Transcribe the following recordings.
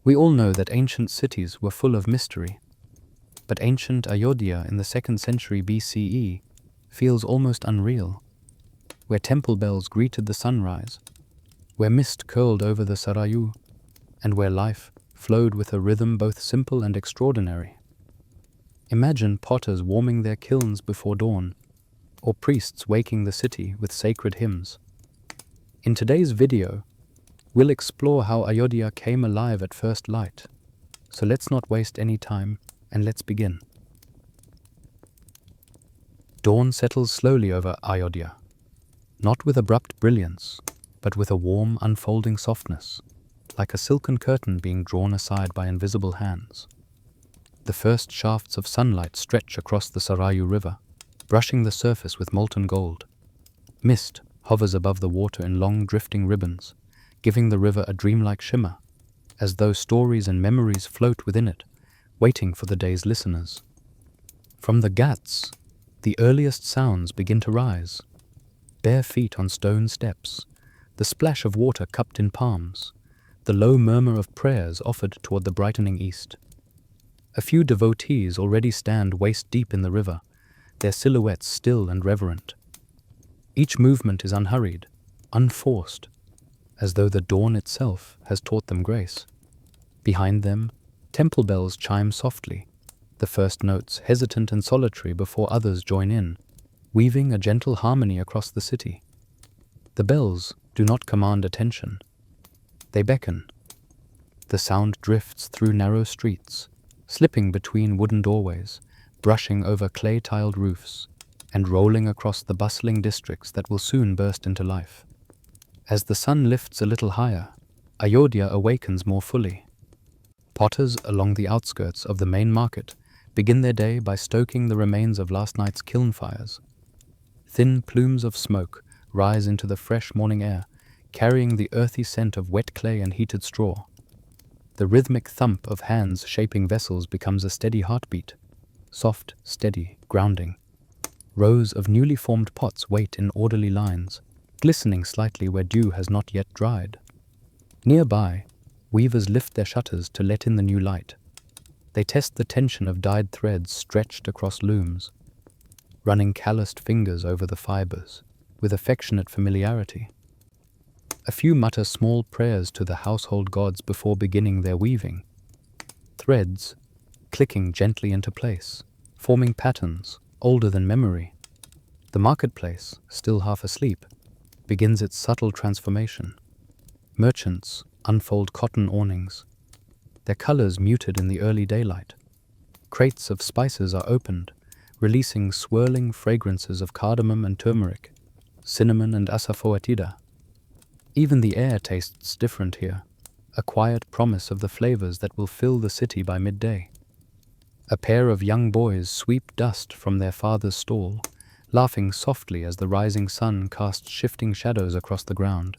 We all know that ancient cities were full of mystery, but ancient Ayodhya in the 2nd century BCE feels almost unreal, where temple bells greeted the sunrise, where mist curled over the Sarayu, and where life flowed with a rhythm both simple and extraordinary. Imagine potters warming their kilns before dawn, or priests waking the city with sacred hymns. In today's video, we'll explore how Ayodhya came alive at first light. So let's not waste any time, and let's begin. Dawn settles slowly over Ayodhya, not with abrupt brilliance, but with a warm, unfolding softness, like a silken curtain being drawn aside by invisible hands. The first shafts of sunlight stretch across the Sarayu river, brushing the surface with molten gold. Mist hovers above the water in long drifting ribbons, giving the river a dreamlike shimmer, as though stories and memories float within it, waiting for the day's listeners. From the ghats, the earliest sounds begin to rise. Bare feet on stone steps, the splash of water cupped in palms, the low murmur of prayers offered toward the brightening east. A few devotees already stand waist-deep in the river, their silhouettes still and reverent. Each movement is unhurried, unforced, as though the dawn itself has taught them grace. Behind them, temple bells chime softly, the first notes hesitant and solitary before others join in, weaving a gentle harmony across the city. The bells do not command attention. They beckon. The sound drifts through narrow streets, slipping between wooden doorways, brushing over clay-tiled roofs, and rolling across the bustling districts that will soon burst into life. As the sun lifts a little higher, Ayodhya awakens more fully. Potters along the outskirts of the main market begin their day by stoking the remains of last night's kiln fires. Thin plumes of smoke rise into the fresh morning air, carrying the earthy scent of wet clay and heated straw. The rhythmic thump of hands shaping vessels becomes a steady heartbeat, soft, steady, grounding. Rows of newly formed pots wait in orderly lines, glistening slightly where dew has not yet dried. Nearby, weavers lift their shutters to let in the new light. They test the tension of dyed threads stretched across looms, running calloused fingers over the fibers with affectionate familiarity. A few mutter small prayers to the household gods before beginning their weaving. Threads clicking gently into place, forming patterns older than memory. The marketplace, still half asleep, begins its subtle transformation. Merchants unfold cotton awnings, their colors muted in the early daylight. Crates of spices are opened, releasing swirling fragrances of cardamom and turmeric, cinnamon and asafoetida. Even the air tastes different here, a quiet promise of the flavors that will fill the city by midday. A pair of young boys sweep dust from their father's stall, laughing softly as the rising sun casts shifting shadows across the ground.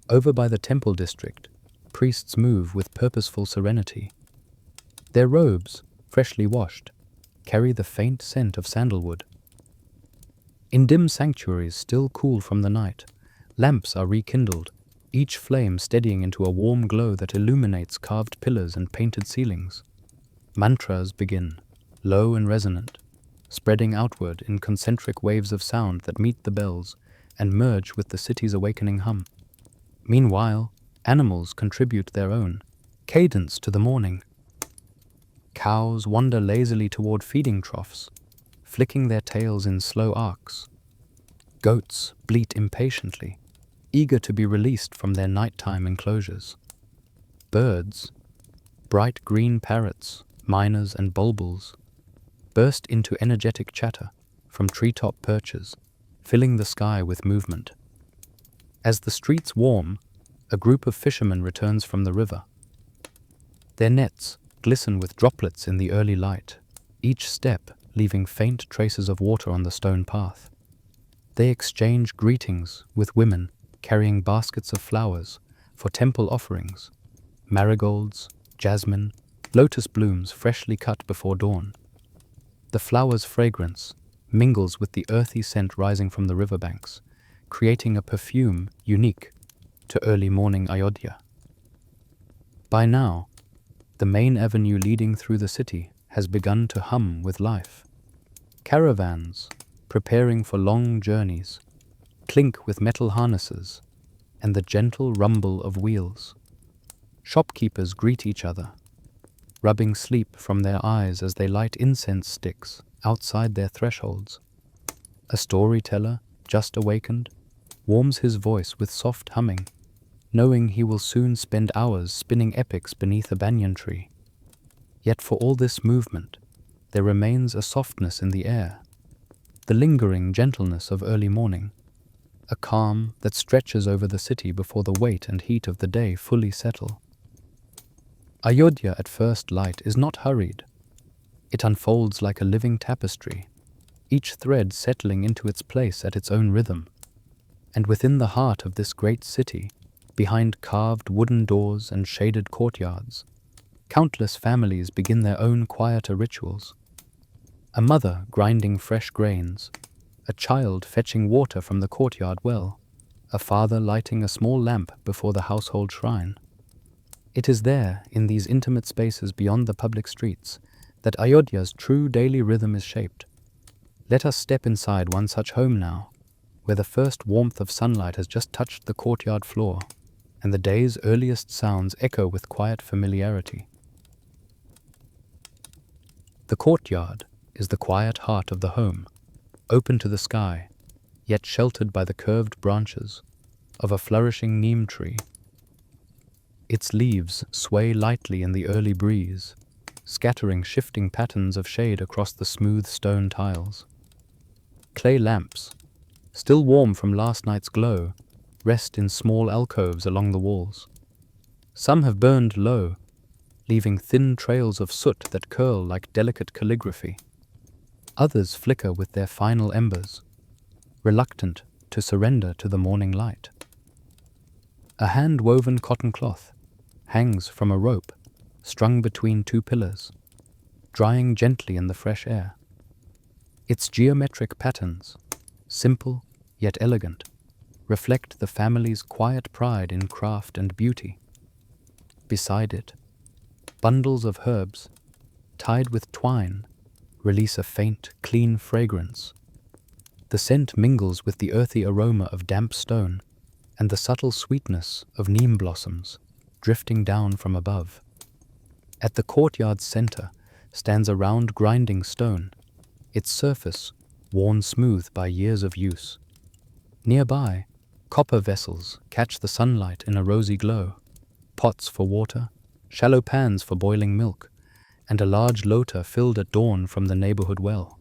Over by the temple district, priests move with purposeful serenity. Their robes, freshly washed, carry the faint scent of sandalwood. In dim sanctuaries still cool from the night, lamps are rekindled, each flame steadying into a warm glow that illuminates carved pillars and painted ceilings. Mantras begin, low and resonant, spreading outward in concentric waves of sound that meet the bells and merge with the city's awakening hum. Meanwhile, animals contribute their own cadence to the morning. Cows wander lazily toward feeding troughs, flicking their tails in slow arcs. Goats bleat impatiently, eager to be released from their nighttime enclosures. Birds, bright green parrots, miners and bulbuls, burst into energetic chatter from treetop perches, filling the sky with movement. As the streets warm, a group of fishermen returns from the river. Their nets glisten with droplets in the early light, each step leaving faint traces of water on the stone path. They exchange greetings with women carrying baskets of flowers for temple offerings, marigolds, jasmine, lotus blooms freshly cut before dawn. The flowers' fragrance mingles with the earthy scent rising from the riverbanks, creating a perfume unique to early morning Ayodhya. By now, the main avenue leading through the city has begun to hum with life. Caravans, preparing for long journeys, clink with metal harnesses and the gentle rumble of wheels. Shopkeepers greet each other, rubbing sleep from their eyes as they light incense sticks outside their thresholds. A storyteller, just awakened, warms his voice with soft humming, knowing he will soon spend hours spinning epics beneath a banyan tree. Yet for all this movement, there remains a softness in the air, the lingering gentleness of early morning, a calm that stretches over the city before the weight and heat of the day fully settle. Ayodhya at first light is not hurried. It unfolds like a living tapestry, each thread settling into its place at its own rhythm. And within the heart of this great city, behind carved wooden doors and shaded courtyards, countless families begin their own quieter rituals. A mother grinding fresh grains, a child fetching water from the courtyard well, a father lighting a small lamp before the household shrine. It is there, in these intimate spaces beyond the public streets, that Ayodhya's true daily rhythm is shaped. Let us step inside one such home now, where the first warmth of sunlight has just touched the courtyard floor, and the day's earliest sounds echo with quiet familiarity. The courtyard is the quiet heart of the home, open to the sky, yet sheltered by the curved branches of a flourishing neem tree. Its leaves sway lightly in the early breeze, scattering shifting patterns of shade across the smooth stone tiles. Clay lamps, still warm from last night's glow, rest in small alcoves along the walls. Some have burned low, leaving thin trails of soot that curl like delicate calligraphy. Others flicker with their final embers, reluctant to surrender to the morning light. A hand-woven cotton cloth hangs from a rope strung between two pillars, drying gently in the fresh air. Its geometric patterns, simple yet elegant, reflect the family's quiet pride in craft and beauty. Beside it, bundles of herbs, tied with twine, release a faint, clean fragrance. The scent mingles with the earthy aroma of damp stone and the subtle sweetness of neem blossoms drifting down from above. At the courtyard's center stands a round grinding stone, its surface worn smooth by years of use. Nearby, copper vessels catch the sunlight in a rosy glow, pots for water, shallow pans for boiling milk, and a large lota filled at dawn from the neighborhood well.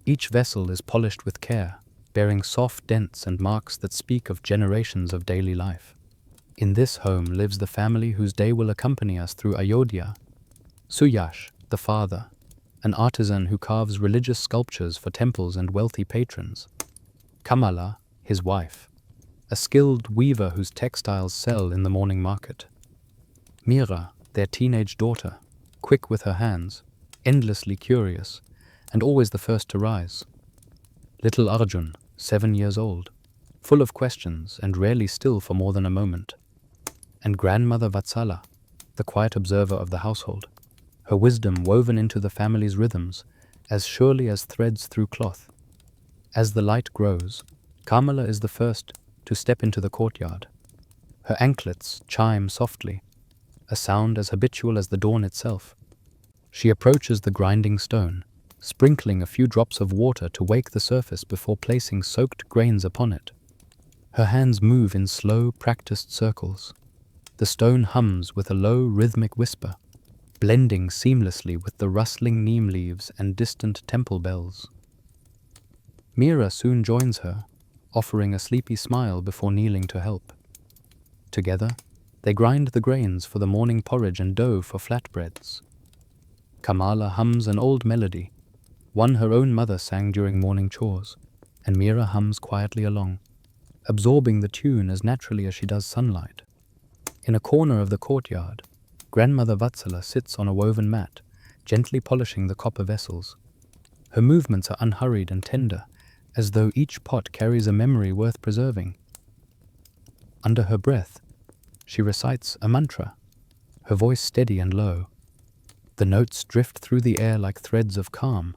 Each vessel is polished with care, bearing soft dents and marks that speak of generations of daily life. In this home lives the family whose day will accompany us through Ayodhya. Suyash, the father, an artisan who carves religious sculptures for temples and wealthy patrons. Kamala, his wife, a skilled weaver whose textiles sell in the morning market. Mira, their teenage daughter, quick with her hands, endlessly curious, and always the first to rise. Little Arjun, 7 years old, full of questions and rarely still for more than a moment. And grandmother Vatsala, the quiet observer of the household, her wisdom woven into the family's rhythms as surely as threads through cloth. As the light grows, Kamala is the first to step into the courtyard. Her anklets chime softly, a sound as habitual as the dawn itself. She approaches the grinding stone, sprinkling a few drops of water to wake the surface before placing soaked grains upon it. Her hands move in slow, practiced circles. The stone hums with a low, rhythmic whisper, blending seamlessly with the rustling neem leaves and distant temple bells. Mira soon joins her, offering a sleepy smile before kneeling to help. Together, they grind the grains for the morning porridge and dough for flatbreads. Kamala hums an old melody, one her own mother sang during morning chores, and Mira hums quietly along, absorbing the tune as naturally as she does sunlight. In a corner of the courtyard, grandmother Vatsala sits on a woven mat, gently polishing the copper vessels. Her movements are unhurried and tender, as though each pot carries a memory worth preserving. Under her breath, she recites a mantra, her voice steady and low. The notes drift through the air like threads of calm,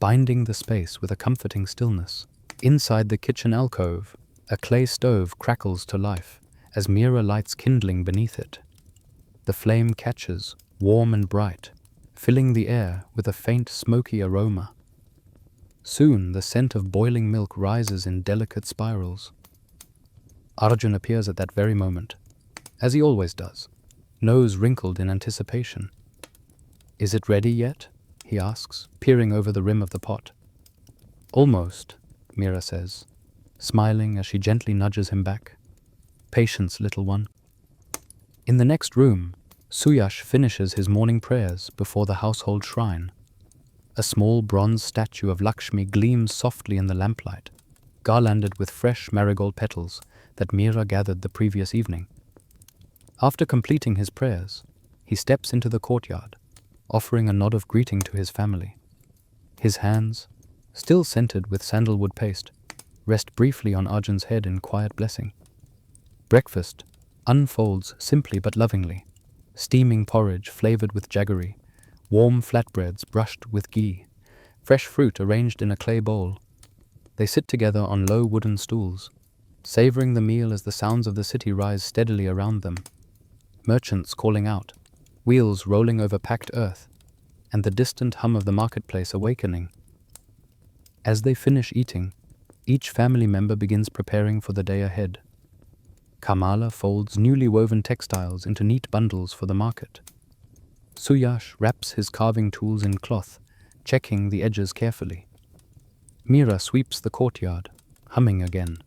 binding the space with a comforting stillness. Inside the kitchen alcove, a clay stove crackles to life as Mira lights kindling beneath it. The flame catches, warm and bright, filling the air with a faint smoky aroma. Soon the scent of boiling milk rises in delicate spirals. Arjun appears at that very moment, as he always does, nose wrinkled in anticipation. "Is it ready yet?" he asks, peering over the rim of the pot. "Almost," Mira says, smiling as she gently nudges him back. "Patience, little one." In the next room, Suyash finishes his morning prayers before the household shrine. A small bronze statue of Lakshmi gleams softly in the lamplight, garlanded with fresh marigold petals that Mira gathered the previous evening. After completing his prayers, he steps into the courtyard, offering a nod of greeting to his family. His hands, still scented with sandalwood paste, rest briefly on Arjun's head in quiet blessing. Breakfast unfolds simply but lovingly. Steaming porridge flavored with jaggery, warm flatbreads brushed with ghee, fresh fruit arranged in a clay bowl. They sit together on low wooden stools, savoring the meal as the sounds of the city rise steadily around them. Merchants calling out, wheels rolling over packed earth, and the distant hum of the marketplace awakening. As they finish eating, each family member begins preparing for the day ahead. Kamala folds newly woven textiles into neat bundles for the market. Suyash wraps his carving tools in cloth, checking the edges carefully. Mira sweeps the courtyard, humming again.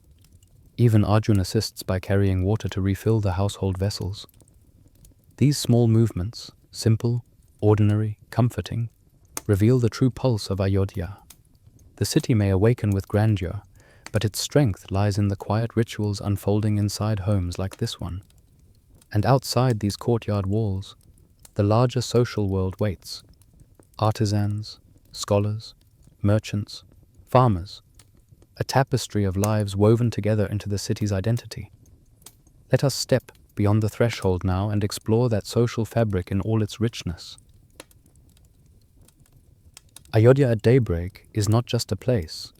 Even Arjun assists by carrying water to refill the household vessels. These small movements, simple, ordinary, comforting, reveal the true pulse of Ayodhya. The city may awaken with grandeur, but its strength lies in the quiet rituals unfolding inside homes like this one. And outside these courtyard walls, the larger social world waits. Artisans, scholars, merchants, farmers, a tapestry of lives woven together into the city's identity. Let us step beyond the threshold now and explore that social fabric in all its richness. Ayodhya at daybreak is not just a place.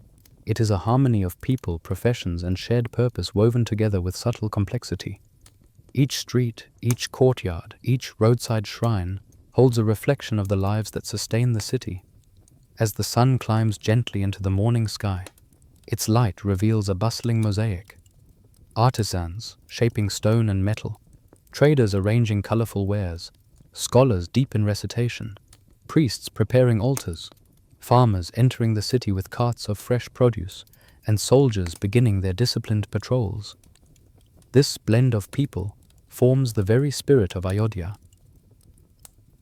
It is a harmony of people, professions, and shared purpose woven together with subtle complexity. Each street, each courtyard, each roadside shrine holds a reflection of the lives that sustain the city. As the sun climbs gently into the morning sky, its light reveals a bustling mosaic. Artisans shaping stone and metal, traders arranging colorful wares, scholars deep in recitation, priests preparing altars, farmers entering the city with carts of fresh produce, and soldiers beginning their disciplined patrols. This blend of people forms the very spirit of Ayodhya.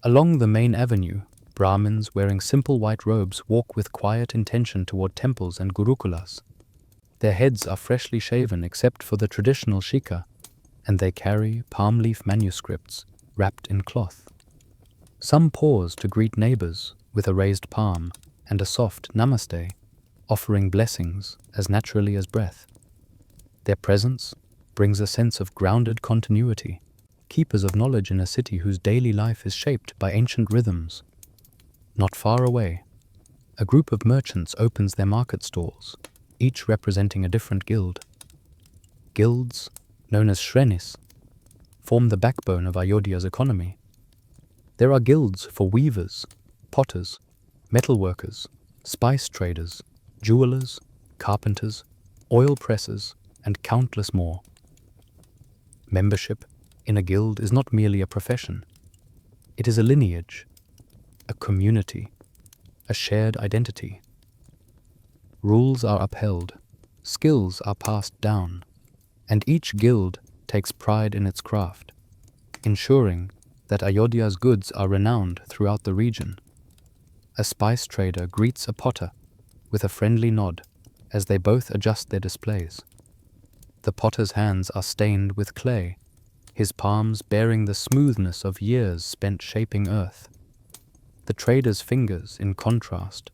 Along the main avenue, Brahmins wearing simple white robes walk with quiet intention toward temples and gurukulas. Their heads are freshly shaven except for the traditional shikha, and they carry palm leaf manuscripts wrapped in cloth. Some pause to greet neighbors with a raised palm and a soft namaste, offering blessings as naturally as breath. Their presence brings a sense of grounded continuity, keepers of knowledge in a city whose daily life is shaped by ancient rhythms. Not far away, a group of merchants opens their market stalls, each representing a different guild. Guilds, known as shrenis, form the backbone of Ayodhya's economy. There are guilds for weavers, potters, metalworkers, spice traders, jewelers, carpenters, oil pressers, and countless more. Membership in a guild is not merely a profession. It is a lineage, a community, a shared identity. Rules are upheld, skills are passed down, and each guild takes pride in its craft, ensuring that Ayodhya's goods are renowned throughout the region. A spice trader greets a potter with a friendly nod as they both adjust their displays. The potter's hands are stained with clay, his palms bearing the smoothness of years spent shaping earth. The trader's fingers, in contrast,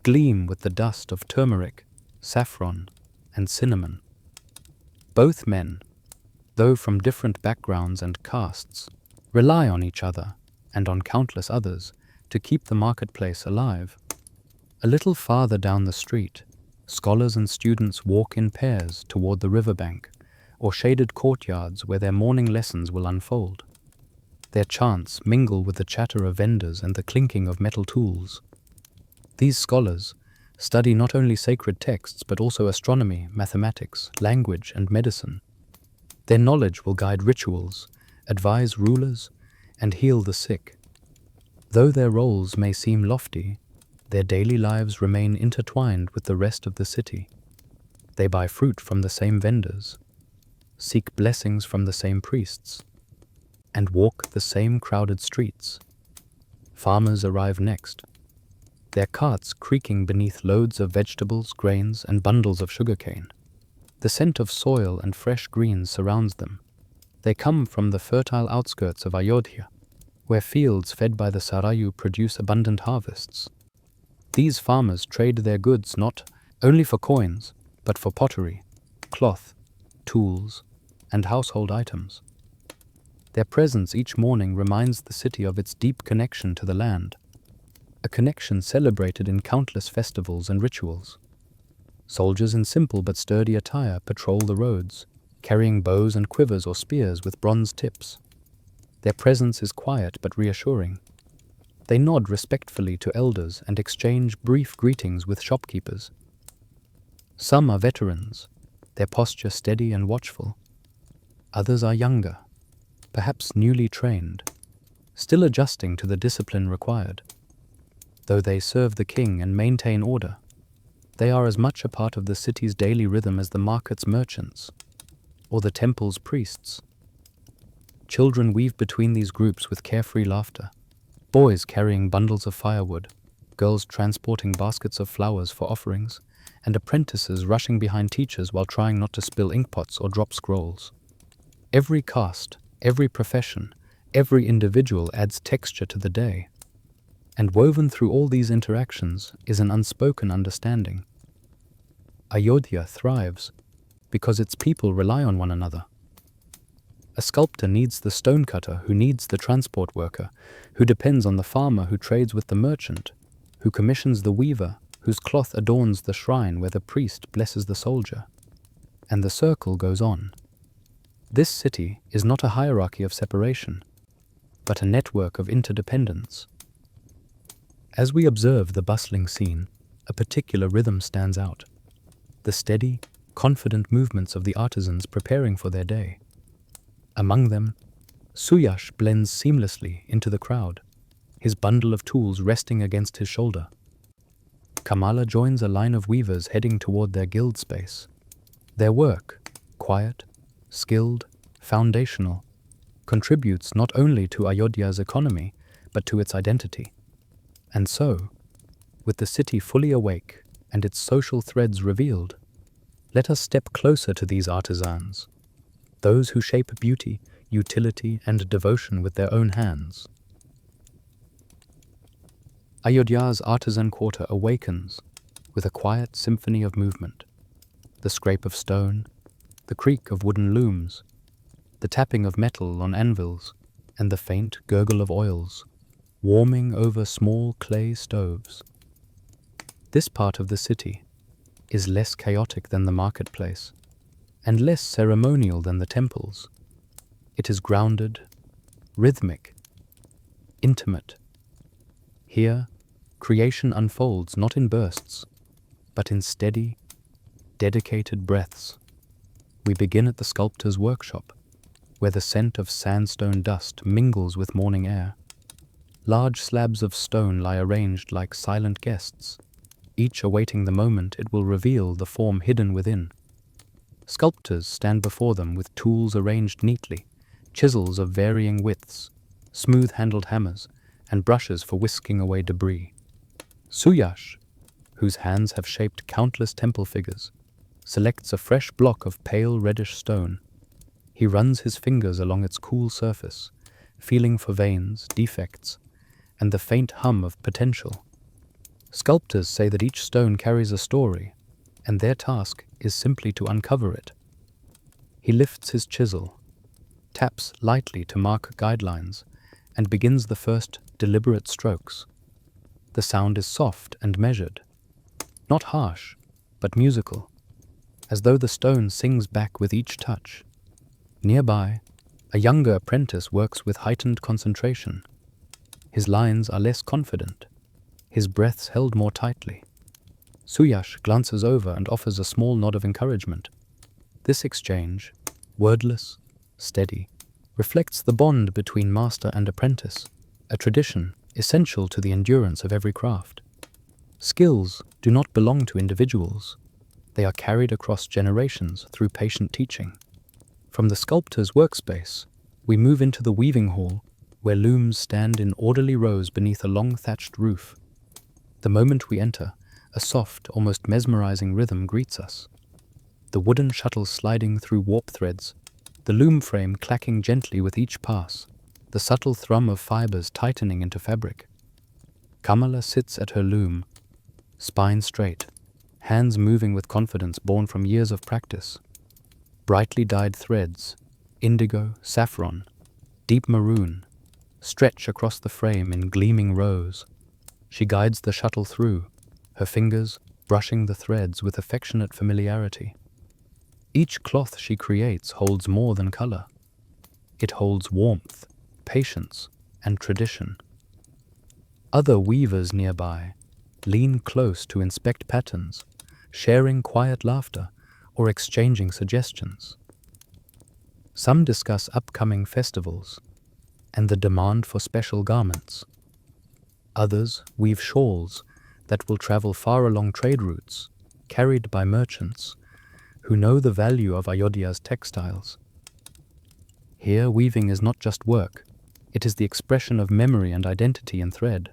gleam with the dust of turmeric, saffron, and cinnamon. Both men, though from different backgrounds and castes, rely on each other and on countless others to keep the marketplace alive. A little farther down the street, scholars and students walk in pairs toward the riverbank or shaded courtyards where their morning lessons will unfold. Their chants mingle with the chatter of vendors and the clinking of metal tools. These scholars study not only sacred texts but also astronomy, mathematics, language, and medicine. Their knowledge will guide rituals, advise rulers, and heal the sick. Though their roles may seem lofty, their daily lives remain intertwined with the rest of the city. They buy fruit from the same vendors, seek blessings from the same priests, and walk the same crowded streets. Farmers arrive next, their carts creaking beneath loads of vegetables, grains, and bundles of sugarcane. The scent of soil and fresh greens surrounds them. They come from the fertile outskirts of Ayodhya, where fields fed by the Sarayu produce abundant harvests. These farmers trade their goods not only for coins, but for pottery, cloth, tools, and household items. Their presence each morning reminds the city of its deep connection to the land, a connection celebrated in countless festivals and rituals. Soldiers in simple but sturdy attire patrol the roads, carrying bows and quivers or spears with bronze tips. Their presence is quiet but reassuring. They nod respectfully to elders and exchange brief greetings with shopkeepers. Some are veterans, their posture steady and watchful. Others are younger, perhaps newly trained, still adjusting to the discipline required. Though they serve the king and maintain order, they are as much a part of the city's daily rhythm as the market's merchants or the temple's priests. Children weave between these groups with carefree laughter, boys carrying bundles of firewood, girls transporting baskets of flowers for offerings, and apprentices rushing behind teachers while trying not to spill inkpots or drop scrolls. Every caste, every profession, every individual adds texture to the day. And woven through all these interactions is an unspoken understanding. Ayodhya thrives because its people rely on one another. A sculptor needs the stonecutter who needs the transport worker, who depends on the farmer who trades with the merchant, who commissions the weaver whose cloth adorns the shrine where the priest blesses the soldier. And the circle goes on. This city is not a hierarchy of separation, but a network of interdependence. As we observe the bustling scene, a particular rhythm stands out: the steady, confident movements of the artisans preparing for their day. Among them, Suyash blends seamlessly into the crowd, his bundle of tools resting against his shoulder. Kamala joins a line of weavers heading toward their guild space. Their work, quiet, skilled, foundational, contributes not only to Ayodhya's economy, but to its identity. And so, with the city fully awake and its social threads revealed, let us step closer to these artisans, those who shape beauty, utility, and devotion with their own hands. Ayodhya's artisan quarter awakens with a quiet symphony of movement: the scrape of stone, the creak of wooden looms, the tapping of metal on anvils, and the faint gurgle of oils warming over small clay stoves. This part of the city is less chaotic than the marketplace and less ceremonial than the temples. It is grounded, rhythmic, intimate. Here, creation unfolds not in bursts, but in steady, dedicated breaths. We begin at the sculptor's workshop, where the scent of sandstone dust mingles with morning air. Large slabs of stone lie arranged like silent guests, each awaiting the moment it will reveal the form hidden within. Sculptors stand before them with tools arranged neatly, chisels of varying widths, smooth-handled hammers, and brushes for whisking away debris. Suyash, whose hands have shaped countless temple figures, selects a fresh block of pale reddish stone. He runs his fingers along its cool surface, feeling for veins, defects, and the faint hum of potential. Sculptors say that each stone carries a story, and their task is simply to uncover it. He lifts his chisel, taps lightly to mark guidelines, and begins the first deliberate strokes. The sound is soft and measured, not harsh, but musical, as though the stone sings back with each touch. Nearby, a younger apprentice works with heightened concentration. His lines are less confident, his breaths held more tightly. Suyash glances over and offers a small nod of encouragement. This exchange, wordless, steady, reflects the bond between master and apprentice, a tradition essential to the endurance of every craft. Skills do not belong to individuals. They are carried across generations through patient teaching. From the sculptor's workspace, we move into the weaving hall, where looms stand in orderly rows beneath a long thatched roof. The moment we enter, a soft, almost mesmerizing rhythm greets us. The wooden shuttles sliding through warp threads, the loom frame clacking gently with each pass, the subtle thrum of fibers tightening into fabric. Kamala sits at her loom, spine straight, hands moving with confidence born from years of practice. Brightly dyed threads, indigo, saffron, deep maroon, stretch across the frame in gleaming rows. She guides the shuttle through, her fingers brushing the threads with affectionate familiarity. Each cloth she creates holds more than color. It holds warmth, patience, and tradition. Other weavers nearby lean close to inspect patterns, sharing quiet laughter or exchanging suggestions. Some discuss upcoming festivals and the demand for special garments. Others weave shawls that will travel far along trade routes, carried by merchants who know the value of Ayodhya's textiles. Here, weaving is not just work, it is the expression of memory and identity in thread.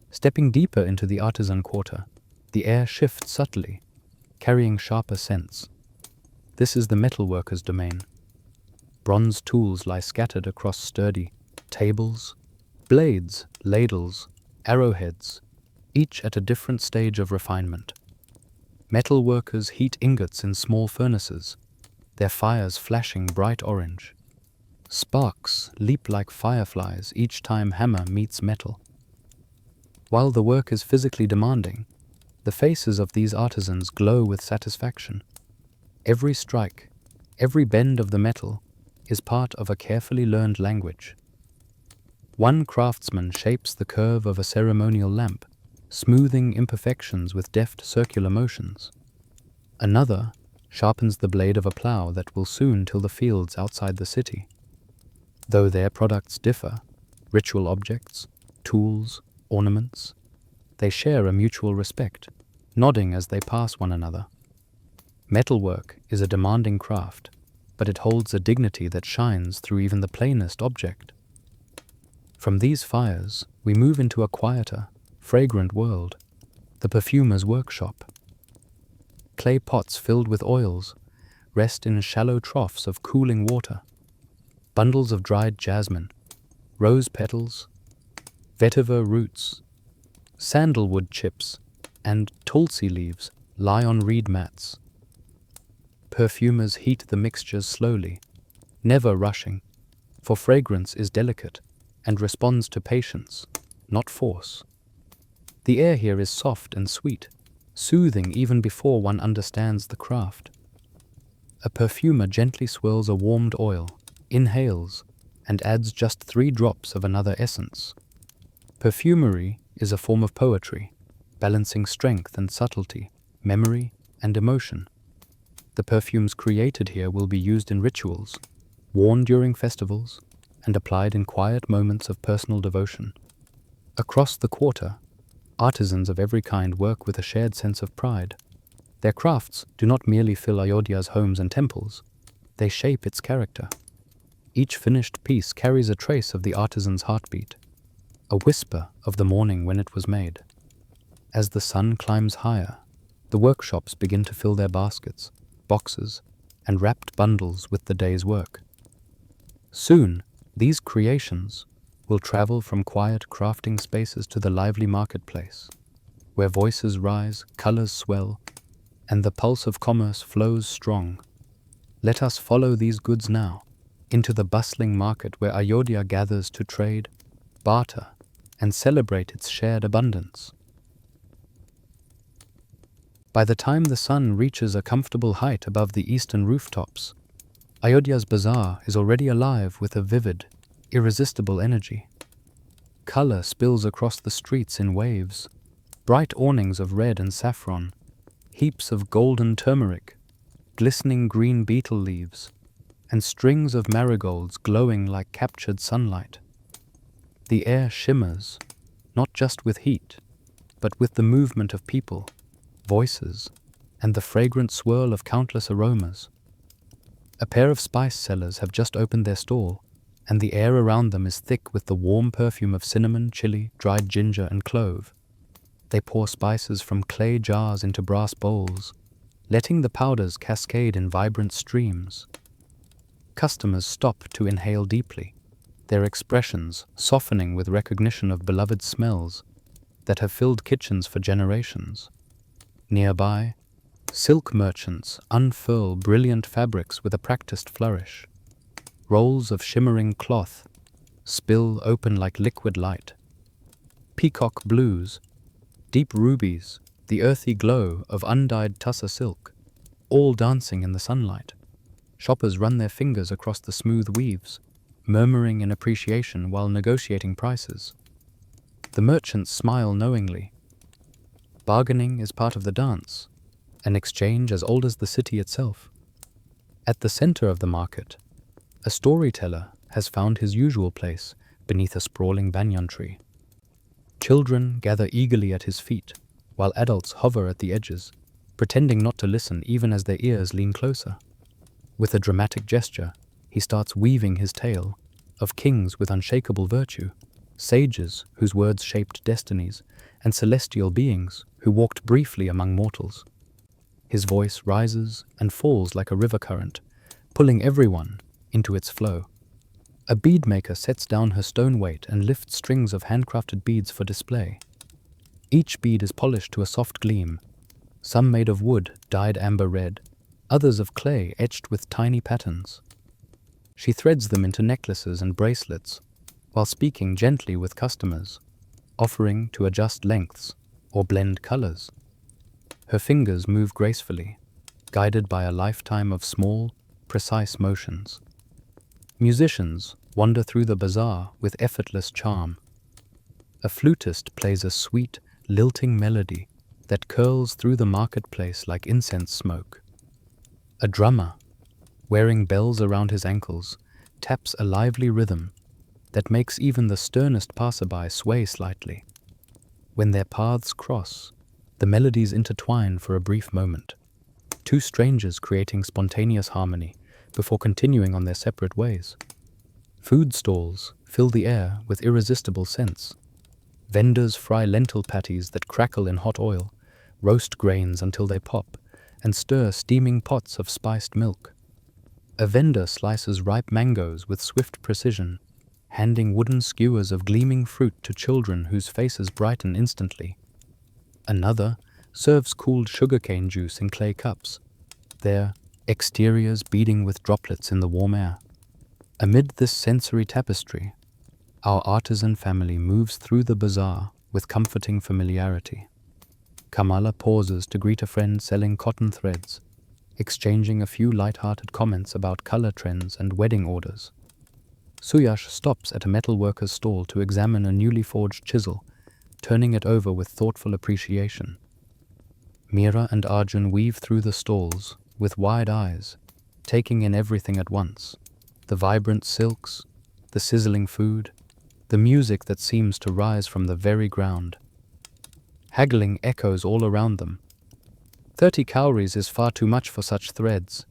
Stepping deeper into the artisan quarter, the air shifts subtly, carrying sharper scents. This is the metalworker's domain. Bronze tools lie scattered across sturdy tables, blades, ladles, arrowheads, each at a different stage of refinement. Metal workers heat ingots in small furnaces, their fires flashing bright orange. Sparks leap like fireflies each time hammer meets metal. While the work is physically demanding, the faces of these artisans glow with satisfaction. Every strike, every bend of the metal is part of a carefully learned language. One craftsman shapes the curve of a ceremonial lamp, smoothing imperfections with deft circular motions. Another sharpens the blade of a plow that will soon till the fields outside the city. Though their products differ, ritual objects, tools, ornaments, they share a mutual respect, nodding as they pass one another. Metalwork is a demanding craft, but it holds a dignity that shines through even the plainest object. From these fires, we move into a quieter, fragrant world, the perfumer's workshop. Clay pots filled with oils rest in shallow troughs of cooling water. Bundles of dried jasmine, rose petals, vetiver roots, sandalwood chips, and tulsi leaves lie on reed mats. Perfumers heat the mixtures slowly, never rushing, for fragrance is delicate and responds to patience, not force. The air here is soft and sweet, soothing even before one understands the craft. A perfumer gently swirls a warmed oil, inhales, and adds just 3 drops of another essence. Perfumery is a form of poetry, balancing strength and subtlety, memory and emotion. The perfumes created here will be used in rituals, worn during festivals, and applied in quiet moments of personal devotion. Across the quarter, artisans of every kind work with a shared sense of pride. Their crafts do not merely fill Ayodhya's homes and temples, they shape its character. Each finished piece carries a trace of the artisan's heartbeat, a whisper of the morning when it was made. As the sun climbs higher, the workshops begin to fill their baskets, boxes, and wrapped bundles with the day's work. Soon, these creations will travel from quiet crafting spaces to the lively marketplace, where voices rise, colors swell, and the pulse of commerce flows strong. Let us follow these goods now, into the bustling market where Ayodhya gathers to trade, barter, and celebrate its shared abundance. By the time the sun reaches a comfortable height above the eastern rooftops, Ayodhya's bazaar is already alive with a vivid, irresistible energy. Color spills across the streets in waves, bright awnings of red and saffron, heaps of golden turmeric, glistening green beetle leaves, and strings of marigolds glowing like captured sunlight. The air shimmers, not just with heat, but with the movement of people, voices, and the fragrant swirl of countless aromas. A pair of spice sellers have just opened their stall, and the air around them is thick with the warm perfume of cinnamon, chili, dried ginger, and clove. They pour spices from clay jars into brass bowls, letting the powders cascade in vibrant streams. Customers stop to inhale deeply, their expressions softening with recognition of beloved smells that have filled kitchens for generations. Nearby, silk merchants unfurl brilliant fabrics with a practiced flourish. Rolls of shimmering cloth spill open like liquid light. Peacock blues, deep rubies, the earthy glow of undyed tussar silk, all dancing in the sunlight. Shoppers run their fingers across the smooth weaves, murmuring in appreciation while negotiating prices. The merchants smile knowingly. Bargaining is part of the dance, an exchange as old as the city itself. At the center of the market, a storyteller has found his usual place beneath a sprawling banyan tree. Children gather eagerly at his feet, while adults hover at the edges, pretending not to listen even as their ears lean closer. With a dramatic gesture, he starts weaving his tale of kings with unshakable virtue, sages whose words shaped destinies, and celestial beings who walked briefly among mortals. His voice rises and falls like a river current, pulling everyone into its flow. A beadmaker sets down her stone weight and lifts strings of handcrafted beads for display. Each bead is polished to a soft gleam, some made of wood dyed amber red, others of clay etched with tiny patterns. She threads them into necklaces and bracelets, while speaking gently with customers, offering to adjust lengths or blend colors. Her fingers move gracefully, guided by a lifetime of small, precise motions. Musicians wander through the bazaar with effortless charm. A flutist plays a sweet, lilting melody that curls through the marketplace like incense smoke. A drummer, wearing bells around his ankles, taps a lively rhythm that makes even the sternest passerby sway slightly. When their paths cross, the melodies intertwine for a brief moment, two strangers creating spontaneous harmony before continuing on their separate ways. Food stalls fill the air with irresistible scents. Vendors fry lentil patties that crackle in hot oil, roast grains until they pop, and stir steaming pots of spiced milk. A vendor slices ripe mangoes with swift precision, handing wooden skewers of gleaming fruit to children whose faces brighten instantly. Another serves cooled sugarcane juice in clay cups, their exteriors beading with droplets in the warm air. Amid this sensory tapestry, our artisan family moves through the bazaar with comforting familiarity. Kamala pauses to greet a friend selling cotton threads, exchanging a few light-hearted comments about color trends and wedding orders. Suyash stops at a metalworker's stall to examine a newly forged chisel, turning it over with thoughtful appreciation. Meera and Arjun weave through the stalls with wide eyes, taking in everything at once: the vibrant silks, the sizzling food, the music that seems to rise from the very ground. Haggling echoes all around them. 30 cowries is far too much for such threads.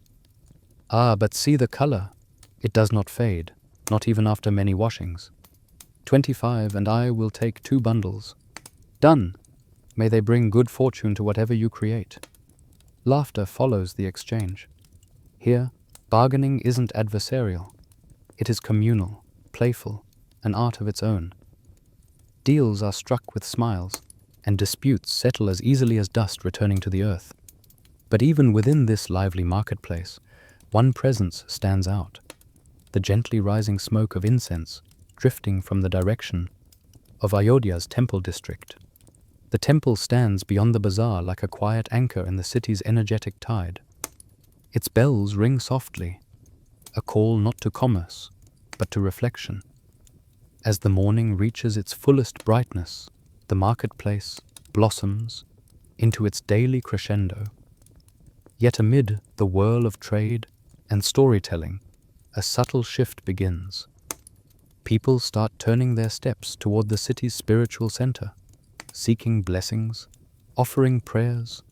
Ah, but see the color. It does not fade, not even after many washings. 25 and I will take 2 bundles. Done. May they bring good fortune to whatever you create. Laughter follows the exchange. Here, bargaining isn't adversarial. It is communal, playful, an art of its own. Deals are struck with smiles, and disputes settle as easily as dust returning to the earth. But even within this lively marketplace, one presence stands out: the gently rising smoke of incense drifting from the direction of Ayodhya's temple district. The temple stands beyond the bazaar like a quiet anchor in the city's energetic tide. Its bells ring softly, a call not to commerce, but to reflection. As the morning reaches its fullest brightness, the marketplace blossoms into its daily crescendo. Yet amid the whirl of trade and storytelling, a subtle shift begins. People start turning their steps toward the city's spiritual center, seeking blessings, offering prayers,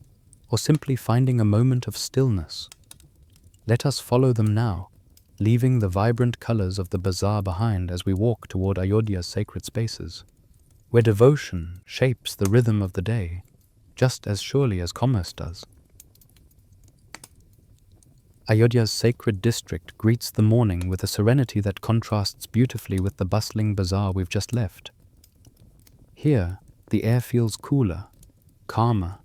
or simply finding a moment of stillness. Let us follow them now, leaving the vibrant colors of the bazaar behind as we walk toward Ayodhya's sacred spaces, where devotion shapes the rhythm of the day, just as surely as commerce does. Ayodhya's sacred district greets the morning with a serenity that contrasts beautifully with the bustling bazaar we've just left. Here, the air feels cooler, calmer,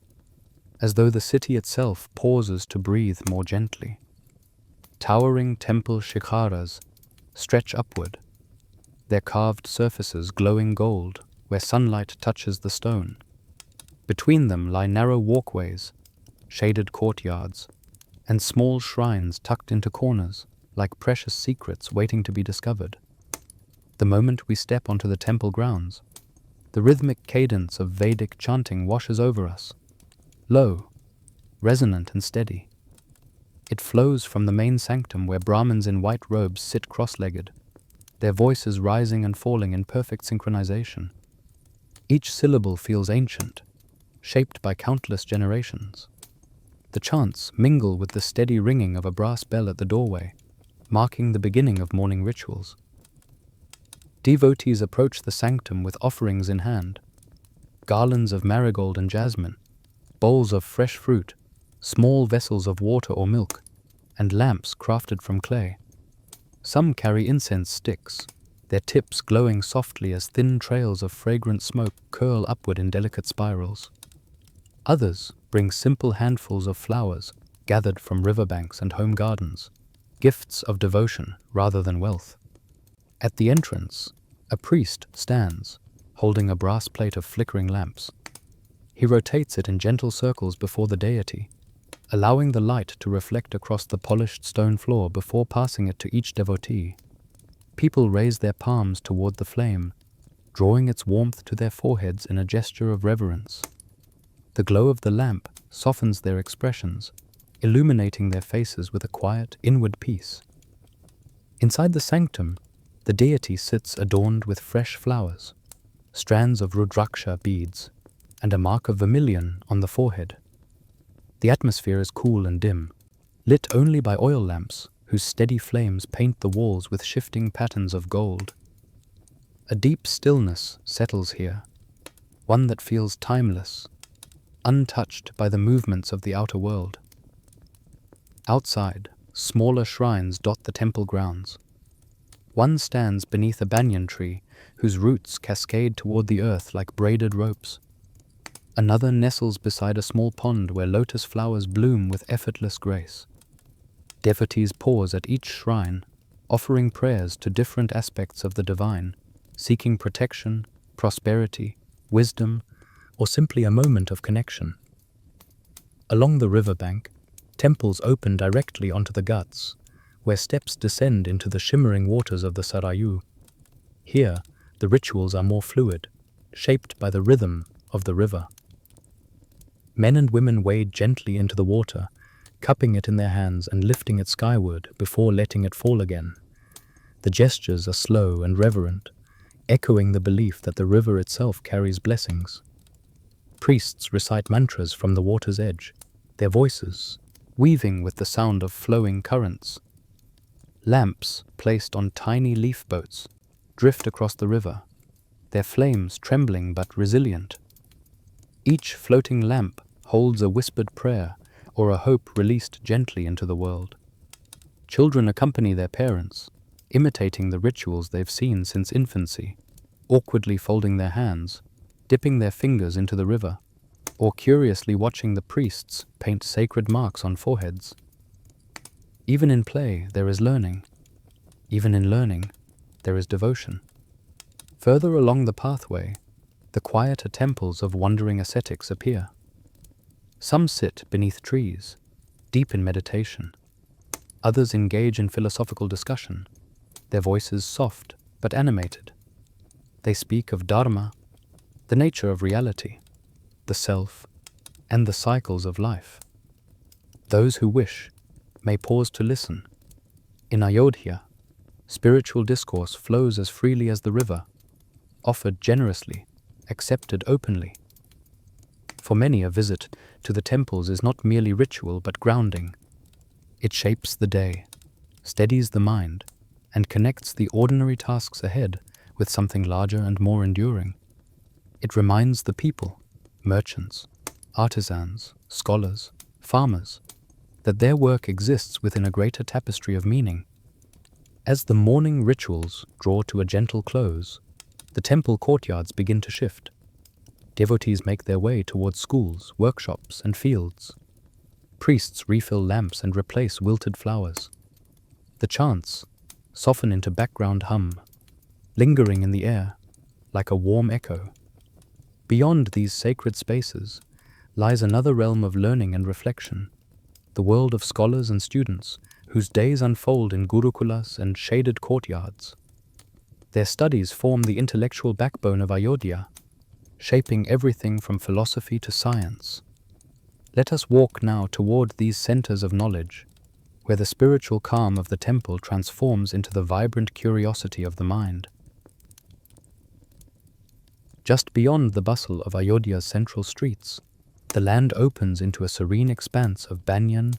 as though the city itself pauses to breathe more gently. Towering temple shikharas stretch upward, their carved surfaces glowing gold where sunlight touches the stone. Between them lie narrow walkways, shaded courtyards, and small shrines tucked into corners like precious secrets waiting to be discovered. The moment we step onto the temple grounds, the rhythmic cadence of Vedic chanting washes over us, low, resonant and steady. It flows from the main sanctum where Brahmins in white robes sit cross-legged, their voices rising and falling in perfect synchronization. Each syllable feels ancient, shaped by countless generations. The chants mingle with the steady ringing of a brass bell at the doorway, marking the beginning of morning rituals. Devotees approach the sanctum with offerings in hand, garlands of marigold and jasmine, bowls of fresh fruit, small vessels of water or milk, and lamps crafted from clay. Some carry incense sticks, their tips glowing softly as thin trails of fragrant smoke curl upward in delicate spirals. Others bring simple handfuls of flowers gathered from riverbanks and home gardens, gifts of devotion rather than wealth. At the entrance, a priest stands, holding a brass plate of flickering lamps. He rotates it in gentle circles before the deity, allowing the light to reflect across the polished stone floor before passing it to each devotee. People raise their palms toward the flame, drawing its warmth to their foreheads in a gesture of reverence. The glow of the lamp softens their expressions, illuminating their faces with a quiet, inward peace. Inside the sanctum, the deity sits adorned with fresh flowers, strands of rudraksha beads, and a mark of vermilion on the forehead. The atmosphere is cool and dim, lit only by oil lamps whose steady flames paint the walls with shifting patterns of gold. A deep stillness settles here, one that feels timeless, untouched by the movements of the outer world. Outside, smaller shrines dot the temple grounds. One stands beneath a banyan tree whose roots cascade toward the earth like braided ropes. Another nestles beside a small pond where lotus flowers bloom with effortless grace. Devotees pause at each shrine, offering prayers to different aspects of the divine, seeking protection, prosperity, wisdom, or simply a moment of connection. Along the riverbank, temples open directly onto the ghats, where steps descend into the shimmering waters of the Sarayu. Here, the rituals are more fluid, shaped by the rhythm of the river. Men and women wade gently into the water, cupping it in their hands and lifting it skyward before letting it fall again. The gestures are slow and reverent, echoing the belief that the river itself carries blessings. Priests recite mantras from the water's edge, their voices weaving with the sound of flowing currents. Lamps placed on tiny leaf boats drift across the river, their flames trembling but resilient. Each floating lamp holds a whispered prayer or a hope released gently into the world. Children accompany their parents, imitating the rituals they've seen since infancy, awkwardly folding their hands, dipping their fingers into the river, or curiously watching the priests paint sacred marks on foreheads. Even in play, there is learning. Even in learning, there is devotion. Further along the pathway, the quieter temples of wandering ascetics appear. Some sit beneath trees, deep in meditation. Others engage in philosophical discussion, their voices soft but animated. They speak of dharma, the nature of reality, the self, and the cycles of life. Those who wish may pause to listen. In Ayodhya, spiritual discourse flows as freely as the river, offered generously, accepted openly. For many, a visit to the temples is not merely ritual but grounding. It shapes the day, steadies the mind, and connects the ordinary tasks ahead with something larger and more enduring. It reminds the people, merchants, artisans, scholars, farmers, that their work exists within a greater tapestry of meaning. As the morning rituals draw to a gentle close, the temple courtyards begin to shift. Devotees make their way towards schools, workshops, and fields. Priests refill lamps and replace wilted flowers. The chants soften into background hum, lingering in the air like a warm echo. Beyond these sacred spaces lies another realm of learning and reflection, the world of scholars and students whose days unfold in gurukulas and shaded courtyards. Their studies form the intellectual backbone of Ayodhya, shaping everything from philosophy to science. Let us walk now toward these centers of knowledge, where the spiritual calm of the temple transforms into the vibrant curiosity of the mind. Just beyond the bustle of Ayodhya's central streets, the land opens into a serene expanse of banyan,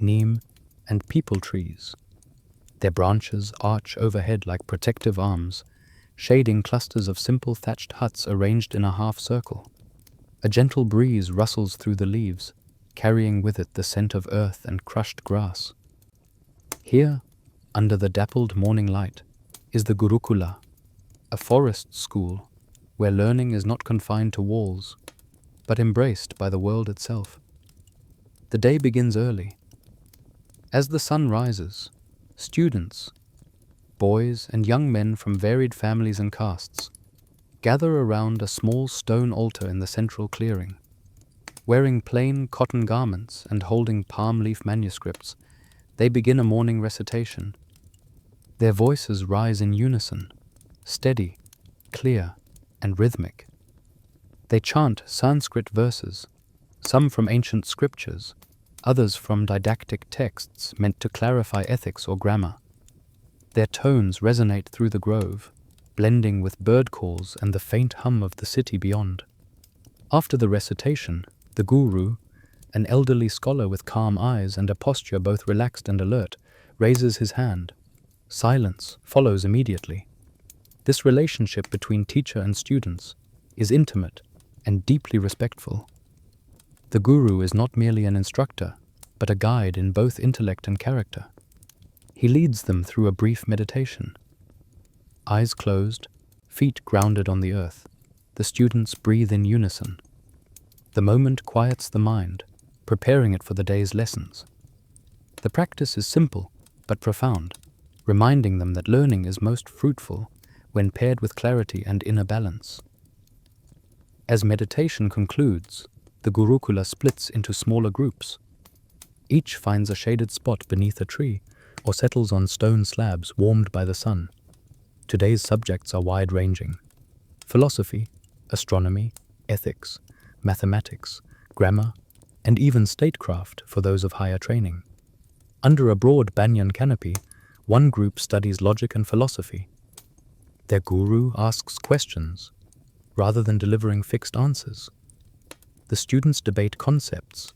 neem, and peepal trees. Their branches arch overhead like protective arms, shading clusters of simple thatched huts arranged in a half circle. A gentle breeze rustles through the leaves, carrying with it the scent of earth and crushed grass. Here, under the dappled morning light, is the Gurukula, a forest school where learning is not confined to walls, but embraced by the world itself. The day begins early. As the sun rises, students, boys and young men from varied families and castes, gather around a small stone altar in the central clearing. Wearing plain cotton garments and holding palm leaf manuscripts, they begin a morning recitation. Their voices rise in unison, steady, clear, and rhythmic. They chant Sanskrit verses, some from ancient scriptures, others from didactic texts meant to clarify ethics or grammar. Their tones resonate through the grove, blending with bird calls and the faint hum of the city beyond. After the recitation, the guru, an elderly scholar with calm eyes and a posture both relaxed and alert, raises his hand. Silence follows immediately. This relationship between teacher and students is intimate and deeply respectful. The guru is not merely an instructor, but a guide in both intellect and character. He leads them through a brief meditation. Eyes closed, feet grounded on the earth, the students breathe in unison. The moment quiets the mind, preparing it for the day's lessons. The practice is simple but profound, reminding them that learning is most fruitful when paired with clarity and inner balance. As meditation concludes, the Gurukula splits into smaller groups. Each finds a shaded spot beneath a tree or settles on stone slabs warmed by the sun. Today's subjects are wide-ranging: philosophy, astronomy, ethics, mathematics, grammar, and even statecraft for those of higher training. Under a broad banyan canopy, one group studies logic and philosophy. Their guru asks questions, rather than delivering fixed answers. The students debate concepts: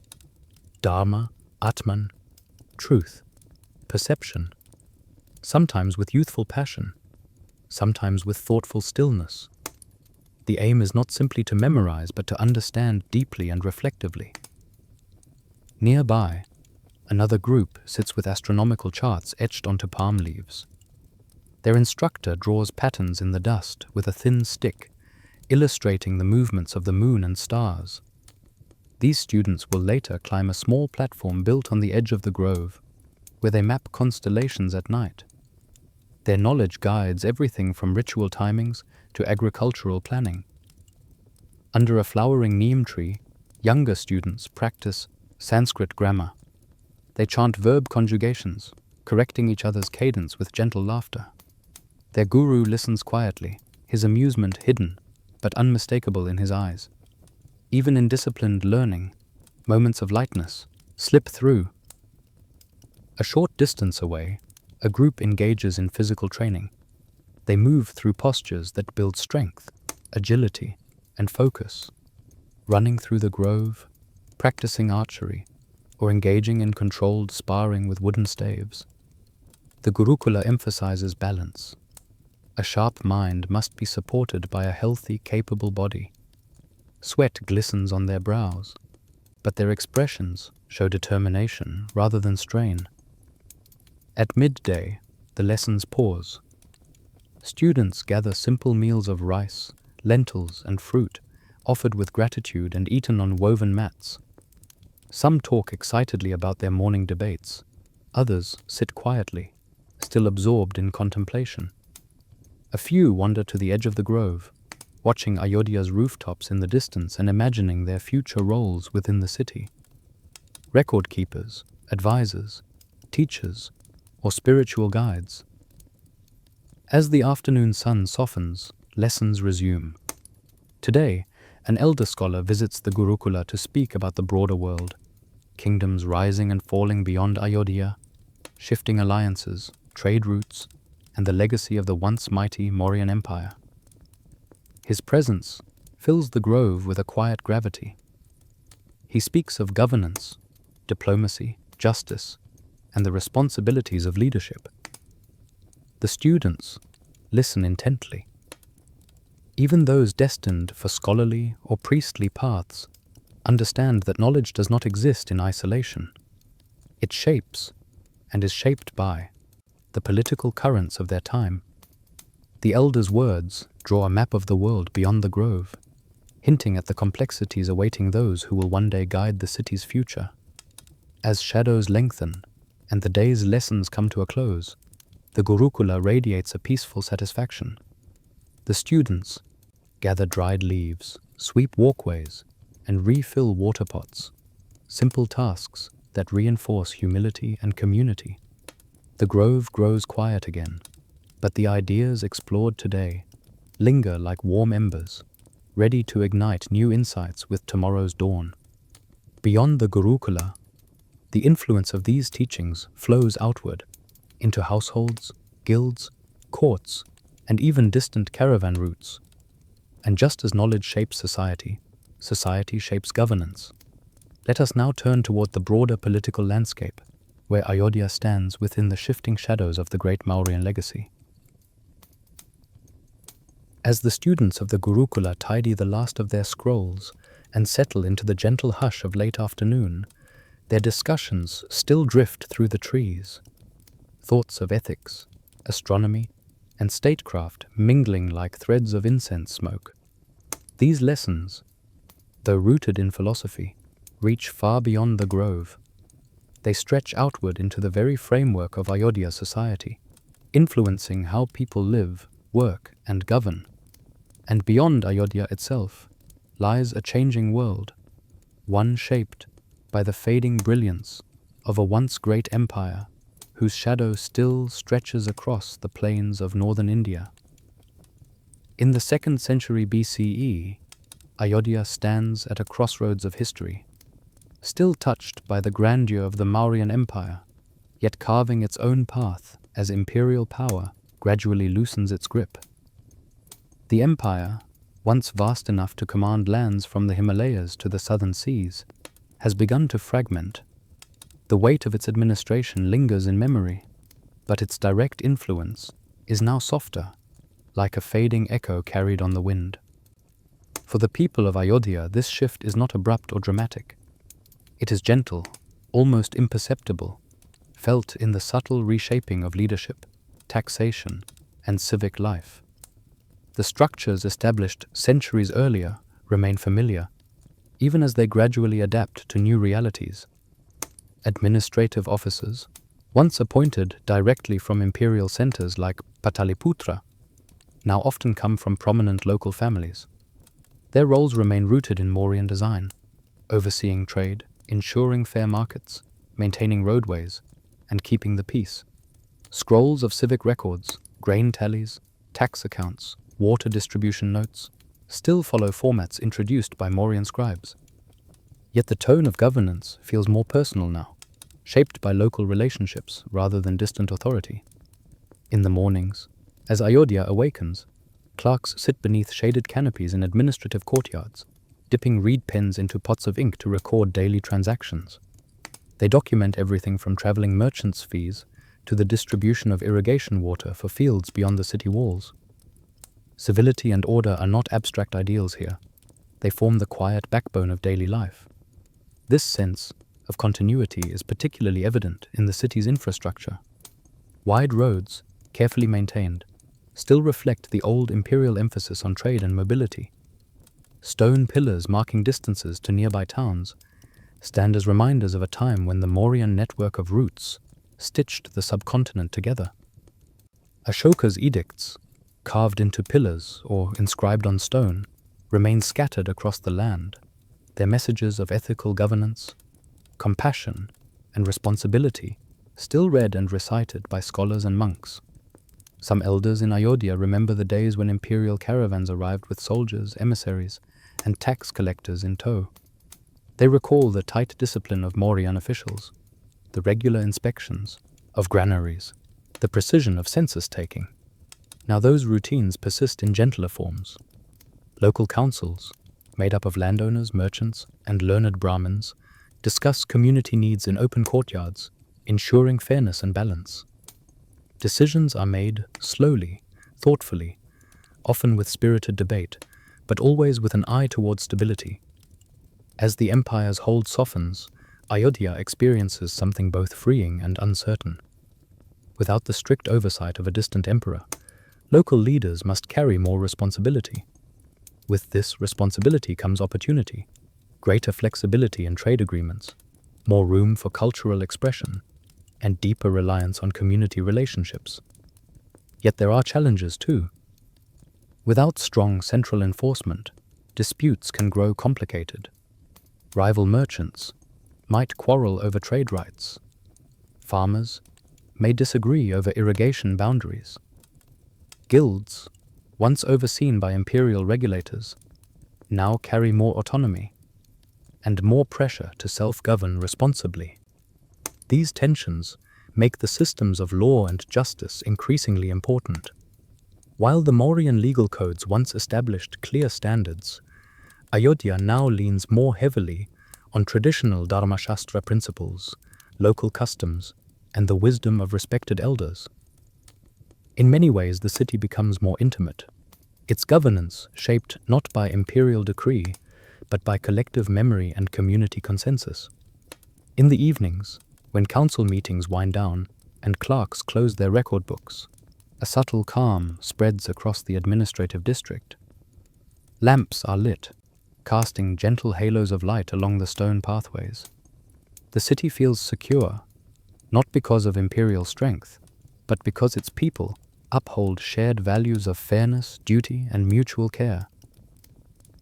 dharma, atman, truth, perception, sometimes with youthful passion, sometimes with thoughtful stillness. The aim is not simply to memorize, but to understand deeply and reflectively. Nearby, another group sits with astronomical charts etched onto palm leaves. Their instructor draws patterns in the dust with a thin stick, illustrating the movements of the moon and stars. These students will later climb a small platform built on the edge of the grove, where they map constellations at night. Their knowledge guides everything from ritual timings to agricultural planning. Under a flowering neem tree, younger students practice Sanskrit grammar. They chant verb conjugations, correcting each other's cadence with gentle laughter. Their guru listens quietly, his amusement hidden, but unmistakable in his eyes. Even in disciplined learning, moments of lightness slip through. A short distance away, a group engages in physical training. They move through postures that build strength, agility, and focus, running through the grove, practicing archery, or engaging in controlled sparring with wooden staves. The Gurukula emphasizes balance. A sharp mind must be supported by a healthy, capable body. Sweat glistens on their brows, but their expressions show determination rather than strain. At midday, the lessons pause. Students gather simple meals of rice, lentils, and fruit, offered with gratitude and eaten on woven mats. Some talk excitedly about their morning debates. Others sit quietly, still absorbed in contemplation. A few wander to the edge of the grove, watching Ayodhya's rooftops in the distance and imagining their future roles within the city. Record keepers, advisors, teachers, or spiritual guides. As the afternoon sun softens, lessons resume. Today, an elder scholar visits the Gurukula to speak about the broader world, kingdoms rising and falling beyond Ayodhya, shifting alliances, trade routes, and the legacy of the once mighty Mauryan Empire. His presence fills the grove with a quiet gravity. He speaks of governance, diplomacy, justice, and the responsibilities of leadership. The students listen intently. Even those destined for scholarly or priestly paths understand that knowledge does not exist in isolation. It shapes and is shaped by the political currents of their time. The elders' words draw a map of the world beyond the grove, hinting at the complexities awaiting those who will one day guide the city's future. As shadows lengthen and the day's lessons come to a close, the Gurukula radiates a peaceful satisfaction. The students gather dried leaves, sweep walkways, and refill water pots, simple tasks that reinforce humility and community. The grove grows quiet again, but the ideas explored today linger like warm embers, ready to ignite new insights with tomorrow's dawn. Beyond the Gurukula, the influence of these teachings flows outward, into households, guilds, courts, and even distant caravan routes. And just as knowledge shapes society, society shapes governance. Let us now turn toward the broader political landscape, where Ayodhya stands within the shifting shadows of the great Mauryan legacy. As the students of the Gurukula tidy the last of their scrolls and settle into the gentle hush of late afternoon, their discussions still drift through the trees. Thoughts of ethics, astronomy, and statecraft mingling like threads of incense smoke. These lessons, though rooted in philosophy, reach far beyond the grove. They stretch outward into the very framework of Ayodhya society, influencing how people live, work, and govern. And beyond Ayodhya itself lies a changing world, one shaped by the fading brilliance of a once great empire whose shadow still stretches across the plains of northern India. In the 2nd century BCE, Ayodhya stands at a crossroads of history, still touched by the grandeur of the Mauryan Empire, yet carving its own path as imperial power gradually loosens its grip. The empire, once vast enough to command lands from the Himalayas to the southern seas, has begun to fragment. The weight of its administration lingers in memory, but its direct influence is now softer, like a fading echo carried on the wind. For the people of Ayodhya, this shift is not abrupt or dramatic. It is gentle, almost imperceptible, felt in the subtle reshaping of leadership, taxation, and civic life. The structures established centuries earlier remain familiar, even as they gradually adapt to new realities. Administrative offices, once appointed directly from imperial centers like Pataliputra, now often come from prominent local families. Their roles remain rooted in Mauryan design, overseeing trade, ensuring fair markets, maintaining roadways, and keeping the peace. Scrolls of civic records, grain tallies, tax accounts, water distribution notes still follow formats introduced by Mauryan scribes. Yet the tone of governance feels more personal now, shaped by local relationships rather than distant authority. In the mornings, as Ayodhya awakens, clerks sit beneath shaded canopies in administrative courtyards, dipping reed pens into pots of ink to record daily transactions. They document everything from traveling merchants' fees to the distribution of irrigation water for fields beyond the city walls. Civility and order are not abstract ideals here. They form the quiet backbone of daily life. This sense of continuity is particularly evident in the city's infrastructure. Wide roads, carefully maintained, still reflect the old imperial emphasis on trade and mobility. Stone pillars marking distances to nearby towns stand as reminders of a time when the Mauryan network of routes stitched the subcontinent together. Ashoka's edicts, carved into pillars or inscribed on stone, remain scattered across the land, their messages of ethical governance, compassion, and responsibility still read and recited by scholars and monks. Some elders in Ayodhya remember the days when imperial caravans arrived with soldiers, emissaries, and tax collectors in tow. They recall the tight discipline of Mauryan officials, the regular inspections of granaries, the precision of census-taking. Now those routines persist in gentler forms. Local councils, made up of landowners, merchants, and learned Brahmins, discuss community needs in open courtyards, ensuring fairness and balance. Decisions are made slowly, thoughtfully, often with spirited debate, but always with an eye toward stability. As the empire's hold softens, Ayodhya experiences something both freeing and uncertain. Without the strict oversight of a distant emperor, local leaders must carry more responsibility. With this responsibility comes opportunity, greater flexibility in trade agreements, more room for cultural expression, and deeper reliance on community relationships. Yet there are challenges too. Without strong central enforcement, disputes can grow complicated. Rival merchants might quarrel over trade rights. Farmers may disagree over irrigation boundaries. Guilds, once overseen by imperial regulators, now carry more autonomy and more pressure to self-govern responsibly. These tensions make the systems of law and justice increasingly important. While the Mauryan legal codes once established clear standards, Ayodhya now leans more heavily on traditional Dharmashastra principles, local customs, and the wisdom of respected elders. In many ways, the city becomes more intimate, its governance shaped not by imperial decree, but by collective memory and community consensus. In the evenings, when council meetings wind down and clerks close their record books, a subtle calm spreads across the administrative district. Lamps are lit, casting gentle halos of light along the stone pathways. The city feels secure, not because of imperial strength, but because its people uphold shared values of fairness, duty, and mutual care.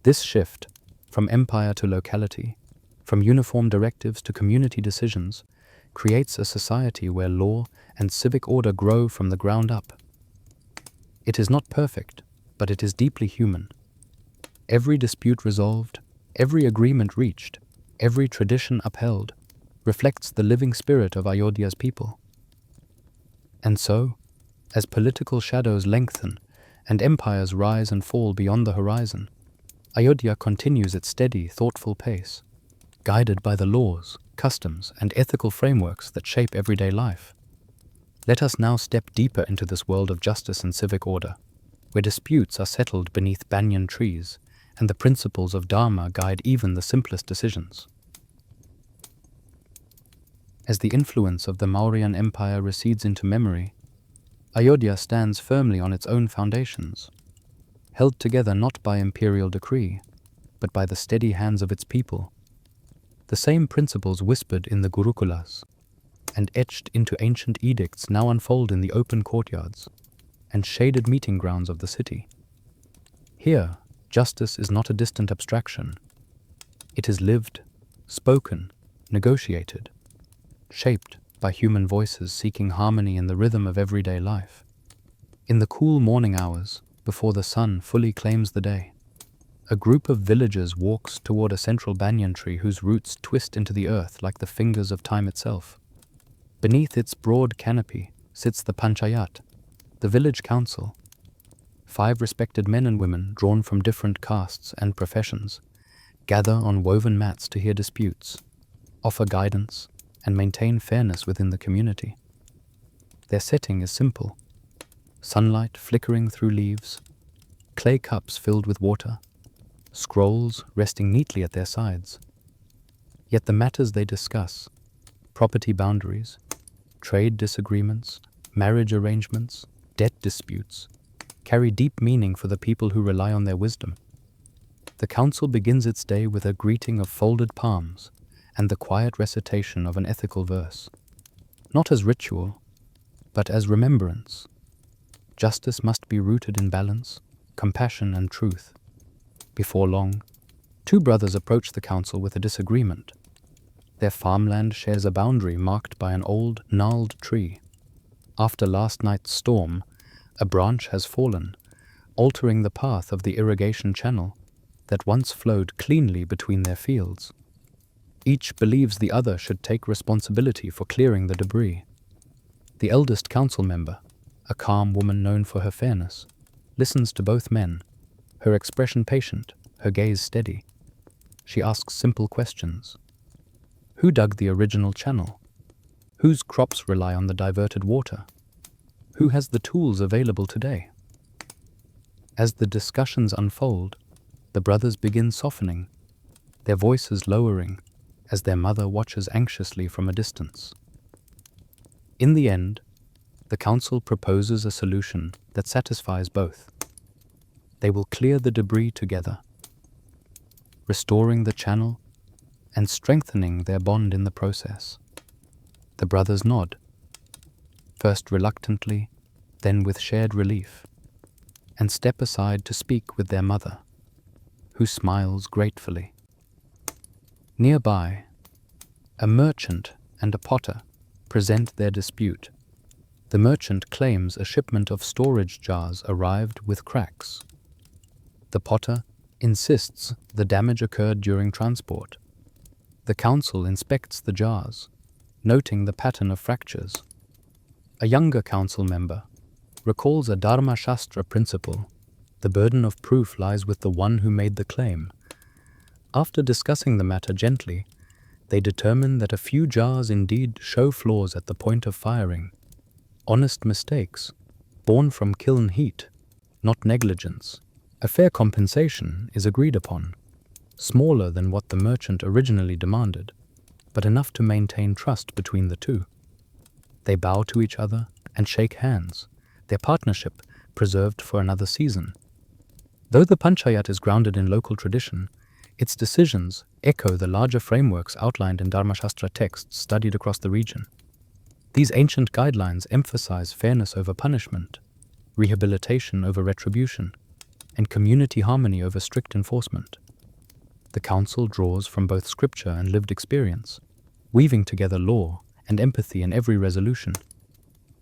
This shift, from empire to locality, from uniform directives to community decisions, creates a society where law and civic order grow from the ground up. It is not perfect, but it is deeply human. Every dispute resolved, every agreement reached, every tradition upheld, reflects the living spirit of Ayodhya's people. And so, as political shadows lengthen and empires rise and fall beyond the horizon, Ayodhya continues its steady, thoughtful pace, guided by the laws, customs, and ethical frameworks that shape everyday life. Let us now step deeper into this world of justice and civic order, where disputes are settled beneath banyan trees and the principles of Dharma guide even the simplest decisions. As the influence of the Mauryan Empire recedes into memory, Ayodhya stands firmly on its own foundations, held together not by imperial decree, but by the steady hands of its people. The same principles whispered in the Gurukulas, and etched into ancient edicts now unfold in the open courtyards and shaded meeting grounds of the city. Here, justice is not a distant abstraction. It is lived, spoken, negotiated, shaped by human voices seeking harmony in the rhythm of everyday life. In the cool morning hours, before the sun fully claims the day, a group of villagers walks toward a central banyan tree whose roots twist into the earth like the fingers of time itself. Beneath its broad canopy sits the panchayat, the village council. 5 respected men and women drawn from different castes and professions gather on woven mats to hear disputes, offer guidance, and maintain fairness within the community. Their setting is simple: sunlight flickering through leaves, clay cups filled with water, scrolls resting neatly at their sides. Yet the matters they discuss, property boundaries, trade disagreements, marriage arrangements, debt disputes, carry deep meaning for the people who rely on their wisdom. The council begins its day with a greeting of folded palms and the quiet recitation of an ethical verse, not as ritual, but as remembrance. Justice must be rooted in balance, compassion, and truth. Before long, 2 brothers approach the council with a disagreement. Their farmland shares a boundary marked by an old, gnarled tree. After last night's storm, a branch has fallen, altering the path of the irrigation channel that once flowed cleanly between their fields. Each believes the other should take responsibility for clearing the debris. The eldest council member, a calm woman known for her fairness, listens to both men, her expression patient, her gaze steady. She asks simple questions. Who dug the original channel? Whose crops rely on the diverted water? Who has the tools available today? As the discussions unfold, the brothers begin softening, their voices lowering as their mother watches anxiously from a distance. In the end, the council proposes a solution that satisfies both. They will clear the debris together, restoring the channel and strengthening their bond in the process. The brothers nod, first reluctantly, then with shared relief, and step aside to speak with their mother, who smiles gratefully. Nearby, a merchant and a potter present their dispute. The merchant claims a shipment of storage jars arrived with cracks. The potter insists the damage occurred during transport. The council inspects the jars, noting the pattern of fractures. A younger council member recalls a Dharma Shastra principle: the burden of proof lies with the one who made the claim. After discussing the matter gently, they determine that a few jars indeed show flaws at the point of firing. Honest mistakes, born from kiln heat, not negligence. A fair compensation is agreed upon, smaller than what the merchant originally demanded, but enough to maintain trust between the two. They bow to each other and shake hands, their partnership preserved for another season. Though the panchayat is grounded in local tradition, its decisions echo the larger frameworks outlined in Dharmashastra texts studied across the region. These ancient guidelines emphasize fairness over punishment, rehabilitation over retribution, and community harmony over strict enforcement. The council draws from both scripture and lived experience, weaving together law and empathy in every resolution.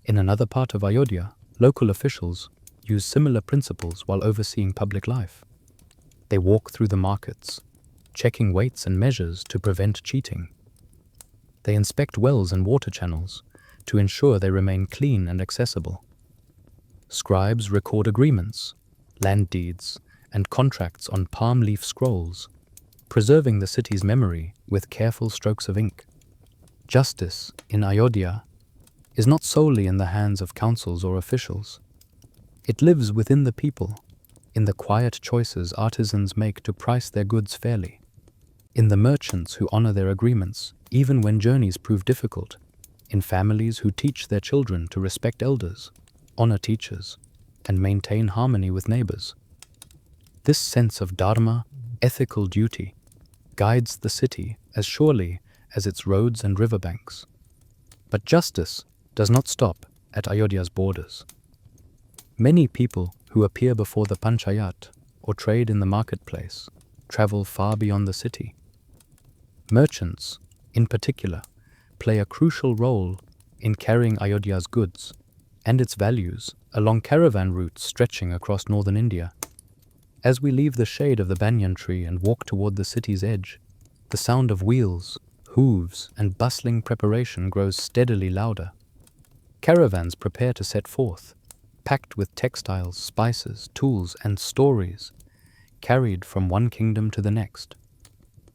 In another part of Ayodhya, local officials use similar principles while overseeing public life. They walk through the markets, checking weights and measures to prevent cheating. They inspect wells and water channels to ensure they remain clean and accessible. Scribes record agreements, land deeds, and contracts on palm leaf scrolls, preserving the city's memory with careful strokes of ink. Justice in Ayodhya is not solely in the hands of councils or officials. It lives within the people, in the quiet choices artisans make to price their goods fairly, in the merchants who honor their agreements even when journeys prove difficult, in families who teach their children to respect elders, honor teachers, and maintain harmony with neighbors. This sense of dharma, ethical duty, guides the city as surely as its roads and riverbanks. But justice does not stop at Ayodhya's borders. Many people who appear before the panchayat or trade in the marketplace travel far beyond the city. Merchants, in particular, play a crucial role in carrying Ayodhya's goods and its values along caravan routes stretching across northern India. As we leave the shade of the banyan tree and walk toward the city's edge, the sound of wheels, hooves, and bustling preparation grows steadily louder. Caravans prepare to set forth, packed with textiles, spices, tools, and stories, carried from one kingdom to the next.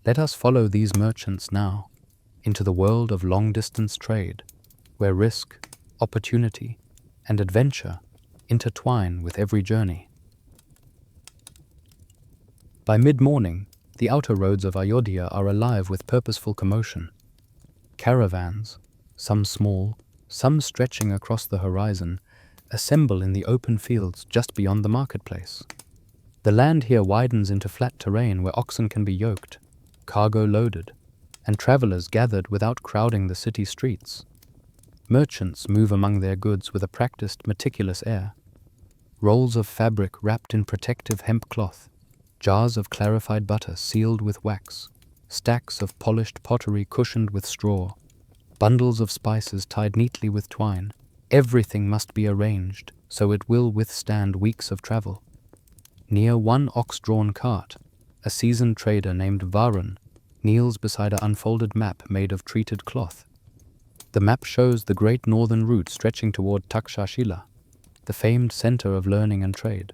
Let us follow these merchants now into the world of long-distance trade, where risk, opportunity, and adventure intertwine with every journey. By mid-morning, the outer roads of Ayodhya are alive with purposeful commotion. Caravans, some small, some stretching across the horizon, assemble in the open fields just beyond the marketplace. The land here widens into flat terrain where oxen can be yoked, cargo loaded, and travelers gathered without crowding the city streets. Merchants move among their goods with a practiced, meticulous air. Rolls of fabric wrapped in protective hemp cloth, jars of clarified butter sealed with wax, stacks of polished pottery cushioned with straw, bundles of spices tied neatly with twine. Everything must be arranged so it will withstand weeks of travel. Near one ox-drawn cart, a seasoned trader named Varun kneels beside an unfolded map made of treated cloth. The map shows the great northern route stretching toward Takshashila, the famed center of learning and trade.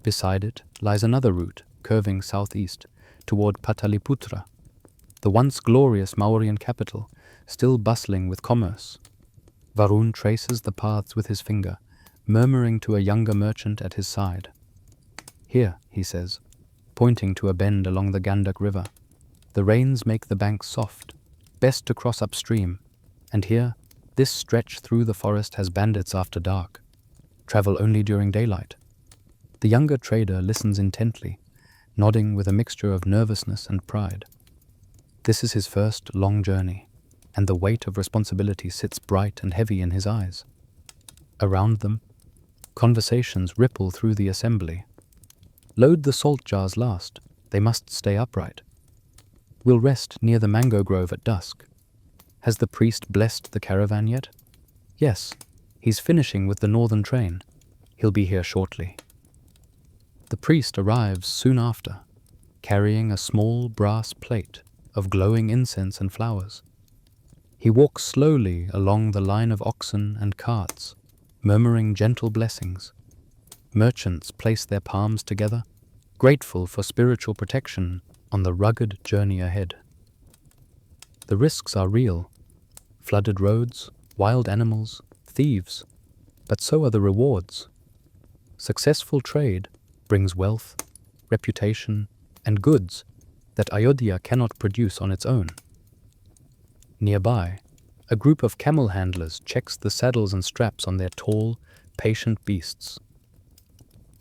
Beside it lies another route, curving southeast, toward Pataliputra, the once glorious Mauryan capital, still bustling with commerce. Varun traces the paths with his finger, murmuring to a younger merchant at his side. "Here," he says, pointing to a bend along the Gandak River. "The rains make the banks soft, best to cross upstream, and here, this stretch through the forest has bandits after dark. Travel only during daylight." The younger trader listens intently, nodding with a mixture of nervousness and pride. This is his first long journey, and the weight of responsibility sits bright and heavy in his eyes. Around them, conversations ripple through the assembly. "Load the salt jars last, they must stay upright. We'll rest near the mango grove at dusk. Has the priest blessed the caravan yet?" "Yes, he's finishing with the northern train. He'll be here shortly." The priest arrives soon after, carrying a small brass plate of glowing incense and flowers. He walks slowly along the line of oxen and carts, murmuring gentle blessings. Merchants place their palms together, grateful for spiritual protection on the rugged journey ahead. The risks are real: flooded roads, wild animals, thieves, but so are the rewards. Successful trade brings wealth, reputation, and goods that Ayodhya cannot produce on its own. Nearby, a group of camel handlers checks the saddles and straps on their tall, patient beasts.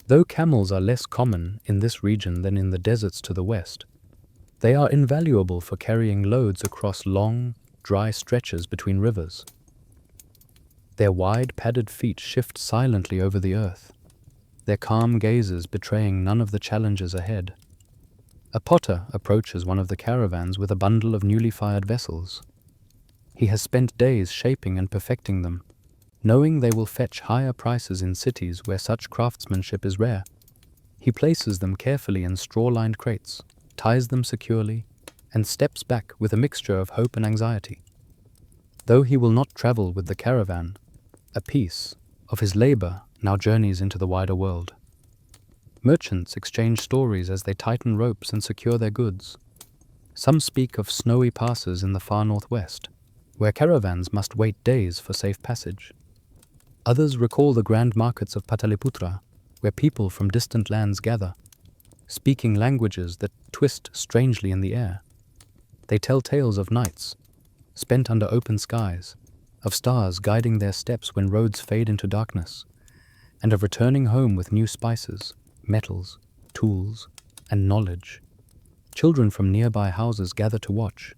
Though camels are less common in this region than in the deserts to the west, they are invaluable for carrying loads across long, dry stretches between rivers. Their wide, padded feet shift silently over the earth, their calm gazes betraying none of the challenges ahead. A potter approaches one of the caravans with a bundle of newly fired vessels. He has spent days shaping and perfecting them, knowing they will fetch higher prices in cities where such craftsmanship is rare. He places them carefully in straw-lined crates, ties them securely, and steps back with a mixture of hope and anxiety. Though he will not travel with the caravan, a piece of his labor now journeys into the wider world. Merchants exchange stories as they tighten ropes and secure their goods. Some speak of snowy passes in the far northwest, where caravans must wait days for safe passage. Others recall the grand markets of Pataliputra, where people from distant lands gather, speaking languages that twist strangely in the air. They tell tales of nights spent under open skies, of stars guiding their steps when roads fade into darkness, and of returning home with new spices, metals, tools, and knowledge. Children from nearby houses gather to watch,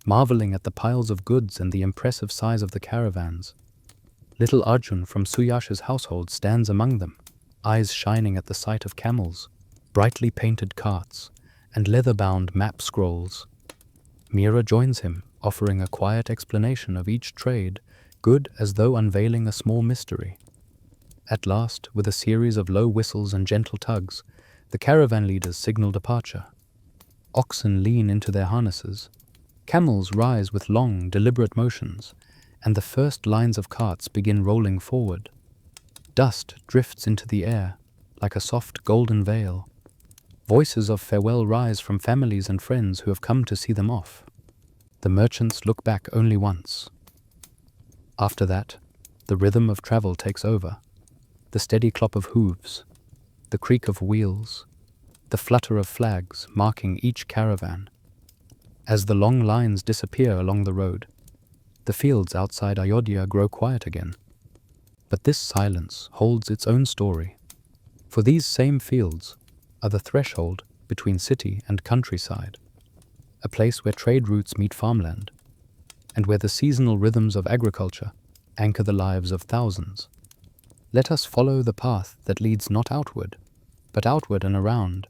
marveling at the piles of goods and the impressive size of the caravans. Little Arjun from Suyash's household stands among them, eyes shining at the sight of camels, brightly painted carts, and leather-bound map scrolls. Meera joins him, offering a quiet explanation of each trade, good as though unveiling a small mystery. At last, with a series of low whistles and gentle tugs, the caravan leaders signal departure. Oxen lean into their harnesses, camels rise with long, deliberate motions, and the first lines of carts begin rolling forward. Dust drifts into the air, like a soft golden veil. Voices of farewell rise from families and friends who have come to see them off. The merchants look back only once. After that, the rhythm of travel takes over. The steady clop of hooves, the creak of wheels, the flutter of flags marking each caravan. As the long lines disappear along the road, the fields outside Ayodhya grow quiet again. But this silence holds its own story, for these same fields are the threshold between city and countryside, a place where trade routes meet farmland, and where the seasonal rhythms of agriculture anchor the lives of thousands. Let us follow the path that leads not outward, but outward and around,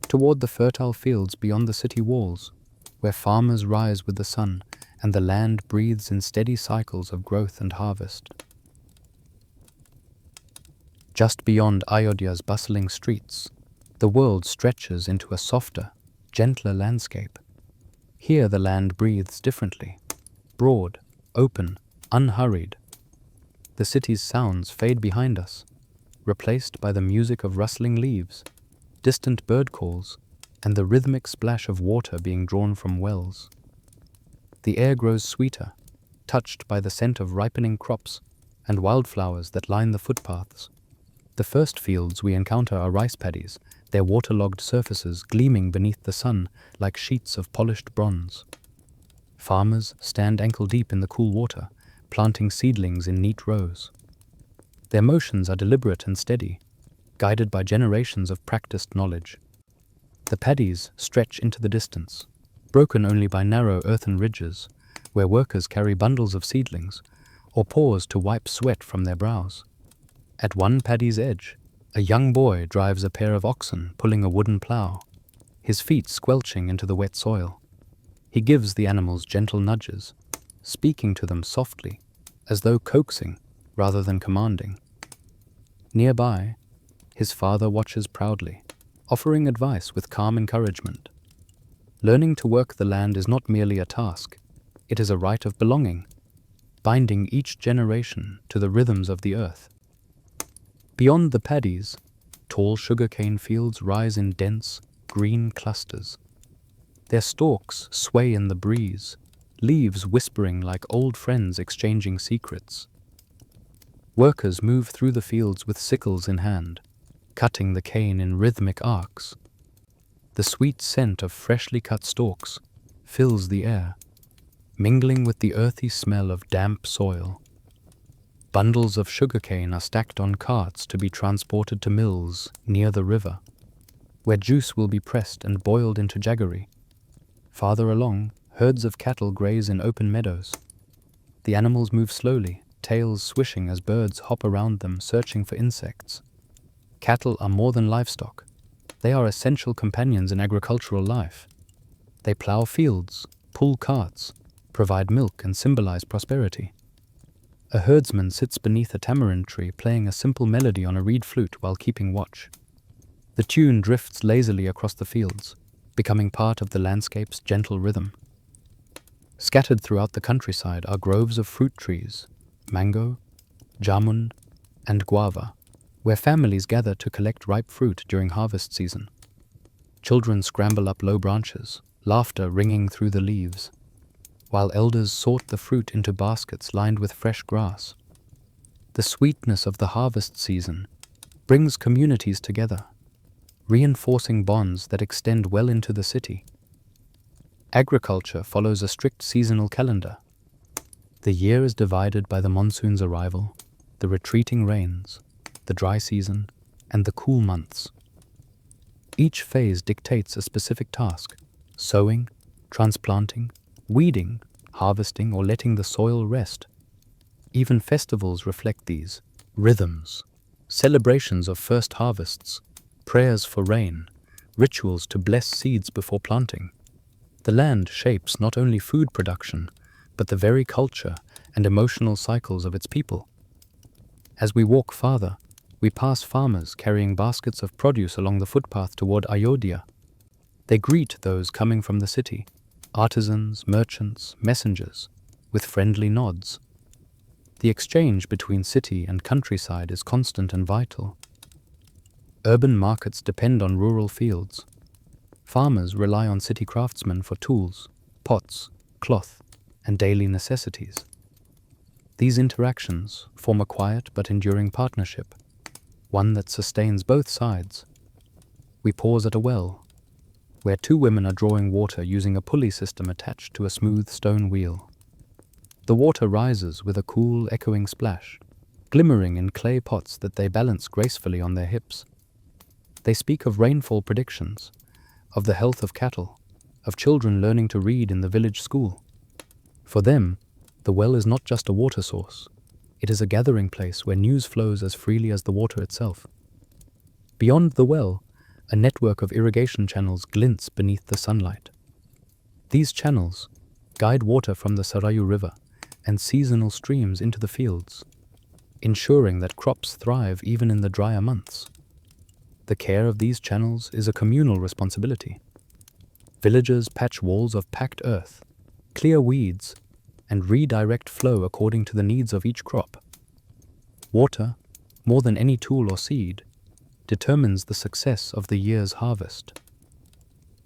toward the fertile fields beyond the city walls, where farmers rise with the sun and the land breathes in steady cycles of growth and harvest. Just beyond Ayodhya's bustling streets, the world stretches into a softer, gentler landscape. Here the land breathes differently, broad, open, unhurried. The city's sounds fade behind us, replaced by the music of rustling leaves, distant bird calls, and the rhythmic splash of water being drawn from wells. The air grows sweeter, touched by the scent of ripening crops and wildflowers that line the footpaths. The first fields we encounter are rice paddies, their waterlogged surfaces gleaming beneath the sun like sheets of polished bronze. Farmers stand ankle-deep in the cool water, planting seedlings in neat rows. Their motions are deliberate and steady, guided by generations of practiced knowledge. The paddies stretch into the distance, broken only by narrow earthen ridges, where workers carry bundles of seedlings, or pause to wipe sweat from their brows. At one paddy's edge, a young boy drives a pair of oxen pulling a wooden plow, his feet squelching into the wet soil. He gives the animals gentle nudges, speaking to them softly, as though coaxing rather than commanding. Nearby, his father watches proudly, offering advice with calm encouragement. Learning to work the land is not merely a task, it is a right of belonging, binding each generation to the rhythms of the earth. Beyond the paddies, tall sugarcane fields rise in dense, green clusters. Their stalks sway in the breeze, leaves whispering like old friends exchanging secrets. Workers move through the fields with sickles in hand, cutting the cane in rhythmic arcs. The sweet scent of freshly cut stalks fills the air, mingling with the earthy smell of damp soil. Bundles of sugarcane are stacked on carts to be transported to mills near the river, where juice will be pressed and boiled into jaggery. Farther along, herds of cattle graze in open meadows. The animals move slowly, tails swishing as birds hop around them searching for insects. Cattle are more than livestock. They are essential companions in agricultural life. They plow fields, pull carts, provide milk and symbolize prosperity. A herdsman sits beneath a tamarind tree playing a simple melody on a reed flute while keeping watch. The tune drifts lazily across the fields, becoming part of the landscape's gentle rhythm. Scattered throughout the countryside are groves of fruit trees, mango, jamun, and guava, where families gather to collect ripe fruit during harvest season. Children scramble up low branches, laughter ringing through the leaves, while elders sort the fruit into baskets lined with fresh grass. The sweetness of the harvest season brings communities together, reinforcing bonds that extend well into the city. Agriculture follows a strict seasonal calendar. The year is divided by the monsoon's arrival, the retreating rains, the dry season, and the cool months. Each phase dictates a specific task: sowing, transplanting, weeding, harvesting, or letting the soil rest. Even festivals reflect these rhythms, celebrations of first harvests, prayers for rain, rituals to bless seeds before planting. The land shapes not only food production, but the very culture and emotional cycles of its people. As we walk farther, we pass farmers carrying baskets of produce along the footpath toward Ayodhya. They greet those coming from the city, artisans, merchants, messengers, with friendly nods. The exchange between city and countryside is constant and vital. Urban markets depend on rural fields. Farmers rely on city craftsmen for tools, pots, cloth, and daily necessities. These interactions form a quiet but enduring partnership, one that sustains both sides. We pause at a well, where two women are drawing water using a pulley system attached to a smooth stone wheel. The water rises with a cool, echoing splash, glimmering in clay pots that they balance gracefully on their hips. They speak of rainfall predictions, of the health of cattle, of children learning to read in the village school. For them, the well is not just a water source. It is a gathering place where news flows as freely as the water itself. Beyond the well, a network of irrigation channels glints beneath the sunlight. These channels guide water from the Sarayu river and seasonal streams into the fields, ensuring that crops thrive even in the drier months. The care of these channels is a communal responsibility. Villagers patch walls of packed earth, clear weeds, and redirect flow according to the needs of each crop. Water, more than any tool or seed, determines the success of the year's harvest.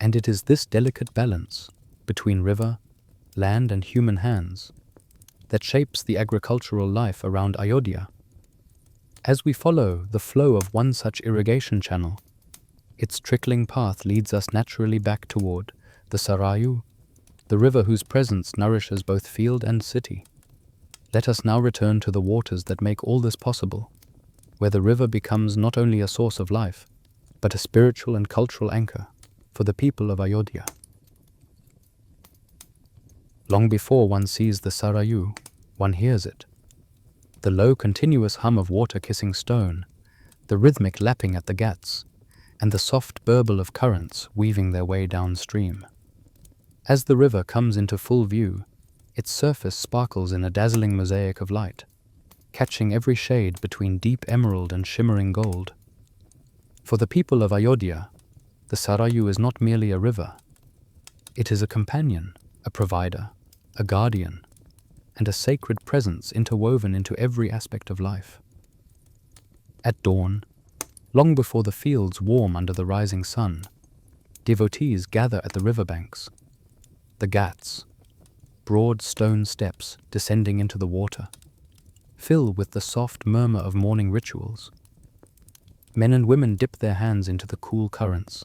And it is this delicate balance between river, land, and human hands that shapes the agricultural life around Ayodhya. As we follow the flow of one such irrigation channel, its trickling path leads us naturally back toward the Sarayu, the river whose presence nourishes both field and city. Let us now return to the waters that make all this possible, where the river becomes not only a source of life, but a spiritual and cultural anchor for the people of Ayodhya. Long before one sees the Sarayu, one hears it. The low continuous hum of water kissing stone, the rhythmic lapping at the ghats, and the soft burble of currents weaving their way downstream. As the river comes into full view, its surface sparkles in a dazzling mosaic of light, catching every shade between deep emerald and shimmering gold. For the people of Ayodhya, the Sarayu is not merely a river. It is a companion, a provider, a guardian, and a sacred presence interwoven into every aspect of life. At dawn, long before the fields warm under the rising sun, devotees gather at the riverbanks. The ghats, broad stone steps descending into the water, fill with the soft murmur of morning rituals. Men and women dip their hands into the cool currents,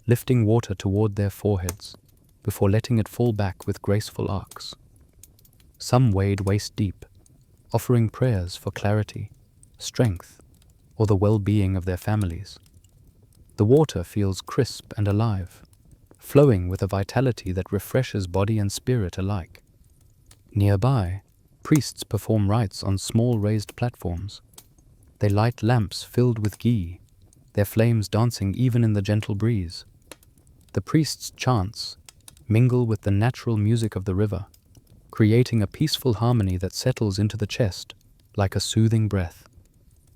lifting water toward their foreheads before letting it fall back with graceful arcs. Some wade waist deep, offering prayers for clarity, strength, or the well-being of their families. The water feels crisp and alive, flowing with a vitality that refreshes body and spirit alike. Nearby, priests perform rites on small raised platforms. They light lamps filled with ghee, their flames dancing even in the gentle breeze. The priests' chants mingle with the natural music of the river, creating a peaceful harmony that settles into the chest like a soothing breath.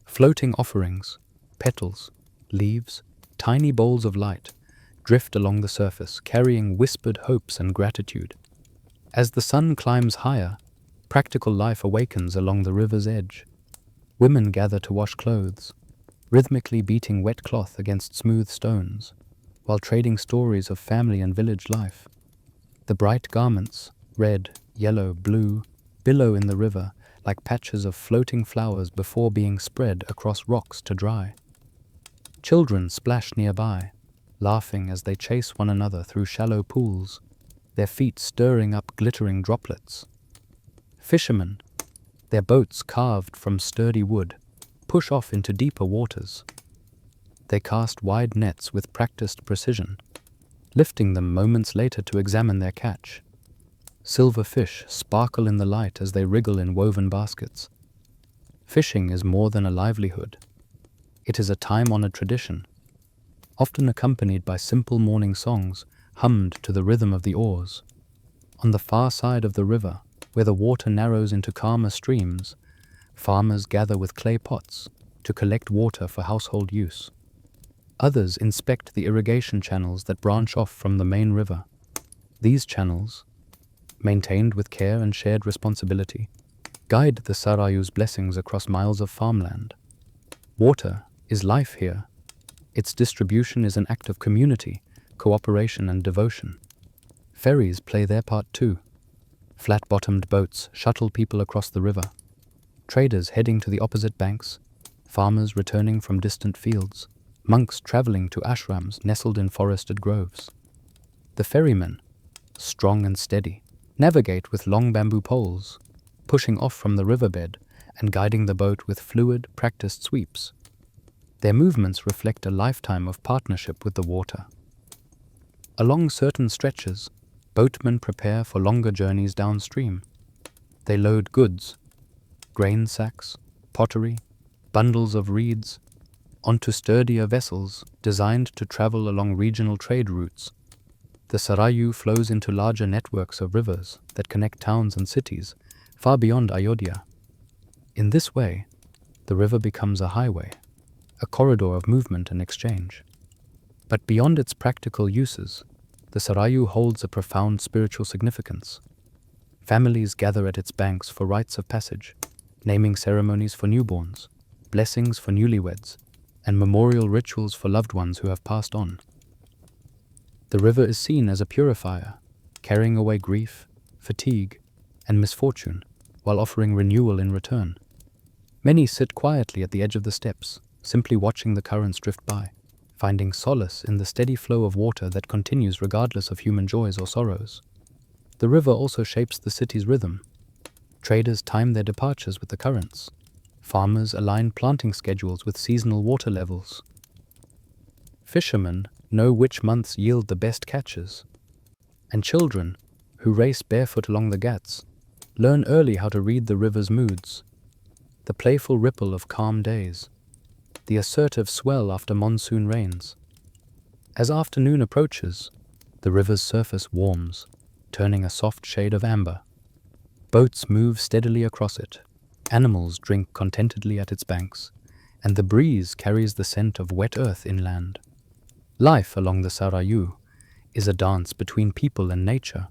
Floating offerings, petals, leaves, tiny bowls of light drift along the surface, carrying whispered hopes and gratitude. As the sun climbs higher, practical life awakens along the river's edge. Women gather to wash clothes, rhythmically beating wet cloth against smooth stones, while trading stories of family and village life. The bright garments, red, yellow, blue, billow in the river like patches of floating flowers before being spread across rocks to dry. Children splash nearby, laughing as they chase one another through shallow pools, their feet stirring up glittering droplets. Fishermen, their boats carved from sturdy wood, push off into deeper waters. They cast wide nets with practiced precision, lifting them moments later to examine their catch. Silver fish sparkle in the light as they wriggle in woven baskets. Fishing is more than a livelihood. It is a time-honored tradition, often accompanied by simple morning songs hummed to the rhythm of the oars. On the far side of the river, where the water narrows into calmer streams, farmers gather with clay pots to collect water for household use. Others inspect the irrigation channels that branch off from the main river. These channels, maintained with care and shared responsibility, guide the Sarayu's blessings across miles of farmland. Water is life here. Its distribution is an act of community, cooperation, and devotion. Ferries play their part too. Flat-bottomed boats shuttle people across the river. Traders heading to the opposite banks, farmers returning from distant fields, monks traveling to ashrams nestled in forested groves. The ferrymen, strong and steady, navigate with long bamboo poles, pushing off from the riverbed and guiding the boat with fluid, practiced sweeps. Their movements reflect a lifetime of partnership with the water. Along certain stretches, boatmen prepare for longer journeys downstream. They load goods, grain sacks, pottery, bundles of reeds, onto sturdier vessels designed to travel along regional trade routes. The Sarayu flows into larger networks of rivers that connect towns and cities far beyond Ayodhya. In this way, the river becomes a highway, a corridor of movement and exchange. But beyond its practical uses, the Sarayu holds a profound spiritual significance. Families gather at its banks for rites of passage, naming ceremonies for newborns, blessings for newlyweds, and memorial rituals for loved ones who have passed on. The river is seen as a purifier, carrying away grief, fatigue, and misfortune, while offering renewal in return. Many sit quietly at the edge of the steps, simply watching the currents drift by, finding solace in the steady flow of water that continues regardless of human joys or sorrows. The river also shapes the city's rhythm. Traders time their departures with the currents. Farmers align planting schedules with seasonal water levels. Fishermen know which months yield the best catches. And children, who race barefoot along the ghats, learn early how to read the river's moods. The playful ripple of calm days, the assertive swell after monsoon rains. As afternoon approaches, the river's surface warms, turning a soft shade of amber. Boats move steadily across it. Animals drink contentedly at its banks, and the breeze carries the scent of wet earth inland. Life along the Sarayu is a dance between people and nature,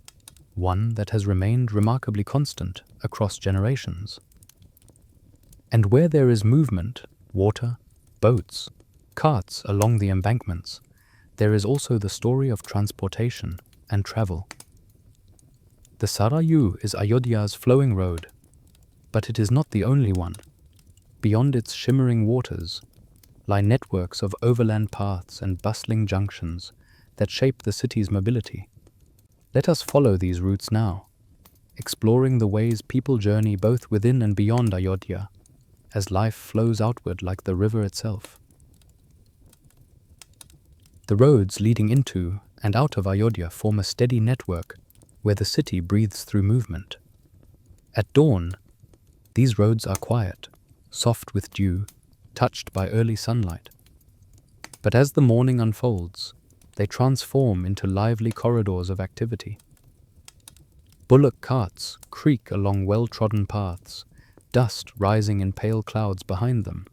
one that has remained remarkably constant across generations. And where there is movement, water, boats, carts along the embankments, there is also the story of transportation and travel. The Sarayu is Ayodhya's flowing road, but it is not the only one. Beyond its shimmering waters lie networks of overland paths and bustling junctions that shape the city's mobility. Let us follow these routes now, exploring the ways people journey both within and beyond Ayodhya, as life flows outward like the river itself. The roads leading into and out of Ayodhya form a steady network where the city breathes through movement. At dawn, these roads are quiet, soft with dew, touched by early sunlight. But as the morning unfolds, they transform into lively corridors of activity. Bullock carts creak along well-trodden paths, dust rising in pale clouds behind them.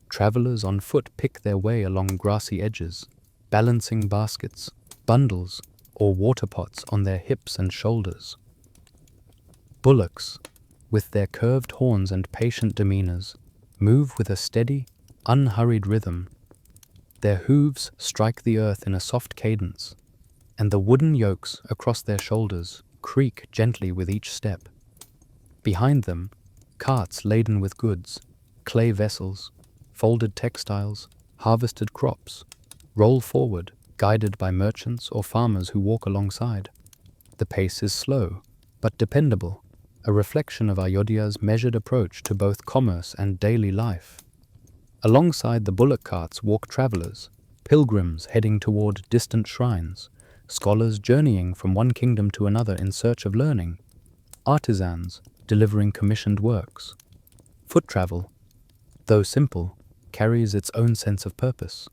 Travelers on foot pick their way along grassy edges, balancing baskets, bundles, or water pots on their hips and shoulders. Bullocks, with their curved horns and patient demeanors, move with a steady, unhurried rhythm. Their hooves strike the earth in a soft cadence, and the wooden yokes across their shoulders creak gently with each step. Behind them, carts laden with goods, clay vessels, folded textiles, harvested crops, roll forward, guided by merchants or farmers who walk alongside. The pace is slow, but dependable, a reflection of Ayodhya's measured approach to both commerce and daily life. Alongside the bullock carts walk travelers, pilgrims heading toward distant shrines, scholars journeying from one kingdom to another in search of learning, artisans delivering commissioned works. Foot travel, though simple, carries its own sense of purpose.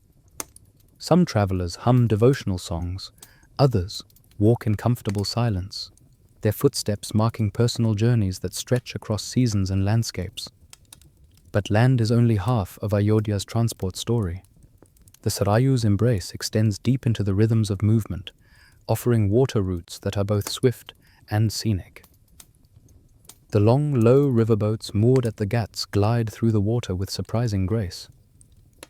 Some travelers hum devotional songs, others walk in comfortable silence, their footsteps marking personal journeys that stretch across seasons and landscapes. But land is only half of Ayodhya's transport story. The Sarayu's embrace extends deep into the rhythms of movement, offering water routes that are both swift and scenic. The long, low riverboats moored at the ghats glide through the water with surprising grace.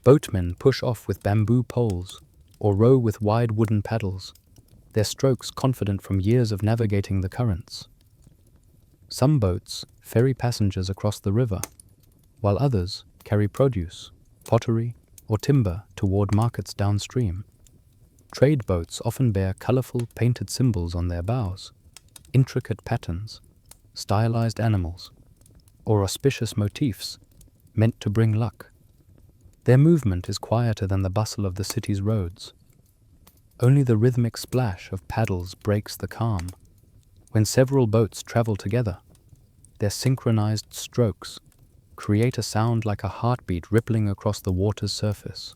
Boatmen push off with bamboo poles or row with wide wooden paddles, their strokes confident from years of navigating the currents. Some boats ferry passengers across the river, while others carry produce, pottery, or timber toward markets downstream. Trade boats often bear colorful painted symbols on their bows, intricate patterns, stylized animals, or auspicious motifs meant to bring luck. Their movement is quieter than the bustle of the city's roads. Only the rhythmic splash of paddles breaks the calm. When several boats travel together, their synchronized strokes create a sound like a heartbeat rippling across the water's surface.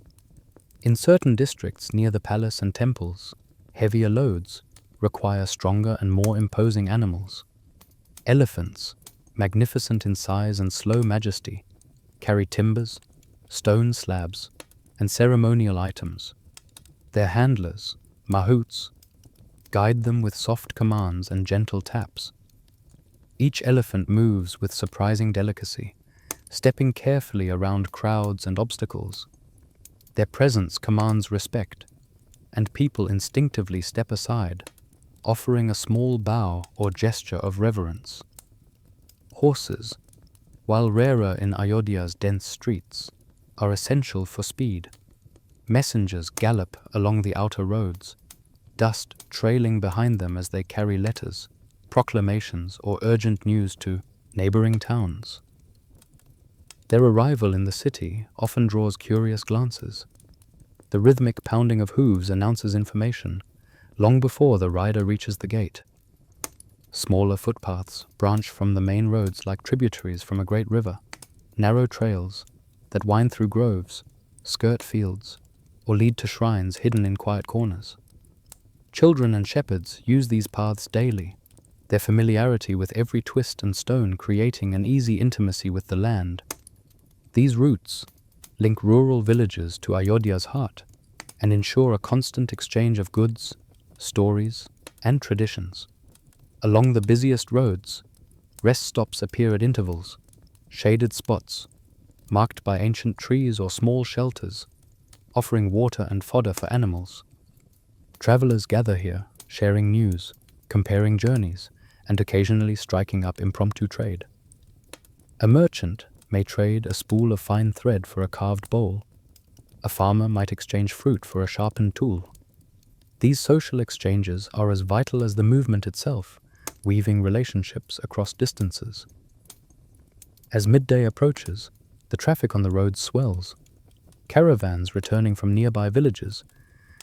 In certain districts near the palace and temples, heavier loads require stronger and more imposing animals. Elephants, magnificent in size and slow majesty, carry timbers, stone slabs, and ceremonial items. Their handlers, mahouts, guide them with soft commands and gentle taps. Each elephant moves with surprising delicacy, stepping carefully around crowds and obstacles. Their presence commands respect, and people instinctively step aside, offering a small bow or gesture of reverence. Horses, while rarer in Ayodhya's dense streets, are essential for speed. Messengers gallop along the outer roads, dust trailing behind them as they carry letters, proclamations, or urgent news to neighboring towns. Their arrival in the city often draws curious glances. The rhythmic pounding of hooves announces information long before the rider reaches the gate. Smaller footpaths branch from the main roads like tributaries from a great river, narrow trails that wind through groves, skirt fields, or lead to shrines hidden in quiet corners. Children and shepherds use these paths daily, their familiarity with every twist and stone creating an easy intimacy with the land. These routes link rural villages to Ayodhya's heart and ensure a constant exchange of goods, stories, and traditions. Along the busiest roads, rest stops appear at intervals, shaded spots, marked by ancient trees or small shelters, offering water and fodder for animals. Travelers gather here, sharing news, comparing journeys, and occasionally striking up impromptu trade. A merchant may trade a spool of fine thread for a carved bowl. A farmer might exchange fruit for a sharpened tool. These social exchanges are as vital as the movement itself, weaving relationships across distances. As midday approaches, the traffic on the roads swells. Caravans returning from nearby villages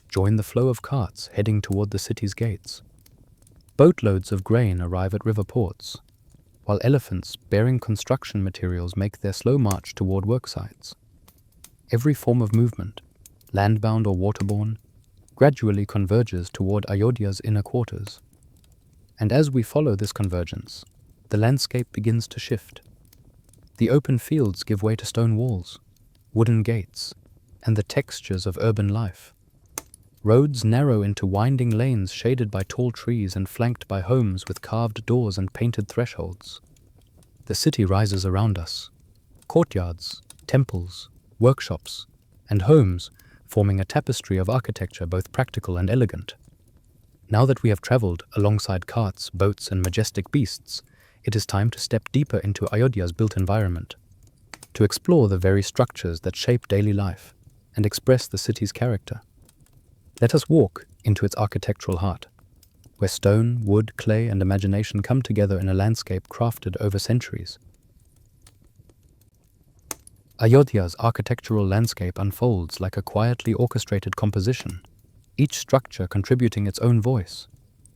join the flow of carts heading toward the city's gates. Boatloads of grain arrive at river ports, while elephants bearing construction materials make their slow march toward work sites. Every form of movement, landbound or waterborne, gradually converges toward Ayodhya's inner quarters. And as we follow this convergence, the landscape begins to shift. The open fields give way to stone walls, wooden gates, and the textures of urban life. Roads narrow into winding lanes shaded by tall trees and flanked by homes with carved doors and painted thresholds. The city rises around us. Courtyards, temples, workshops, and homes forming a tapestry of architecture both practical and elegant. Now that we have traveled alongside carts, boats, and majestic beasts, it is time to step deeper into Ayodhya's built environment, to explore the very structures that shape daily life and express the city's character. Let us walk into its architectural heart, where stone, wood, clay, and imagination come together in a landscape crafted over centuries. Ayodhya's architectural landscape unfolds like a quietly orchestrated composition, each structure contributing its own voice,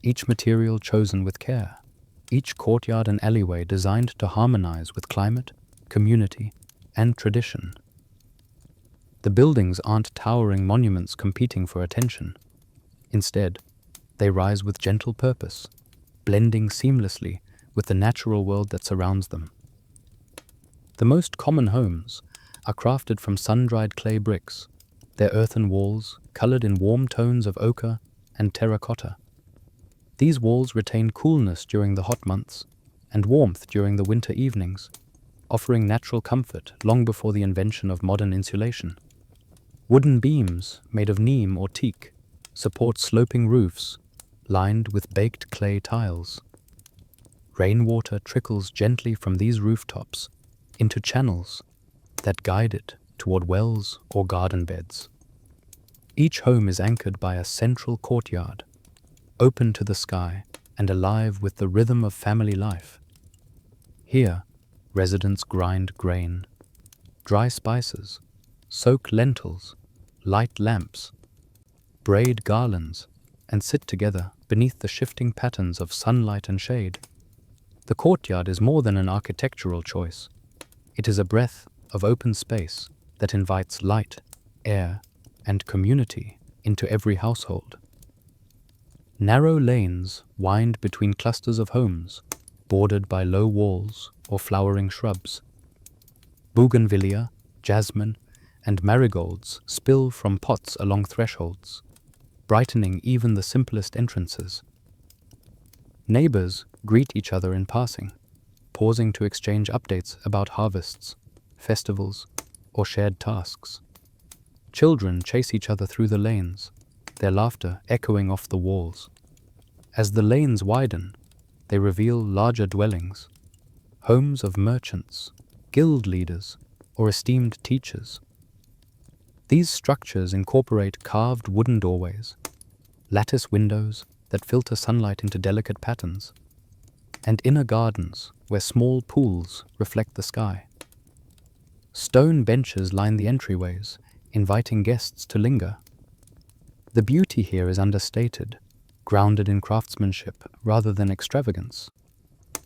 each material chosen with care, each courtyard and alleyway designed to harmonize with climate, community, and tradition. The buildings aren't towering monuments competing for attention. Instead, they rise with gentle purpose, blending seamlessly with the natural world that surrounds them. The most common homes are crafted from sun-dried clay bricks, their earthen walls colored in warm tones of ochre and terracotta. These walls retain coolness during the hot months and warmth during the winter evenings, offering natural comfort long before the invention of modern insulation. Wooden beams made of neem or teak support sloping roofs lined with baked clay tiles. Rainwater trickles gently from these rooftops into channels that guide it toward wells or garden beds. Each home is anchored by a central courtyard, open to the sky and alive with the rhythm of family life. Here, residents grind grain, dry spices, soak lentils, light lamps, braid garlands, and sit together beneath the shifting patterns of sunlight and shade. The courtyard is more than an architectural choice. It is a breath of open space that invites light, air, and community into every household. Narrow lanes wind between clusters of homes, bordered by low walls or flowering shrubs. Bougainvillea, jasmine, and marigolds spill from pots along thresholds, brightening even the simplest entrances. Neighbors greet each other in passing, pausing to exchange updates about harvests, festivals, or shared tasks. Children chase each other through the lanes, their laughter echoing off the walls. As the lanes widen, they reveal larger dwellings, homes of merchants, guild leaders, or esteemed teachers. These structures incorporate carved wooden doorways, lattice windows that filter sunlight into delicate patterns, and inner gardens where small pools reflect the sky. Stone benches line the entryways, inviting guests to linger. The beauty here is understated, grounded in craftsmanship rather than extravagance.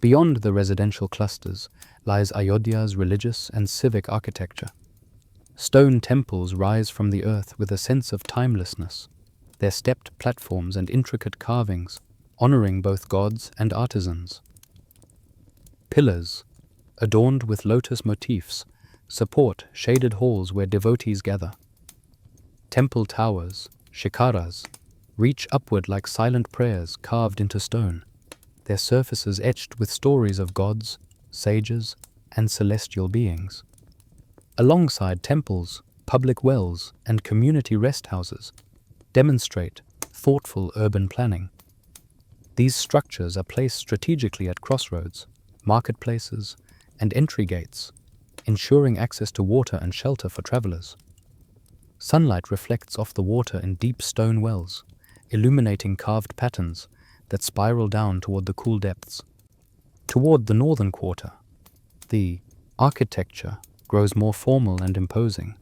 Beyond the residential clusters lies Ayodhya's religious and civic architecture. Stone temples rise from the earth with a sense of timelessness, their stepped platforms and intricate carvings honoring both gods and artisans. Pillars, adorned with lotus motifs, support shaded halls where devotees gather. Temple towers, shikaras, reach upward like silent prayers carved into stone, their surfaces etched with stories of gods, sages, and celestial beings. Alongside temples, public wells, and community rest houses demonstrate thoughtful urban planning. These structures are placed strategically at crossroads, marketplaces, and entry gates, ensuring access to water and shelter for travelers. Sunlight reflects off the water in deep stone wells, illuminating carved patterns that spiral down toward the cool depths. Toward the northern quarter, the architecture grows more formal and imposing.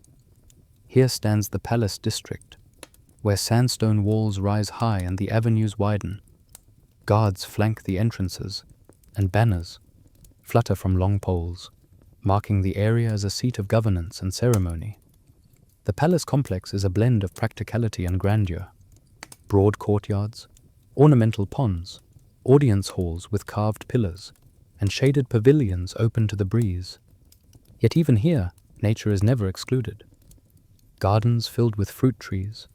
Here stands the palace district, where sandstone walls rise high and the avenues widen. Guards flank the entrances, and banners flutter from long poles, marking the area as a seat of governance and ceremony. The palace complex is a blend of practicality and grandeur. Broad courtyards, ornamental ponds, audience halls with carved pillars, and shaded pavilions open to the breeze. Yet even here, nature is never excluded. Gardens filled with fruit trees,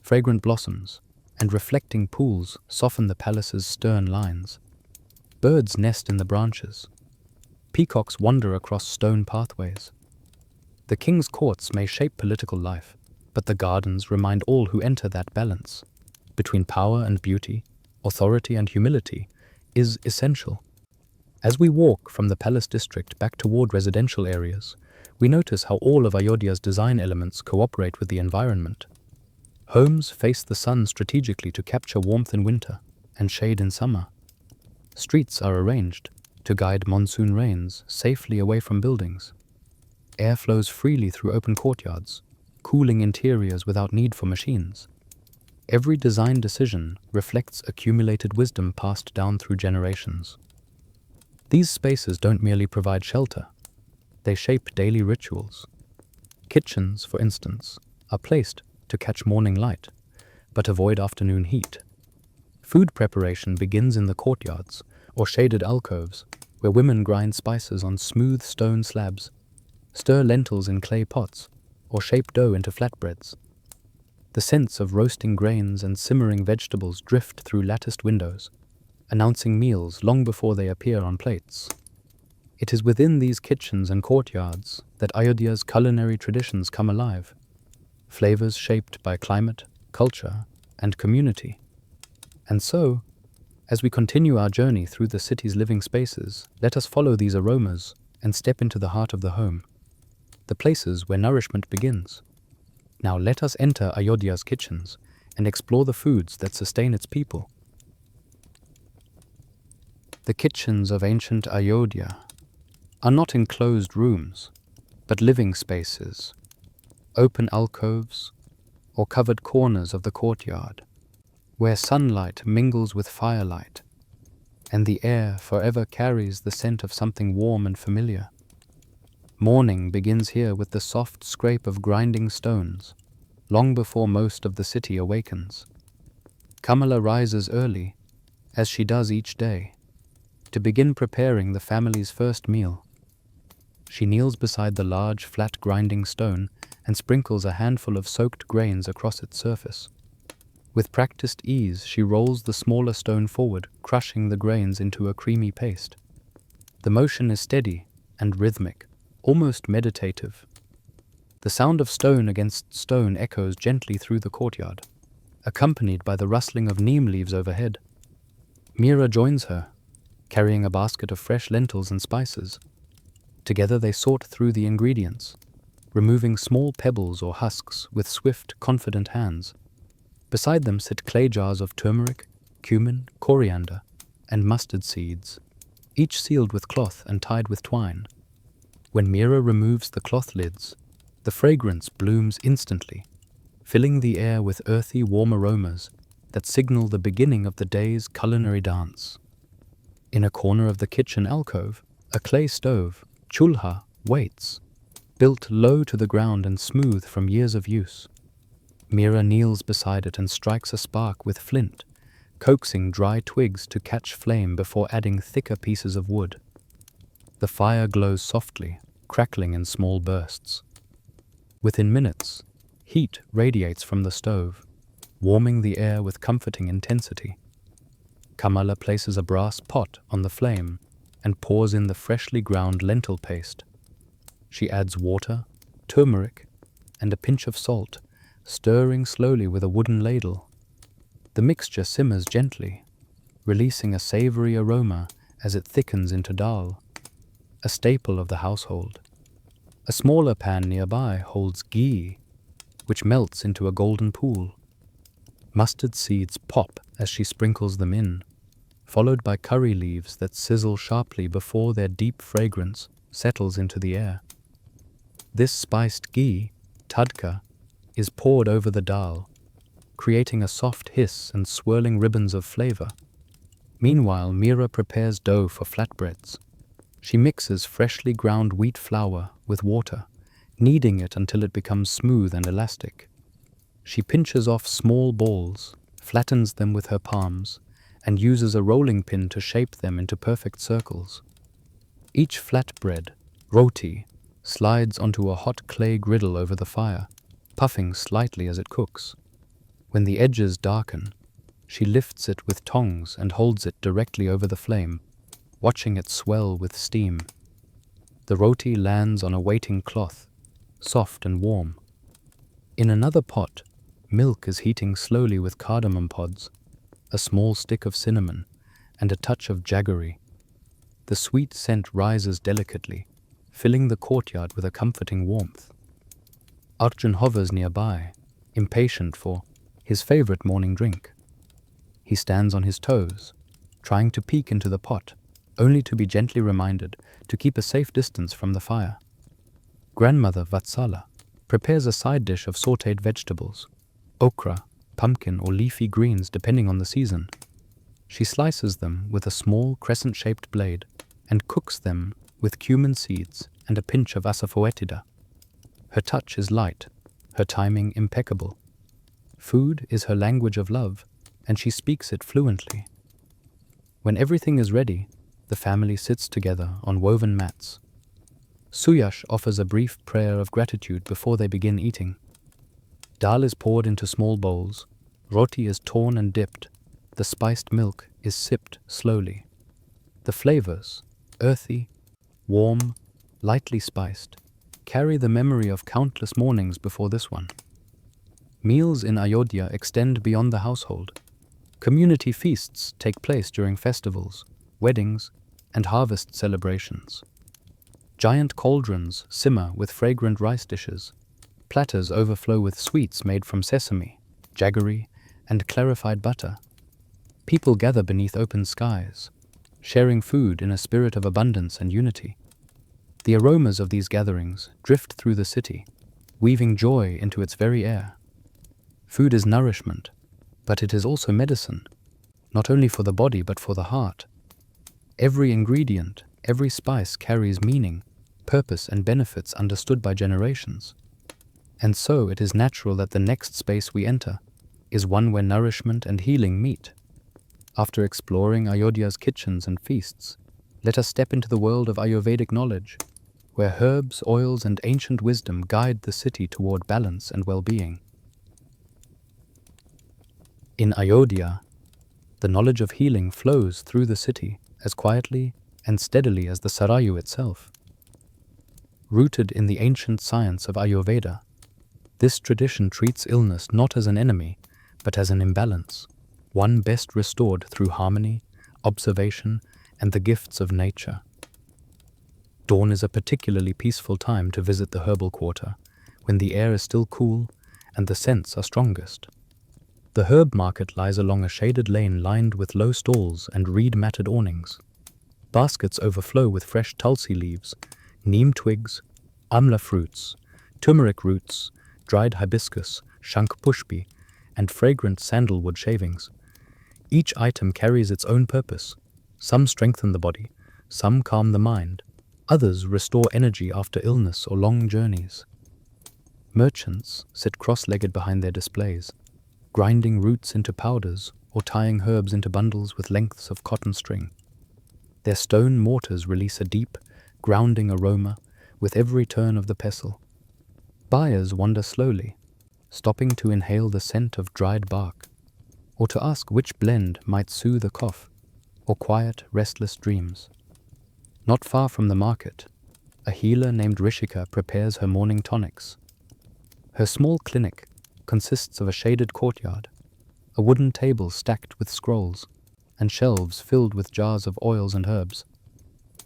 fragrant blossoms, and reflecting pools soften the palace's stern lines. Birds nest in the branches. Peacocks wander across stone pathways. The king's courts may shape political life, but the gardens remind all who enter that balance between power and beauty, authority and humility is essential. As we walk from the palace district back toward residential areas, we notice how all of Ayodhya's design elements cooperate with the environment. Homes face the sun strategically to capture warmth in winter and shade in summer. Streets are arranged to guide monsoon rains safely away from buildings. Air flows freely through open courtyards, cooling interiors without need for machines. Every design decision reflects accumulated wisdom passed down through generations. These spaces don't merely provide shelter, they shape daily rituals. Kitchens, for instance, are placed to catch morning light, but avoid afternoon heat. Food preparation begins in the courtyards or shaded alcoves, where women grind spices on smooth stone slabs, stir lentils in clay pots, or shape dough into flatbreads. The scents of roasting grains and simmering vegetables drift through latticed windows, announcing meals long before they appear on plates. It is within these kitchens and courtyards that Ayodhya's culinary traditions come alive, flavors shaped by climate, culture, and community. And so, as we continue our journey through the city's living spaces, let us follow these aromas and step into the heart of the home, the places where nourishment begins. Now let us enter Ayodhya's kitchens and explore the foods that sustain its people. The kitchens of ancient Ayodhya are not enclosed rooms, but living spaces, open alcoves, or covered corners of the courtyard, where sunlight mingles with firelight, and the air forever carries the scent of something warm and familiar. Morning begins here with the soft scrape of grinding stones, long before most of the city awakens. Kamala rises early, as she does each day, to begin preparing the family's first meal. She kneels beside the large, flat grinding stone and sprinkles a handful of soaked grains across its surface. With practiced ease, she rolls the smaller stone forward, crushing the grains into a creamy paste. The motion is steady and rhythmic, almost meditative. The sound of stone against stone echoes gently through the courtyard, accompanied by the rustling of neem leaves overhead. Meera joins her, carrying a basket of fresh lentils and spices. Together they sort through the ingredients, removing small pebbles or husks with swift, confident hands. Beside them sit clay jars of turmeric, cumin, coriander, and mustard seeds, each sealed with cloth and tied with twine. When Meera removes the cloth lids, the fragrance blooms instantly, filling the air with earthy, warm aromas that signal the beginning of the day's culinary dance. In a corner of the kitchen alcove, a clay stove, chulha, waits, built low to the ground and smooth from years of use. Meera kneels beside it and strikes a spark with flint, coaxing dry twigs to catch flame before adding thicker pieces of wood. The fire glows softly, crackling in small bursts. Within minutes, heat radiates from the stove, warming the air with comforting intensity. Kamala places a brass pot on the flame and pours in the freshly ground lentil paste. She adds water, turmeric, and a pinch of salt, stirring slowly with a wooden ladle. The mixture simmers gently, releasing a savory aroma as it thickens into dal, a staple of the household. A smaller pan nearby holds ghee, which melts into a golden pool. Mustard seeds pop as she sprinkles them in, followed by curry leaves that sizzle sharply before their deep fragrance settles into the air. This spiced ghee, tadka, is poured over the dal, creating a soft hiss and swirling ribbons of flavor. Meanwhile, Meera prepares dough for flatbreads. She mixes freshly ground wheat flour with water, kneading it until it becomes smooth and elastic. She pinches off small balls, flattens them with her palms, and uses a rolling pin to shape them into perfect circles. Each flatbread, roti, slides onto a hot clay griddle over the fire, puffing slightly as it cooks. When the edges darken, she lifts it with tongs and holds it directly over the flame, watching it swell with steam. The roti lands on a waiting cloth, soft and warm. In another pot, milk is heating slowly with cardamom pods, a small stick of cinnamon, and a touch of jaggery. The sweet scent rises delicately, filling the courtyard with a comforting warmth. Arjun hovers nearby, impatient for his favorite morning drink. He stands on his toes, trying to peek into the pot, only to be gently reminded to keep a safe distance from the fire. Grandmother Vatsala prepares a side dish of sautéed vegetables, okra, pumpkin or leafy greens depending on the season. She slices them with a small crescent-shaped blade and cooks them with cumin seeds and a pinch of asafoetida. Her touch is light, her timing impeccable. Food is her language of love, and she speaks it fluently. When everything is ready, the family sits together on woven mats. Suyash offers a brief prayer of gratitude before they begin eating. Dal is poured into small bowls, roti is torn and dipped, the spiced milk is sipped slowly. The flavors, earthy, warm, lightly spiced, carry the memory of countless mornings before this one. Meals in Ayodhya extend beyond the household. Community feasts take place during festivals, weddings, and harvest celebrations. Giant cauldrons simmer with fragrant rice dishes. Platters overflow with sweets made from sesame, jaggery, and clarified butter. People gather beneath open skies, sharing food in a spirit of abundance and unity. The aromas of these gatherings drift through the city, weaving joy into its very air. Food is nourishment, but it is also medicine, not only for the body but for the heart. Every ingredient, every spice carries meaning, purpose, and benefits understood by generations. And so it is natural that the next space we enter is one where nourishment and healing meet. After exploring Ayodhya's kitchens and feasts, let us step into the world of Ayurvedic knowledge, where herbs, oils, and ancient wisdom guide the city toward balance and well-being. In Ayodhya, the knowledge of healing flows through the city as quietly and steadily as the Sarayu itself. Rooted in the ancient science of Ayurveda, this tradition treats illness not as an enemy, but as an imbalance, one best restored through harmony, observation, and the gifts of nature. Dawn is a particularly peaceful time to visit the herbal quarter, when the air is still cool and the scents are strongest. The herb market lies along a shaded lane lined with low stalls and reed-matted awnings. Baskets overflow with fresh tulsi leaves, neem twigs, amla fruits, turmeric roots, dried hibiscus, shank pushpi, and fragrant sandalwood shavings. Each item carries its own purpose. Some strengthen the body, some calm the mind, others restore energy after illness or long journeys. Merchants sit cross-legged behind their displays, grinding roots into powders or tying herbs into bundles with lengths of cotton string. Their stone mortars release a deep, grounding aroma with every turn of the pestle. Buyers wander slowly, stopping to inhale the scent of dried bark, or to ask which blend might soothe a cough or quiet restless dreams. Not far from the market, a healer named Rishika prepares her morning tonics. Her small clinic consists of a shaded courtyard, a wooden table stacked with scrolls, and shelves filled with jars of oils and herbs.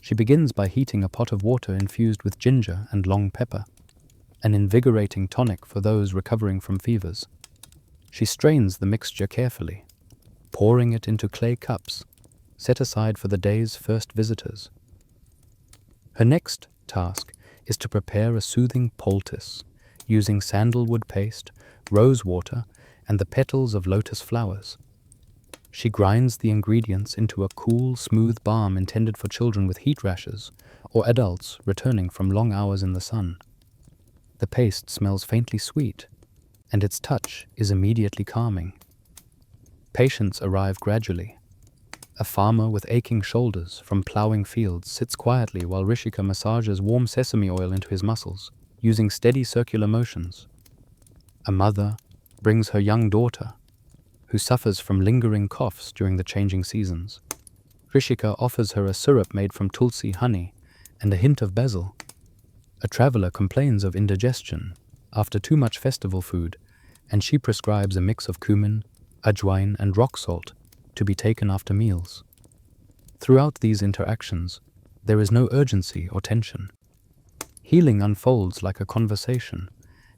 She begins by heating a pot of water infused with ginger and long pepper, an invigorating tonic for those recovering from fevers. She strains the mixture carefully, pouring it into clay cups, set aside for the day's first visitors. Her next task is to prepare a soothing poultice, using sandalwood paste, rose water, and the petals of lotus flowers. She grinds the ingredients into a cool, smooth balm intended for children with heat rashes or adults returning from long hours in the sun. The paste smells faintly sweet, and its touch is immediately calming. Patients arrive gradually. A farmer with aching shoulders from ploughing fields sits quietly while Rishika massages warm sesame oil into his muscles, using steady circular motions. A mother brings her young daughter, who suffers from lingering coughs during the changing seasons. Rishika offers her a syrup made from tulsi honey and a hint of basil. A traveler complains of indigestion after too much festival food, and she prescribes a mix of cumin, ajwain, and rock salt to be taken after meals. Throughout these interactions, there is no urgency or tension. Healing unfolds like a conversation,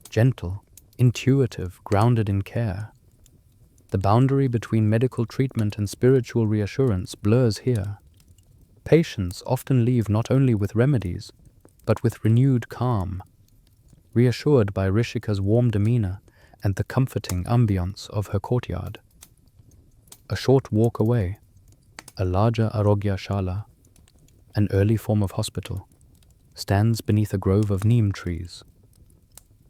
gentle, intuitive, grounded in care. The boundary between medical treatment and spiritual reassurance blurs here. Patients often leave not only with remedies, but with renewed calm. Reassured by Rishika's warm demeanor and the comforting ambience of her courtyard. A short walk away, a larger Arogya Shala, an early form of hospital, stands beneath a grove of neem trees.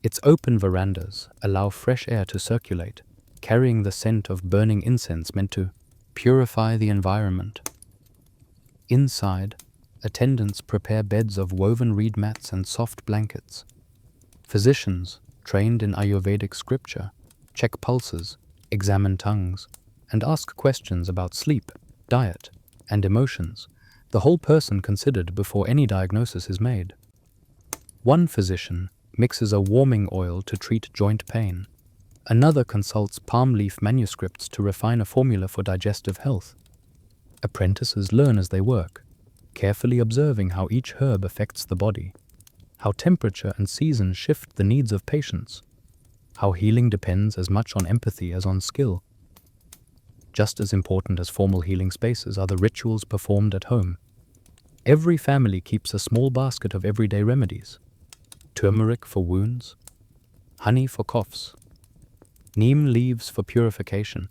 Its open verandas allow fresh air to circulate, carrying the scent of burning incense meant to purify the environment. Inside, attendants prepare beds of woven reed mats and soft blankets. Physicians, trained in Ayurvedic scripture, check pulses, examine tongues, and ask questions about sleep, diet, and emotions, the whole person considered before any diagnosis is made. One physician mixes a warming oil to treat joint pain. Another consults palm leaf manuscripts to refine a formula for digestive health. Apprentices learn as they work, carefully observing how each herb affects the body, how temperature and season shift the needs of patients, how healing depends as much on empathy as on skill. Just as important as formal healing spaces are the rituals performed at home. Every family keeps a small basket of everyday remedies: turmeric for wounds, honey for coughs, neem leaves for purification,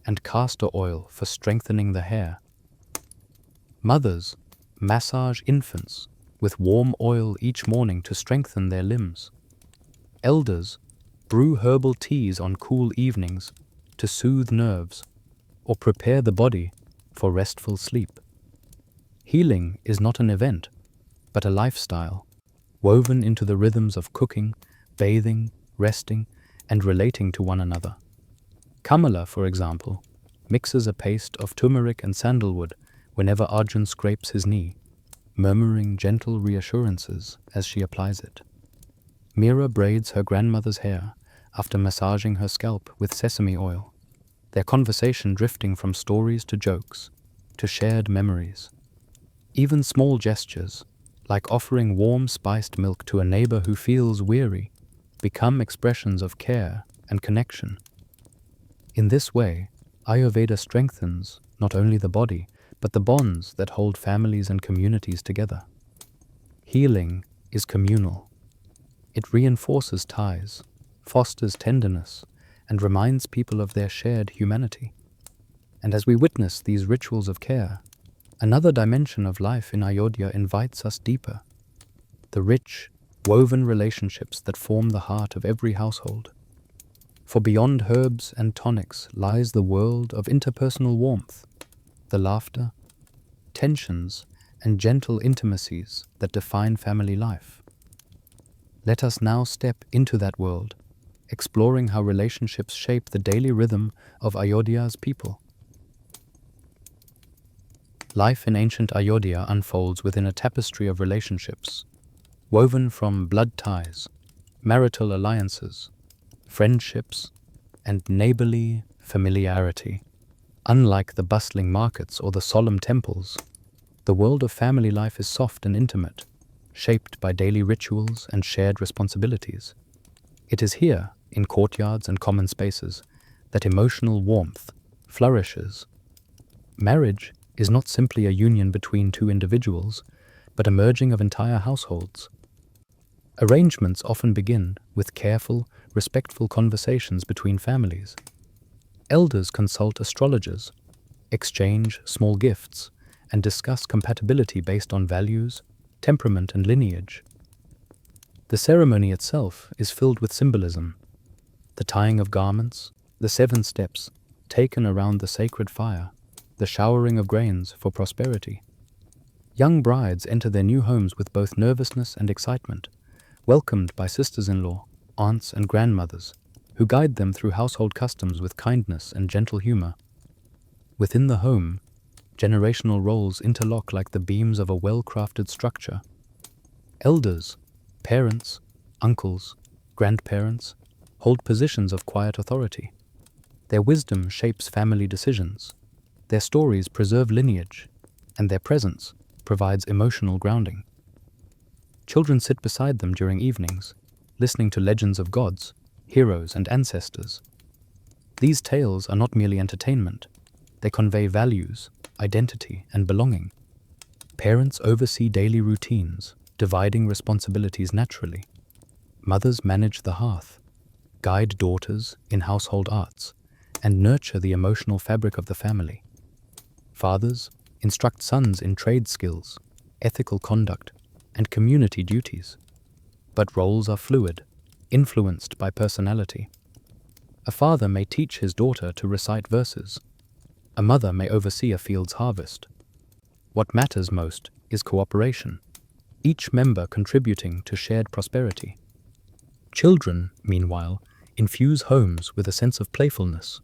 and castor oil for strengthening the hair. Mothers massage infants with warm oil each morning to strengthen their limbs. Elders brew herbal teas on cool evenings to soothe nerves or prepare the body for restful sleep. Healing is not an event, but a lifestyle, woven into the rhythms of cooking, bathing, resting, and relating to one another. Kamala, for example, mixes a paste of turmeric and sandalwood whenever Arjun scrapes his knee, murmuring gentle reassurances as she applies it. Meera braids her grandmother's hair after massaging her scalp with sesame oil, their conversation drifting from stories to jokes, to shared memories. Even small gestures, like offering warm spiced milk to a neighbor who feels weary, become expressions of care and connection. In this way, Ayurveda strengthens not only the body, but the bonds that hold families and communities together. Healing is communal. It reinforces ties, fosters tenderness, and reminds people of their shared humanity. And as we witness these rituals of care, another dimension of life in Ayodhya invites us deeper: the rich, woven relationships that form the heart of every household. For beyond herbs and tonics lies the world of interpersonal warmth, the laughter, tensions, and gentle intimacies that define family life. Let us now step into that world, exploring how relationships shape the daily rhythm of Ayodhya's people. Life in ancient Ayodhya unfolds within a tapestry of relationships, woven from blood ties, marital alliances, friendships, and neighborly familiarity. Unlike the bustling markets or the solemn temples, the world of family life is soft and intimate, shaped by daily rituals and shared responsibilities. It is here, in courtyards and common spaces, that emotional warmth flourishes. Marriage is not simply a union between two individuals, but a merging of entire households. Arrangements often begin with careful, respectful conversations between families. Elders consult astrologers, exchange small gifts, and discuss compatibility based on values, temperament, and lineage. The ceremony itself is filled with symbolism: the tying of garments, the 7 steps taken around the sacred fire, the showering of grains for prosperity. Young brides enter their new homes with both nervousness and excitement, welcomed by sisters-in-law, aunts, and grandmothers, who guide them through household customs with kindness and gentle humor. Within the home, generational roles interlock like the beams of a well-crafted structure. Elders, parents, uncles, grandparents, hold positions of quiet authority. Their wisdom shapes family decisions. Their stories preserve lineage, and their presence provides emotional grounding. Children sit beside them during evenings, listening to legends of gods, heroes, and ancestors. These tales are not merely entertainment. They convey values, identity, and belonging. Parents oversee daily routines, dividing responsibilities naturally. Mothers manage the hearth, guide daughters in household arts, and nurture the emotional fabric of the family. Fathers instruct sons in trade skills, ethical conduct, and community duties. But roles are fluid, influenced by personality. A father may teach his daughter to recite verses. A mother may oversee a field's harvest. What matters most is cooperation, each member contributing to shared prosperity. Children, meanwhile, infuse homes with a sense of playfulness.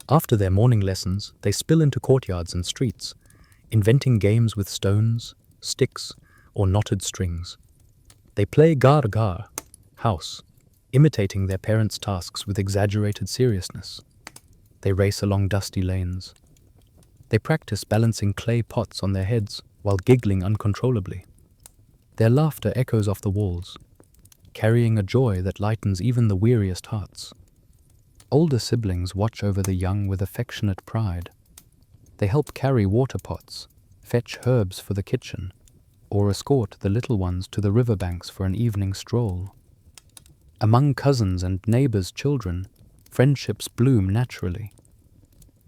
After their morning lessons, they spill into courtyards and streets, inventing games with stones, sticks, or knotted strings. They play gar-gar, house, imitating their parents' tasks with exaggerated seriousness. They race along dusty lanes. They practice balancing clay pots on their heads while giggling uncontrollably. Their laughter echoes off the walls, carrying a joy that lightens even the weariest hearts. Older siblings watch over the young with affectionate pride. They help carry water pots, fetch herbs for the kitchen, or escort the little ones to the riverbanks for an evening stroll. Among cousins and neighbors' children, friendships bloom naturally.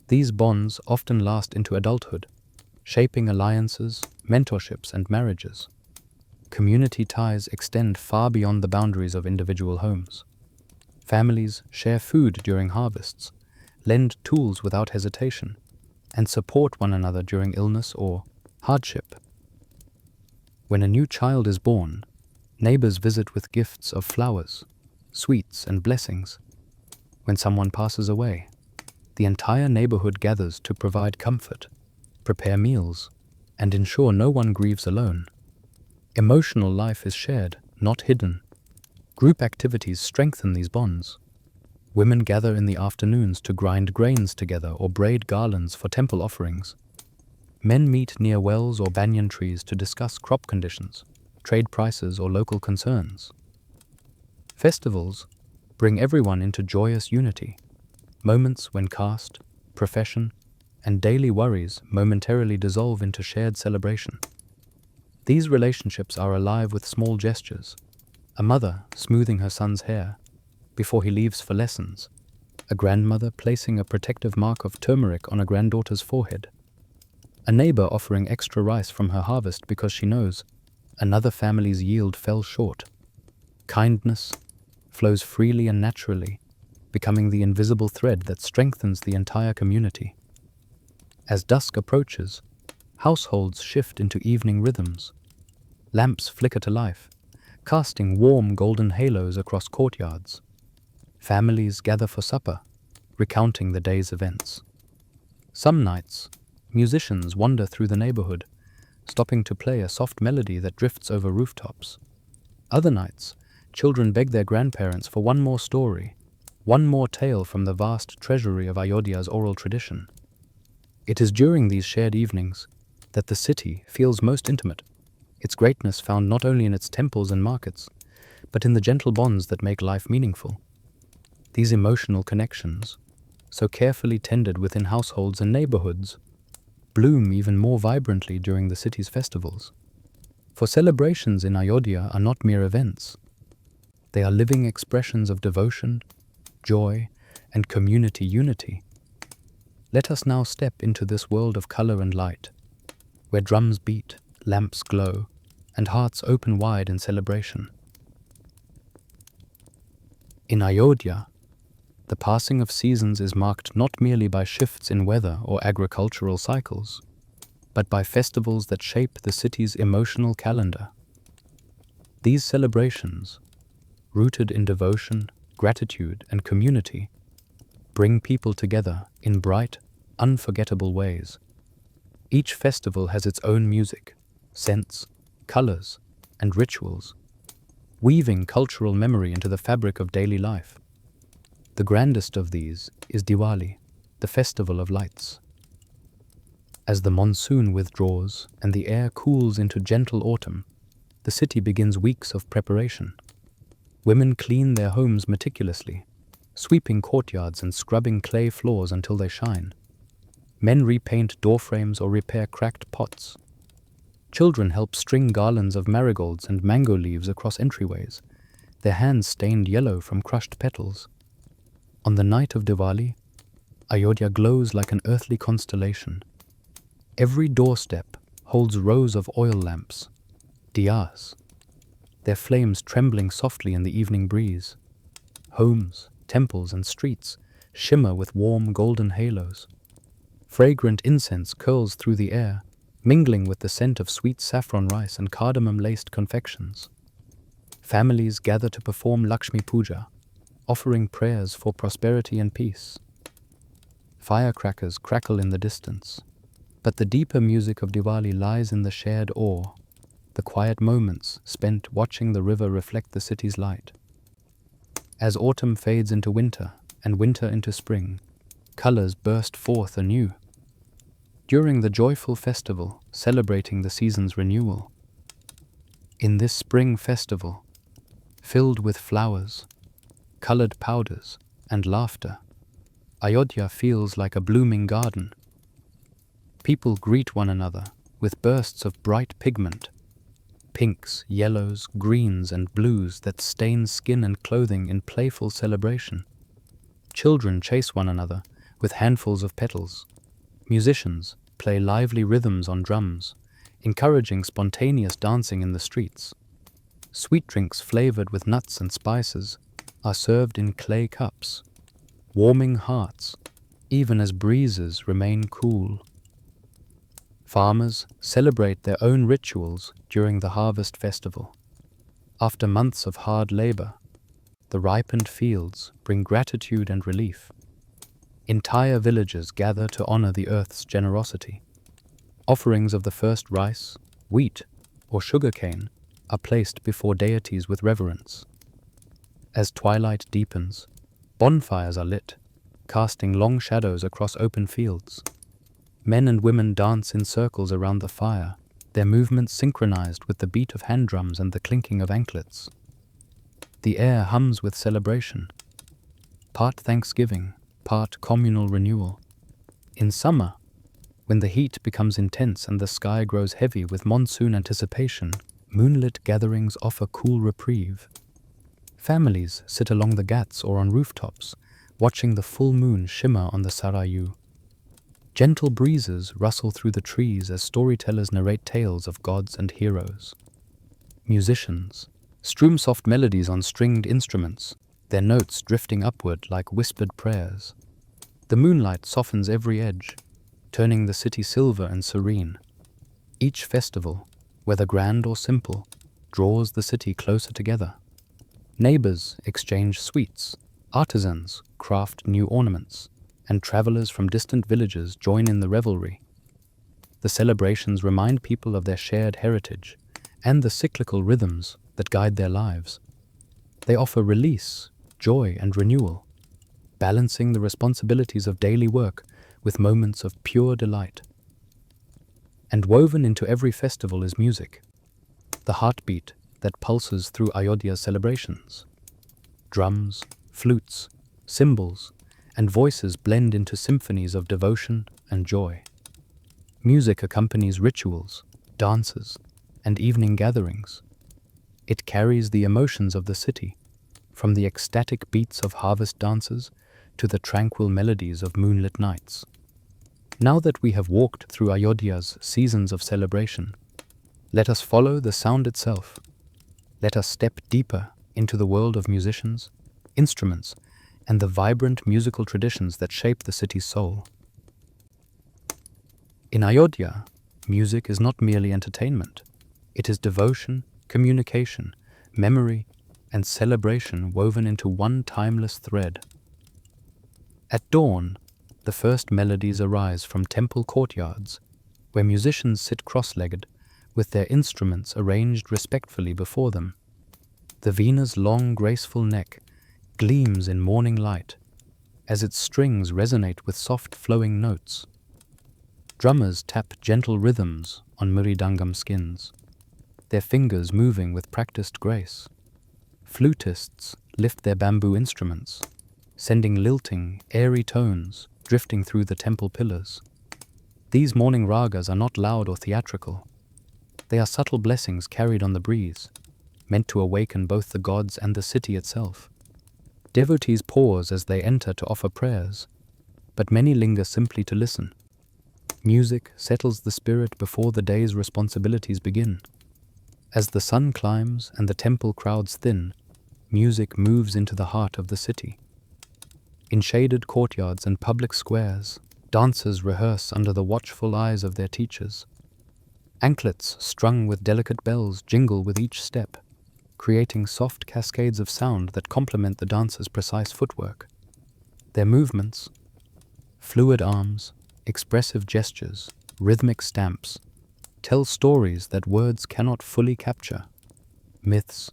These bonds often last into adulthood, shaping alliances, mentorships, and marriages. Community ties extend far beyond the boundaries of individual homes. Families share food during harvests, lend tools without hesitation, and support one another during illness or hardship. When a new child is born, neighbors visit with gifts of flowers, sweets, and blessings. When someone passes away, the entire neighborhood gathers to provide comfort, prepare meals, and ensure no one grieves alone. Emotional life is shared, not hidden. Group activities strengthen these bonds. Women gather in the afternoons to grind grains together or braid garlands for temple offerings. Men meet near wells or banyan trees to discuss crop conditions, trade prices, or local concerns. Festivals bring everyone into joyous unity, moments when caste, profession, and daily worries momentarily dissolve into shared celebration. These relationships are alive with small gestures: a mother smoothing her son's hair before he leaves for lessons, a grandmother placing a protective mark of turmeric on a granddaughter's forehead, a neighbor offering extra rice from her harvest because she knows another family's yield fell short. Kindness flows freely and naturally, becoming the invisible thread that strengthens the entire community. As dusk approaches, households shift into evening rhythms. Lamps flicker to life, casting warm golden halos across courtyards. Families gather for supper, recounting the day's events. Some nights, musicians wander through the neighborhood, stopping to play a soft melody that drifts over rooftops. Other nights, children beg their grandparents for one more story, one more tale from the vast treasury of Ayodhya's oral tradition. It is during these shared evenings that the city feels most intimate, its greatness found not only in its temples and markets, but in the gentle bonds that make life meaningful. These emotional connections, so carefully tended within households and neighborhoods, bloom even more vibrantly during the city's festivals. For celebrations in Ayodhya are not mere events. They are living expressions of devotion, joy, and community unity. Let us now step into this world of color and light, where drums beat, lamps glow, and hearts open wide in celebration. In Ayodhya, the passing of seasons is marked not merely by shifts in weather or agricultural cycles, but by festivals that shape the city's emotional calendar. These celebrations, rooted in devotion, gratitude, and community, bring people together in bright, unforgettable ways. Each festival has its own music, scents, colors, and rituals, weaving cultural memory into the fabric of daily life. The grandest of these is Diwali, the festival of lights. As the monsoon withdraws and the air cools into gentle autumn, the city begins weeks of preparation. Women clean their homes meticulously, sweeping courtyards and scrubbing clay floors until they shine. Men repaint doorframes or repair cracked pots. Children help string garlands of marigolds and mango leaves across entryways, their hands stained yellow from crushed petals. On the night of Diwali, Ayodhya glows like an earthly constellation. Every doorstep holds rows of oil lamps, diyas, their flames trembling softly in the evening breeze. Homes, temples, and streets shimmer with warm golden halos. Fragrant incense curls through the air, mingling with the scent of sweet saffron rice and cardamom-laced confections. Families gather to perform Lakshmi Puja, offering prayers for prosperity and peace. Firecrackers crackle in the distance, but the deeper music of Diwali lies in the shared awe, the quiet moments spent watching the river reflect the city's light. As autumn fades into winter and winter into spring, colors burst forth anew. During the joyful festival celebrating the season's renewal. In this spring festival, filled with flowers, colored powders, and laughter, Ayodhya feels like a blooming garden. People greet one another with bursts of bright pigment, pinks, yellows, greens, and blues that stain skin and clothing in playful celebration. Children chase one another with handfuls of petals. Musicians play lively rhythms on drums, encouraging spontaneous dancing in the streets. Sweet drinks flavored with nuts and spices are served in clay cups, warming hearts even as breezes remain cool. Farmers celebrate their own rituals during the harvest festival. After months of hard labor, the ripened fields bring gratitude and relief. Entire villages gather to honor the earth's generosity. Offerings of the first rice, wheat, or sugarcane are placed before deities with reverence. As twilight deepens, bonfires are lit, casting long shadows across open fields. Men and women dance in circles around the fire, their movements synchronized with the beat of hand drums and the clinking of anklets. The air hums with celebration, part thanksgiving, part communal renewal. In summer, when the heat becomes intense and the sky grows heavy with monsoon anticipation, moonlit gatherings offer cool reprieve. Families sit along the ghats or on rooftops, watching the full moon shimmer on the Sarayu. Gentle breezes rustle through the trees as storytellers narrate tales of gods and heroes. Musicians strum soft melodies on stringed instruments, their notes drifting upward like whispered prayers. The moonlight softens every edge, turning the city silver and serene. Each festival, whether grand or simple, draws the city closer together. Neighbors exchange sweets, artisans craft new ornaments, and travelers from distant villages join in the revelry. The celebrations remind people of their shared heritage and the cyclical rhythms that guide their lives. They offer release, joy, and renewal, balancing the responsibilities of daily work with moments of pure delight. And woven into every festival is music, the heartbeat that pulses through Ayodhya's celebrations. Drums, flutes, cymbals, and voices blend into symphonies of devotion and joy. Music accompanies rituals, dances, and evening gatherings. It carries the emotions of the city, from the ecstatic beats of harvest dances to the tranquil melodies of moonlit nights. Now that we have walked through Ayodhya's seasons of celebration, let us follow the sound itself. Let us step deeper into the world of musicians, instruments, and the vibrant musical traditions that shape the city's soul. In Ayodhya, music is not merely entertainment. It is devotion, communication, memory, and celebration woven into one timeless thread. At dawn, the first melodies arise from temple courtyards, where musicians sit cross-legged, with their instruments arranged respectfully before them. The veena's long, graceful neck gleams in morning light, as its strings resonate with soft flowing notes. Drummers tap gentle rhythms on mridangam skins, their fingers moving with practiced grace. Flutists lift their bamboo instruments, sending lilting, airy tones drifting through the temple pillars. These morning ragas are not loud or theatrical. They are subtle blessings carried on the breeze, meant to awaken both the gods and the city itself. Devotees pause as they enter to offer prayers, but many linger simply to listen. Music settles the spirit before the day's responsibilities begin. As the sun climbs and the temple crowds thin, music moves into the heart of the city. In shaded courtyards and public squares, dancers rehearse under the watchful eyes of their teachers. Anklets strung with delicate bells jingle with each step, creating soft cascades of sound that complement the dancer's precise footwork. Their movements, fluid arms, expressive gestures, rhythmic stamps, tell stories that words cannot fully capture. Myths,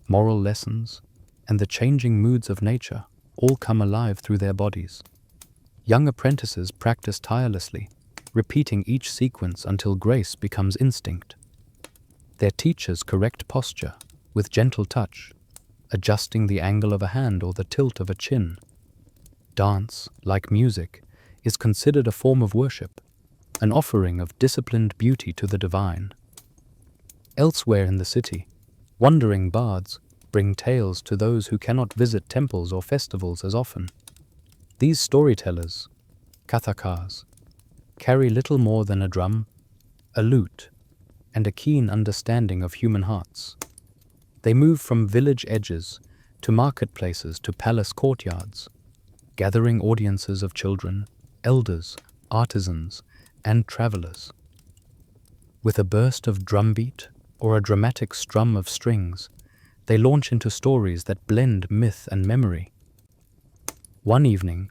moral lessons, and the changing moods of nature all come alive through their bodies. Young apprentices practice tirelessly, repeating each sequence until grace becomes instinct. Their teachers correct posture with gentle touch, adjusting the angle of a hand or the tilt of a chin. Dance, like music, is considered a form of worship, an offering of disciplined beauty to the divine. Elsewhere in the city, wandering bards bring tales to those who cannot visit temples or festivals as often. These storytellers, kathakars, carry little more than a drum, a lute, and a keen understanding of human hearts. They move from village edges to marketplaces to palace courtyards, gathering audiences of children, elders, artisans, and travelers. With a burst of drumbeat or a dramatic strum of strings, they launch into stories that blend myth and memory. One evening,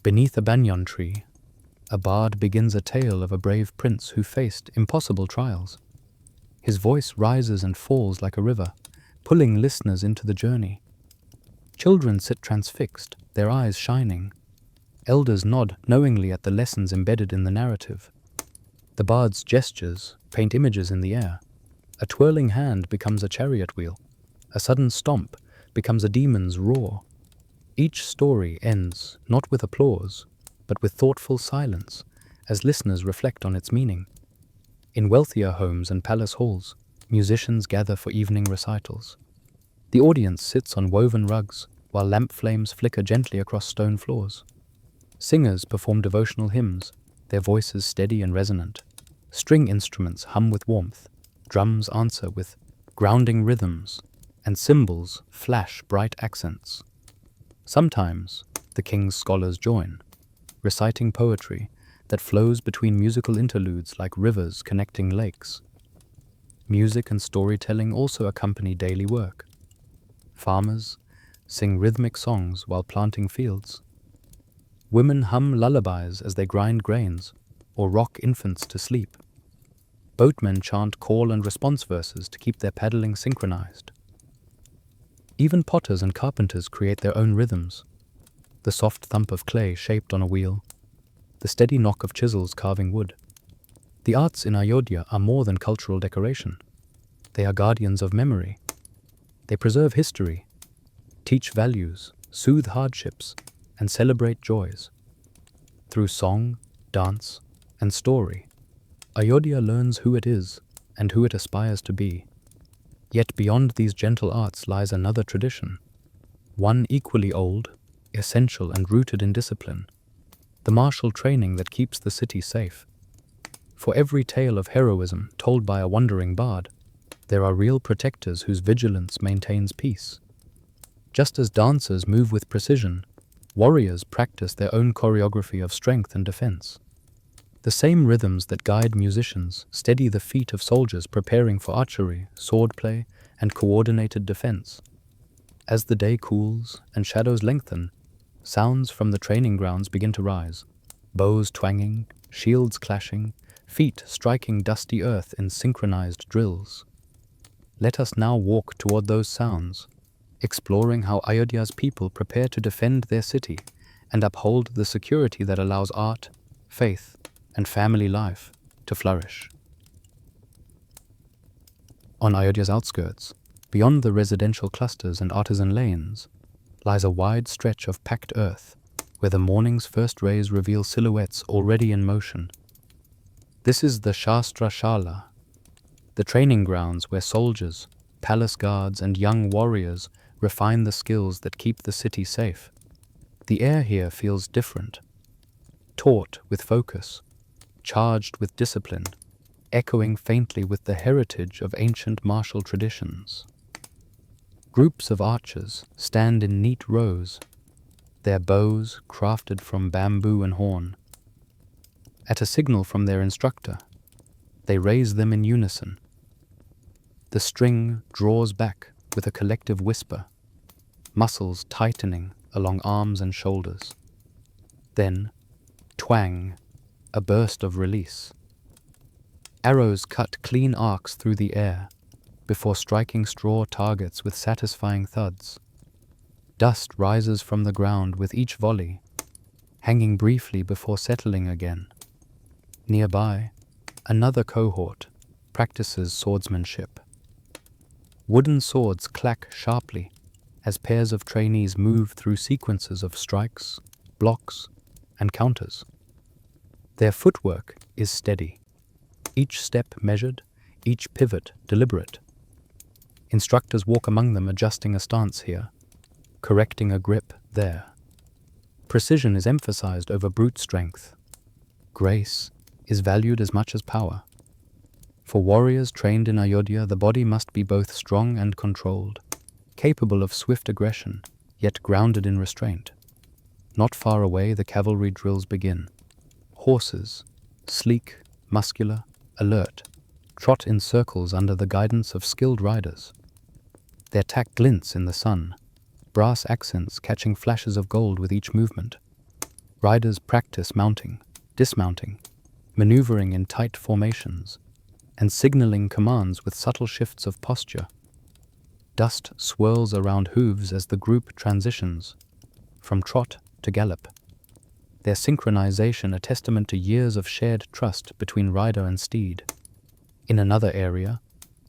beneath a banyan tree, a bard begins a tale of a brave prince who faced impossible trials. His voice rises and falls like a river, pulling listeners into the journey. Children sit transfixed, their eyes shining. Elders nod knowingly at the lessons embedded in the narrative. The bard's gestures paint images in the air. A twirling hand becomes a chariot wheel. A sudden stomp becomes a demon's roar. Each story ends not with applause, but with thoughtful silence as listeners reflect on its meaning. In wealthier homes and palace halls, musicians gather for evening recitals. The audience sits on woven rugs, while lamp flames flicker gently across stone floors. Singers perform devotional hymns, their voices steady and resonant. String instruments hum with warmth, drums answer with grounding rhythms, and cymbals flash bright accents. Sometimes the king's scholars join, reciting poetry that flows between musical interludes like rivers connecting lakes. Music and storytelling also accompany daily work. Farmers sing rhythmic songs while planting fields. Women hum lullabies as they grind grains or rock infants to sleep. Boatmen chant call and response verses to keep their paddling synchronized. Even potters and carpenters create their own rhythms. The soft thump of clay shaped on a wheel, the steady knock of chisels carving wood. The arts in Ayodhya are more than cultural decoration. They are guardians of memory. They preserve history, teach values, soothe hardships, and celebrate joys. Through song, dance, and story, Ayodhya learns who it is and who it aspires to be. Yet beyond these gentle arts lies another tradition, one equally old, essential and rooted in discipline, the martial training that keeps the city safe. For every tale of heroism told by a wandering bard, there are real protectors whose vigilance maintains peace. Just as dancers move with precision, warriors practice their own choreography of strength and defense. The same rhythms that guide musicians steady the feet of soldiers preparing for archery, swordplay, and coordinated defense. As the day cools and shadows lengthen, sounds from the training grounds begin to rise, bows twanging, shields clashing, feet striking dusty earth in synchronized drills. Let us now walk toward those sounds, exploring how Ayodhya's people prepare to defend their city and uphold the security that allows art, faith, and family life to flourish. On Ayodhya's outskirts, beyond the residential clusters and artisan lanes, lies a wide stretch of packed earth, where the morning's first rays reveal silhouettes already in motion. This is the Shastra Shala, the training grounds where soldiers, palace guards, and young warriors refine the skills that keep the city safe. The air here feels different, taut with focus, charged with discipline, echoing faintly with the heritage of ancient martial traditions. Groups of archers stand in neat rows, their bows crafted from bamboo and horn. At a signal from their instructor, they raise them in unison. The string draws back with a collective whisper, muscles tightening along arms and shoulders. Then, twang, a burst of release. Arrows cut clean arcs through the air before striking straw targets with satisfying thuds. Dust rises from the ground with each volley, hanging briefly before settling again. Nearby, another cohort practices swordsmanship. Wooden swords clack sharply as pairs of trainees move through sequences of strikes, blocks, and counters. Their footwork is steady, each step measured, each pivot deliberate. Instructors walk among them, adjusting a stance here, correcting a grip there. Precision is emphasized over brute strength. Grace is valued as much as power. For warriors trained in Ayodhya, the body must be both strong and controlled, capable of swift aggression, yet grounded in restraint. Not far away, the cavalry drills begin. Horses, sleek, muscular, alert, trot in circles under the guidance of skilled riders. Their tack glints in the sun, brass accents catching flashes of gold with each movement. Riders practice mounting, dismounting, maneuvering in tight formations, and signaling commands with subtle shifts of posture. Dust swirls around hooves as the group transitions from trot to gallop. Their synchronization a testament to years of shared trust between rider and steed. In another area,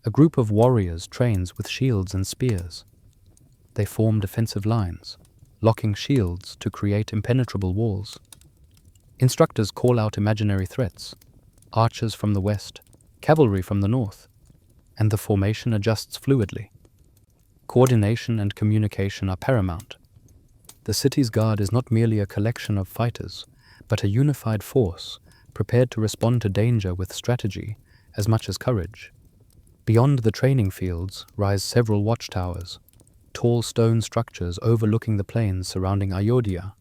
a group of warriors trains with shields and spears. They form defensive lines, locking shields to create impenetrable walls. Instructors call out imaginary threats, archers from the west, cavalry from the north, and the formation adjusts fluidly. Coordination and communication are paramount. The city's guard is not merely a collection of fighters, but a unified force prepared to respond to danger with strategy as much as courage. Beyond the training fields rise several watchtowers, tall stone structures overlooking the plains surrounding Ayodhya.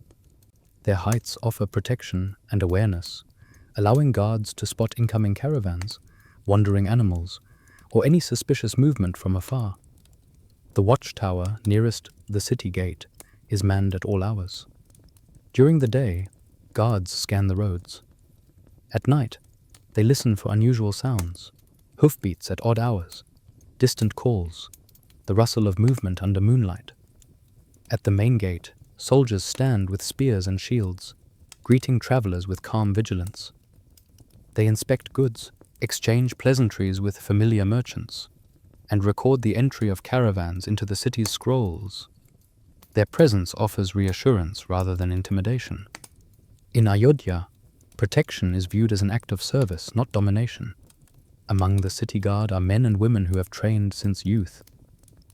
Their heights offer protection and awareness, allowing guards to spot incoming caravans, wandering animals, or any suspicious movement from afar. The watchtower nearest the city gate is manned at all hours. During the day, guards scan the roads. At night, they listen for unusual sounds, hoofbeats at odd hours, distant calls, the rustle of movement under moonlight. At the main gate, soldiers stand with spears and shields, greeting travelers with calm vigilance. They inspect goods, exchange pleasantries with familiar merchants, and record the entry of caravans into the city's scrolls. Their presence offers reassurance rather than intimidation. In Ayodhya, protection is viewed as an act of service, not domination. Among the city guard are men and women who have trained since youth.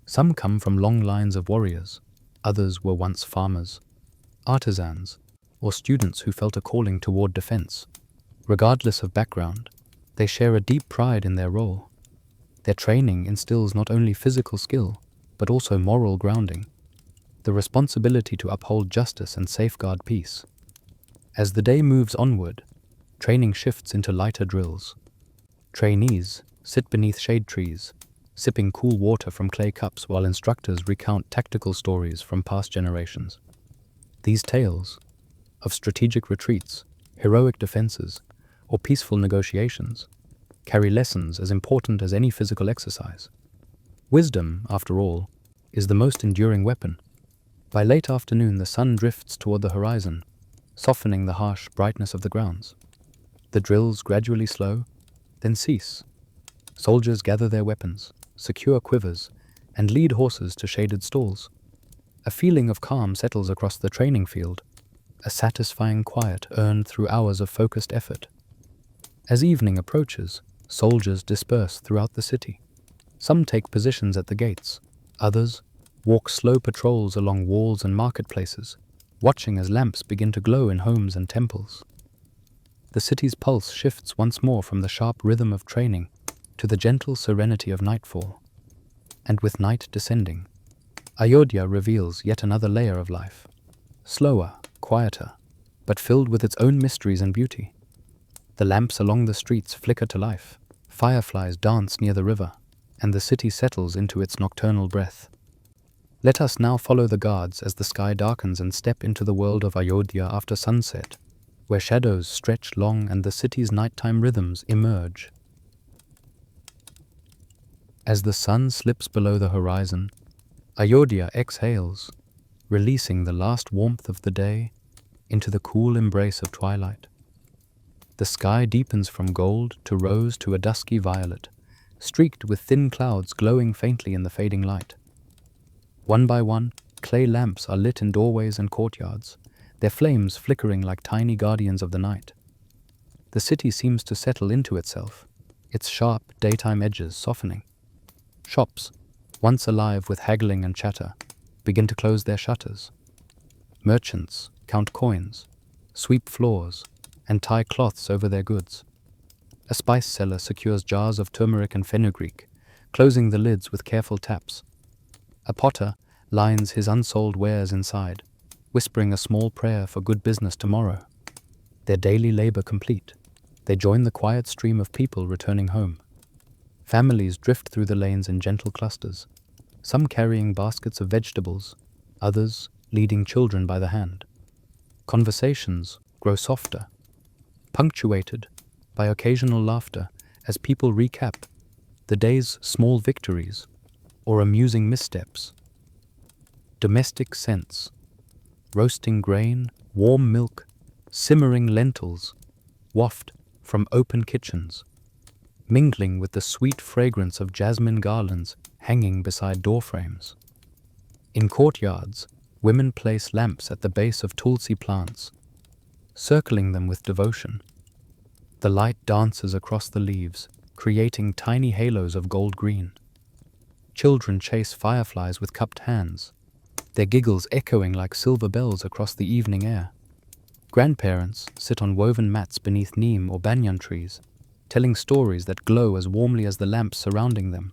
Some come from long lines of warriors, others were once farmers, artisans, or students who felt a calling toward defense. Regardless of background, they share a deep pride in their role. Their training instills not only physical skill, but also moral grounding, the responsibility to uphold justice and safeguard peace. As the day moves onward, training shifts into lighter drills. Trainees sit beneath shade trees, sipping cool water from clay cups while instructors recount tactical stories from past generations. These tales of strategic retreats, heroic defenses, or peaceful negotiations carry lessons as important as any physical exercise. Wisdom, after all, is the most enduring weapon. By late afternoon, the sun drifts toward the horizon, softening the harsh brightness of the grounds. The drills gradually slow, then cease. Soldiers gather their weapons, secure quivers, and lead horses to shaded stalls. A feeling of calm settles across the training field, a satisfying quiet earned through hours of focused effort. As evening approaches, soldiers disperse throughout the city. Some take positions at the gates, others walk slow patrols along walls and marketplaces, watching as lamps begin to glow in homes and temples. The city's pulse shifts once more from the sharp rhythm of training to the gentle serenity of nightfall. And with night descending, Ayodhya reveals yet another layer of life, slower, quieter, but filled with its own mysteries and beauty. The lamps along the streets flicker to life, fireflies dance near the river, and the city settles into its nocturnal breath. Let us now follow the guards as the sky darkens and step into the world of Ayodhya after sunset, where shadows stretch long and the city's nighttime rhythms emerge. As the sun slips below the horizon, Ayodhya exhales, releasing the last warmth of the day into the cool embrace of twilight. The sky deepens from gold to rose to a dusky violet, streaked with thin clouds glowing faintly in the fading light. One by one, clay lamps are lit in doorways and courtyards, their flames flickering like tiny guardians of the night. The city seems to settle into itself, its sharp daytime edges softening. Shops, once alive with haggling and chatter, begin to close their shutters. Merchants count coins, sweep floors, and tie cloths over their goods. A spice seller secures jars of turmeric and fenugreek, closing the lids with careful taps. A potter lines his unsold wares inside, whispering a small prayer for good business tomorrow. Their daily labor complete, they join the quiet stream of people returning home. Families drift through the lanes in gentle clusters, some carrying baskets of vegetables, others leading children by the hand. Conversations grow softer, punctuated by occasional laughter as people recap the day's small victories or amusing missteps. Domestic scents, roasting grain, warm milk, simmering lentils, waft from open kitchens, mingling with the sweet fragrance of jasmine garlands hanging beside doorframes. In courtyards, women place lamps at the base of tulsi plants, circling them with devotion. The light dances across the leaves, creating tiny halos of gold green. Children chase fireflies with cupped hands, their giggles echoing like silver bells across the evening air. Grandparents sit on woven mats beneath neem or banyan trees, telling stories that glow as warmly as the lamps surrounding them.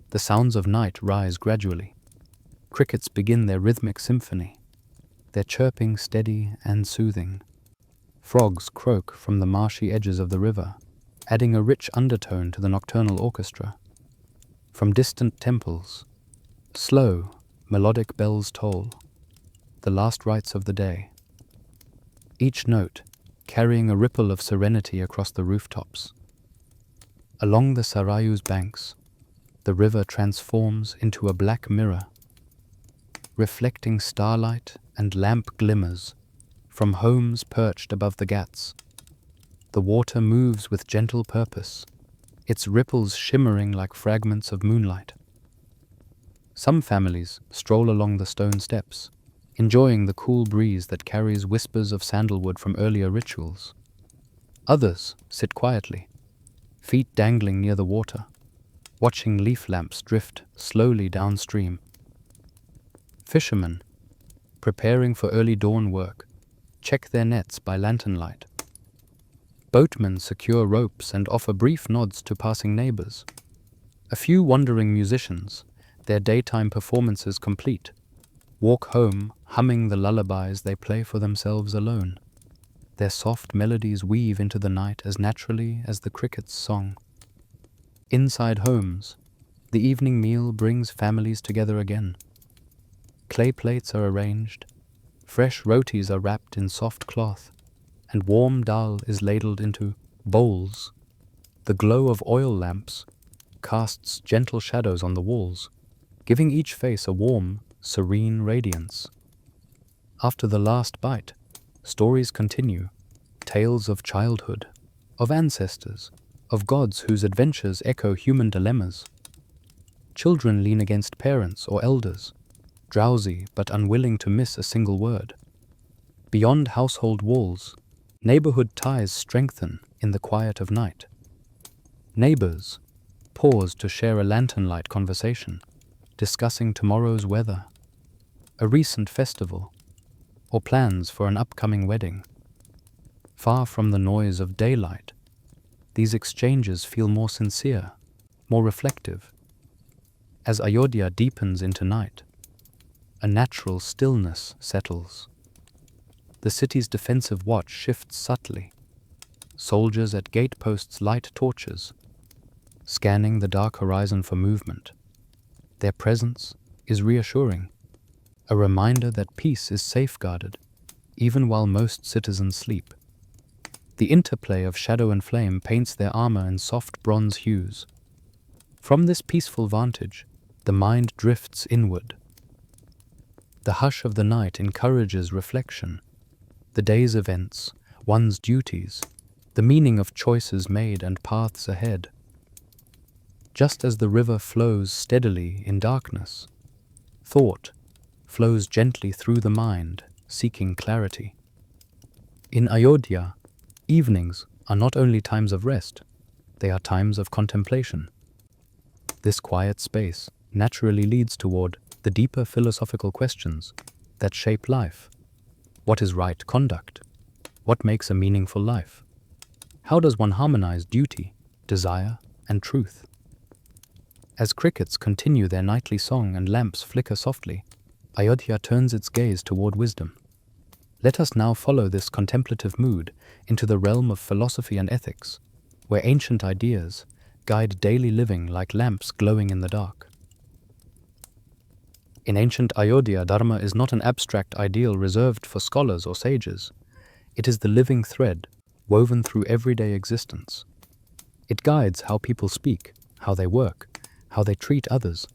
The sounds of night rise gradually. Crickets begin their rhythmic symphony, their chirping steady and soothing. Frogs croak from the marshy edges of the river, adding a rich undertone to the nocturnal orchestra. From distant temples, slow, melodic bells toll, the last rites of the day. Each note carrying a ripple of serenity across the rooftops. Along the Sarayu's banks, the river transforms into a black mirror, reflecting starlight and lamp glimmers from homes perched above the ghats. The water moves with gentle purpose, its ripples shimmering like fragments of moonlight. Some families stroll along the stone steps, enjoying the cool breeze that carries whispers of sandalwood from earlier rituals. Others sit quietly, feet dangling near the water, watching leaf lamps drift slowly downstream. Fishermen, preparing for early dawn work, check their nets by lantern light. Boatmen secure ropes and offer brief nods to passing neighbors. A few wandering musicians, their daytime performances complete, walk home humming the lullabies they play for themselves alone. Their soft melodies weave into the night as naturally as the cricket's song. Inside homes, the evening meal brings families together again. Clay plates are arranged, fresh rotis are wrapped in soft cloth, and warm dal is ladled into bowls. The glow of oil lamps casts gentle shadows on the walls, giving each face a warm, serene radiance. After the last bite, stories continue, tales of childhood, of ancestors, of gods whose adventures echo human dilemmas. Children lean against parents or elders, drowsy but unwilling to miss a single word. Beyond household walls, neighborhood ties strengthen in the quiet of night. Neighbors, pause to share a lantern-light conversation, discussing tomorrow's weather, a recent festival, or plans for an upcoming wedding. Far from the noise of daylight, these exchanges feel more sincere, more reflective. As Ayodhya deepens into night, a natural stillness settles. The city's defensive watch shifts subtly. Soldiers at gateposts light torches, scanning the dark horizon for movement. Their presence is reassuring, a reminder that peace is safeguarded, even while most citizens sleep. The interplay of shadow and flame paints their armor in soft bronze hues. From this peaceful vantage, the mind drifts inward. The hush of the night encourages reflection. The day's events, one's duties, the meaning of choices made and paths ahead. Just as the river flows steadily in darkness, thought flows gently through the mind, seeking clarity. In Ayodhya, evenings are not only times of rest, they are times of contemplation. This quiet space naturally leads toward the deeper philosophical questions that shape life. What is right conduct? What makes a meaningful life? How does one harmonize duty, desire, and truth? As crickets continue their nightly song and lamps flicker softly, Ayodhya turns its gaze toward wisdom. Let us now follow this contemplative mood into the realm of philosophy and ethics, where ancient ideas guide daily living like lamps glowing in the dark. In ancient Ayodhya, Dharma is not an abstract ideal reserved for scholars or sages. It is the living thread woven through everyday existence. It guides how people speak, how they work, how they treat others,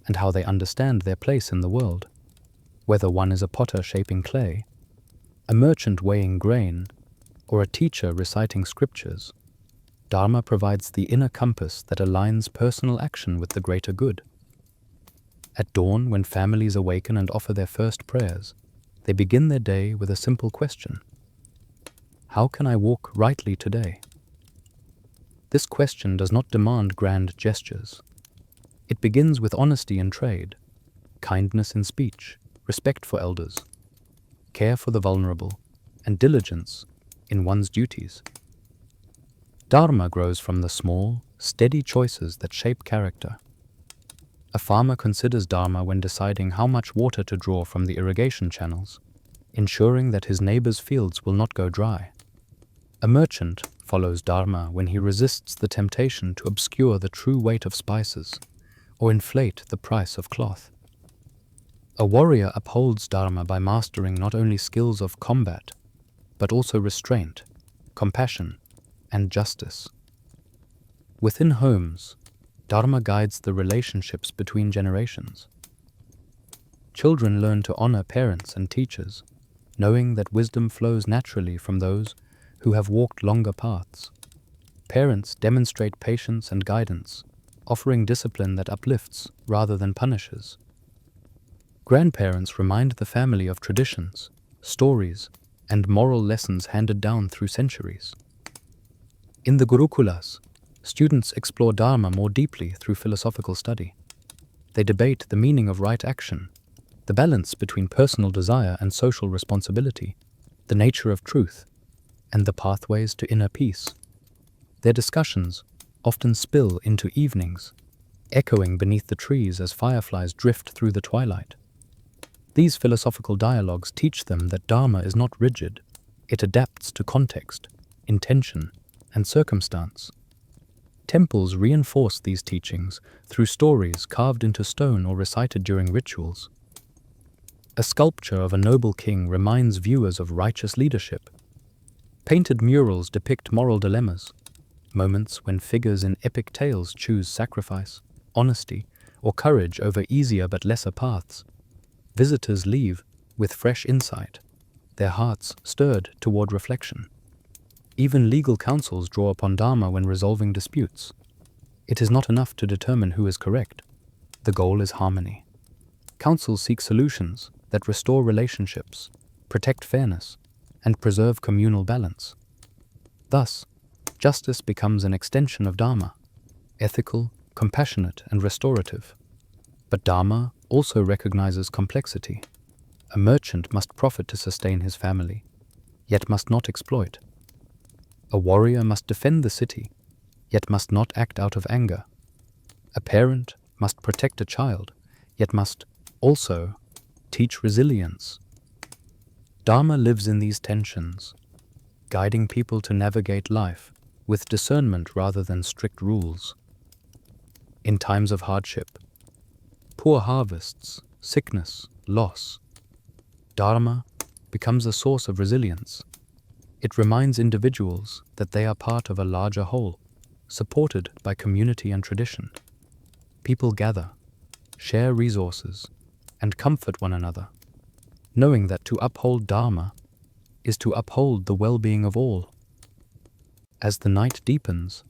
and how they understand their place in the world. Whether one is a potter shaping clay, a merchant weighing grain, or a teacher reciting scriptures, Dharma provides the inner compass that aligns personal action with the greater good. At dawn, when families awaken and offer their first prayers, they begin their day with a simple question: how can I walk rightly today? This question does not demand grand gestures. It begins with honesty in trade, kindness in speech, respect for elders, care for the vulnerable, and diligence in one's duties. Dharma grows from the small, steady choices that shape character. A farmer considers Dharma when deciding how much water to draw from the irrigation channels, ensuring that his neighbor's fields will not go dry. A merchant follows Dharma when he resists the temptation to obscure the true weight of spices or inflate the price of cloth. A warrior upholds Dharma by mastering not only skills of combat, but also restraint, compassion, and justice. Within homes, Dharma guides the relationships between generations. Children learn to honor parents and teachers, knowing that wisdom flows naturally from those who have walked longer paths. Parents demonstrate patience and guidance, offering discipline that uplifts rather than punishes. Grandparents remind the family of traditions, stories, and moral lessons handed down through centuries. In the Gurukulas, students explore Dharma more deeply through philosophical study. They debate the meaning of right action, the balance between personal desire and social responsibility, the nature of truth, and the pathways to inner peace. Their discussions often spill into evenings, echoing beneath the trees as fireflies drift through the twilight. These philosophical dialogues teach them that Dharma is not rigid. It adapts to context, intention, and circumstance. Temples reinforce these teachings through stories carved into stone or recited during rituals. A sculpture of a noble king reminds viewers of righteous leadership. Painted murals depict moral dilemmas, moments when figures in epic tales choose sacrifice, honesty, or courage over easier but lesser paths. Visitors leave with fresh insight, their hearts stirred toward reflection. Even legal councils draw upon Dharma when resolving disputes. It is not enough to determine who is correct. The goal is harmony. Councils seek solutions that restore relationships, protect fairness, and preserve communal balance. Thus, justice becomes an extension of Dharma, ethical, compassionate and restorative. But Dharma also recognizes complexity. A merchant must profit to sustain his family, yet must not exploit. A warrior must defend the city, yet must not act out of anger. A parent must protect a child, yet must also teach resilience. Dharma lives in these tensions, guiding people to navigate life with discernment rather than strict rules. In times of hardship, poor harvests, sickness, loss, Dharma becomes a source of resilience. It reminds individuals that they are part of a larger whole, supported by community and tradition. People gather, share resources, and comfort one another, knowing that to uphold Dharma is to uphold the well-being of all. As the night deepens,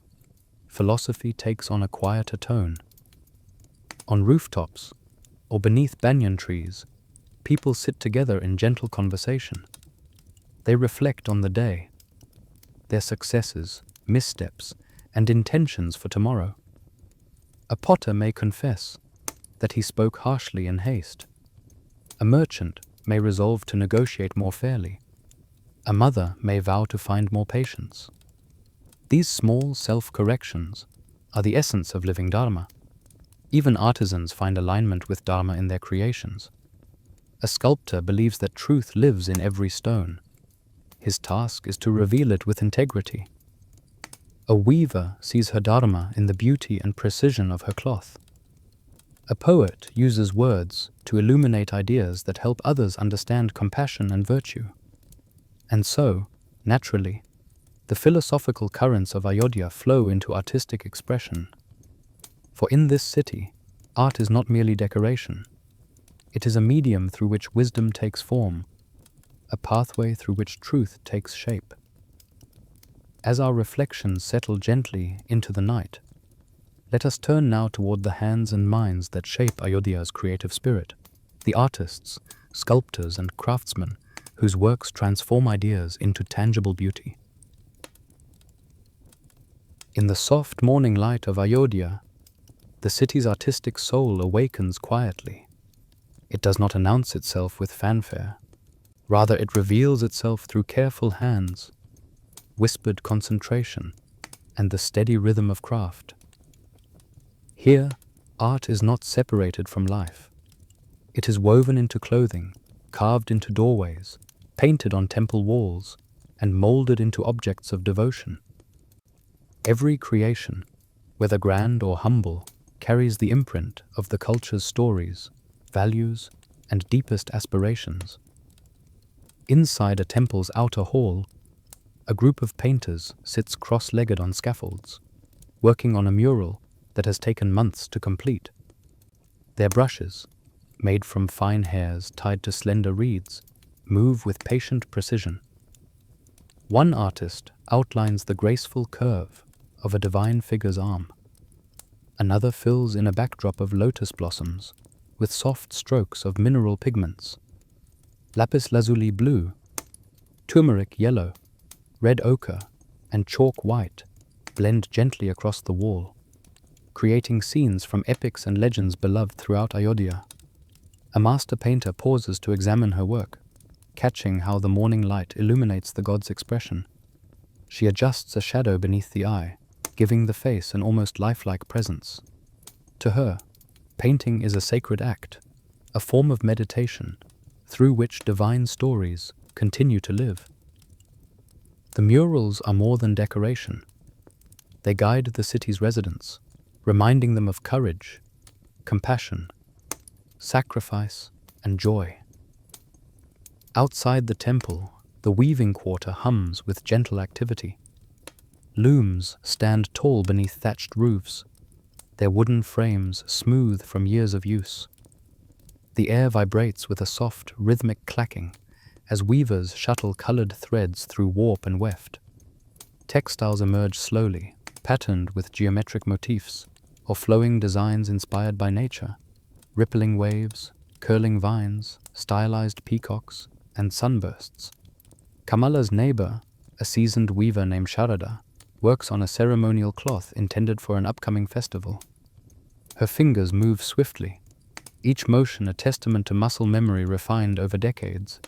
philosophy takes on a quieter tone. On rooftops or beneath banyan trees, people sit together in gentle conversation. They reflect on the day, their successes, missteps, and intentions for tomorrow. A potter may confess that he spoke harshly in haste. A merchant may resolve to negotiate more fairly. A mother may vow to find more patience. These small self-corrections are the essence of living Dharma. Even artisans find alignment with Dharma in their creations. A sculptor believes that truth lives in every stone. His task is to reveal it with integrity. A weaver sees her Dharma in the beauty and precision of her cloth. A poet uses words to illuminate ideas that help others understand compassion and virtue. And so, naturally, the philosophical currents of Ayodhya flow into artistic expression. For in this city, art is not merely decoration. It is a medium through which wisdom takes form, a pathway through which truth takes shape. As our reflections settle gently into the night, let us turn now toward the hands and minds that shape Ayodhya's creative spirit, the artists, sculptors, and craftsmen whose works transform ideas into tangible beauty. In the soft morning light of Ayodhya, the city's artistic soul awakens quietly. It does not announce itself with fanfare. Rather, it reveals itself through careful hands, whispered concentration, and the steady rhythm of craft. Here, art is not separated from life. It is woven into clothing, carved into doorways, painted on temple walls, and molded into objects of devotion. Every creation, whether grand or humble, carries the imprint of the culture's stories, values, and deepest aspirations. Inside a temple's outer hall, a group of painters sits cross-legged on scaffolds, working on a mural that has taken months to complete. Their brushes, made from fine hairs tied to slender reeds, move with patient precision. One artist outlines the graceful curve of a divine figure's arm. Another fills in a backdrop of lotus blossoms with soft strokes of mineral pigments. Lapis lazuli blue, turmeric yellow, red ochre, and chalk white blend gently across the wall, creating scenes from epics and legends beloved throughout Ayodhya. A master painter pauses to examine her work, catching how the morning light illuminates the god's expression. She adjusts a shadow beneath the eye, giving the face an almost lifelike presence. To her, painting is a sacred act, a form of meditation through which divine stories continue to live. The murals are more than decoration. They guide the city's residents, reminding them of courage, compassion, sacrifice, and joy. Outside the temple, the weaving quarter hums with gentle activity. Looms stand tall beneath thatched roofs, their wooden frames smooth from years of use. The air vibrates with a soft, rhythmic clacking as weavers shuttle colored threads through warp and weft. Textiles emerge slowly, patterned with geometric motifs or flowing designs inspired by nature. Rippling waves, curling vines, stylized peacocks, and sunbursts. Kamala's neighbor, a seasoned weaver named Sharada, works on a ceremonial cloth intended for an upcoming festival. Her fingers move swiftly, each motion a testament to muscle memory refined over decades.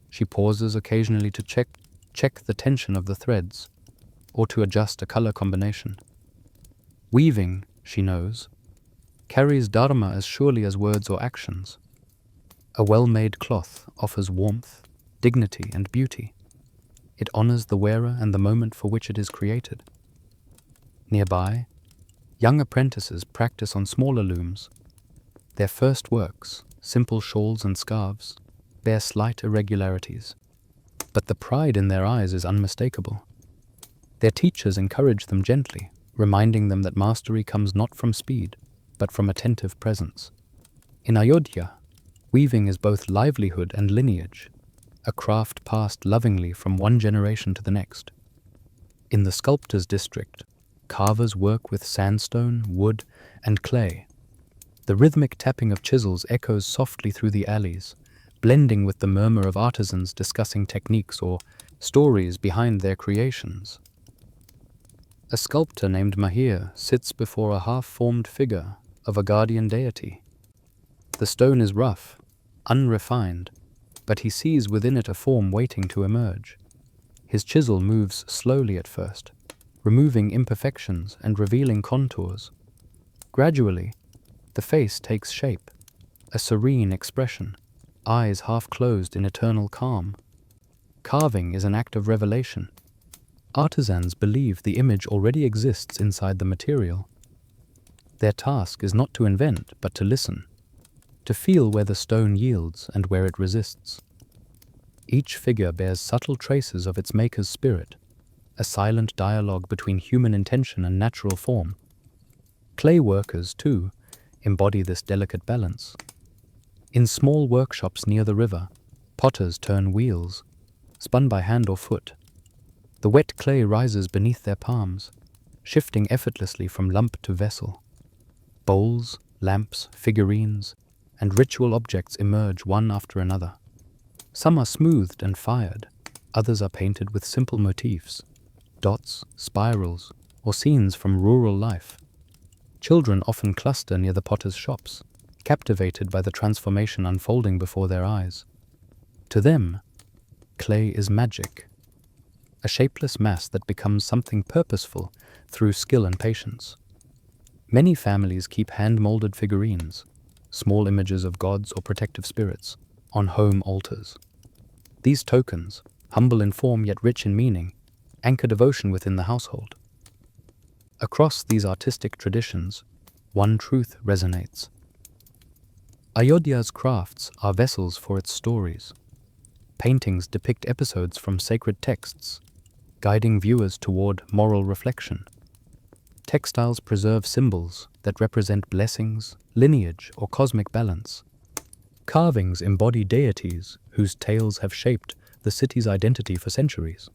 She pauses occasionally to check the tension of the threads, or to adjust a color combination. Weaving, she knows, carries dharma as surely as words or actions. A well-made cloth offers warmth, dignity, and beauty. It honors the wearer and the moment for which it is created. Nearby, young apprentices practice on smaller looms. Their first works, simple shawls and scarves, bear slight irregularities, but the pride in their eyes is unmistakable. Their teachers encourage them gently, reminding them that mastery comes not from speed, but from attentive presence. In Ayodhya, weaving is both livelihood and lineage, a craft passed lovingly from one generation to the next. In the sculptor's district, carvers work with sandstone, wood, and clay. The rhythmic tapping of chisels echoes softly through the alleys, blending with the murmur of artisans discussing techniques or stories behind their creations. A sculptor named Mahir sits before a half-formed figure of a guardian deity. The stone is rough, unrefined, but he sees within it a form waiting to emerge. His chisel moves slowly at first, removing imperfections and revealing contours. Gradually, the face takes shape, a serene expression, eyes half closed in eternal calm. Carving is an act of revelation. Artisans believe the image already exists inside the material. Their task is not to invent, but to listen, to feel where the stone yields and where it resists. Each figure bears subtle traces of its maker's spirit, a silent dialogue between human intention and natural form. Clay workers, too, embody this delicate balance. In small workshops near the river, potters turn wheels, spun by hand or foot. The wet clay rises beneath their palms, shifting effortlessly from lump to vessel. Bowls, lamps, figurines, and ritual objects emerge one after another. Some are smoothed and fired, others are painted with simple motifs, dots, spirals, or scenes from rural life. Children often cluster near the potters' shops, captivated by the transformation unfolding before their eyes. To them, clay is magic, a shapeless mass that becomes something purposeful through skill and patience. Many families keep hand-molded figurines, small images of gods or protective spirits, on home altars. These tokens, humble in form yet rich in meaning, anchor devotion within the household. Across these artistic traditions, one truth resonates. Ayodhya's crafts are vessels for its stories. Paintings depict episodes from sacred texts, guiding viewers toward moral reflection. Textiles preserve symbols that represent blessings, lineage, or cosmic balance. Carvings embody deities whose tales have shaped the city's identity for centuries.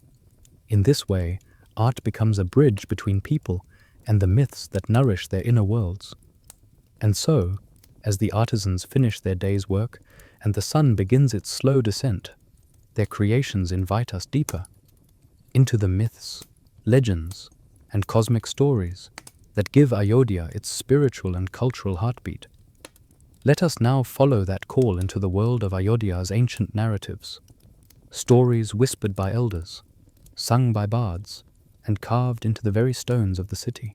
In this way, art becomes a bridge between people and the myths that nourish their inner worlds. And so, as the artisans finish their day's work and the sun begins its slow descent, their creations invite us deeper into the myths, legends, and cosmic stories that give Ayodhya its spiritual and cultural heartbeat. Let us now follow that call into the world of Ayodhya's ancient narratives, stories whispered by elders, sung by bards, and carved into the very stones of the city.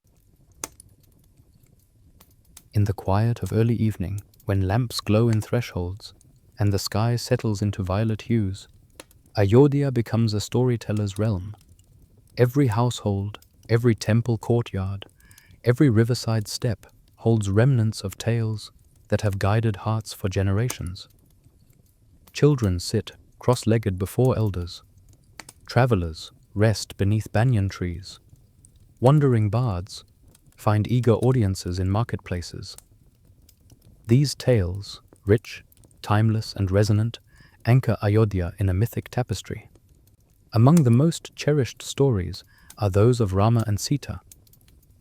In the quiet of early evening, when lamps glow in thresholds and the sky settles into violet hues, Ayodhya becomes a storyteller's realm. Every household, every temple courtyard, every riverside step holds remnants of tales that have guided hearts for generations. Children sit cross-legged before elders. Travelers rest beneath banyan trees. Wandering bards find eager audiences in marketplaces. These tales, rich, timeless, and resonant, anchor Ayodhya in a mythic tapestry. Among the most cherished stories are those of Rama and Sita.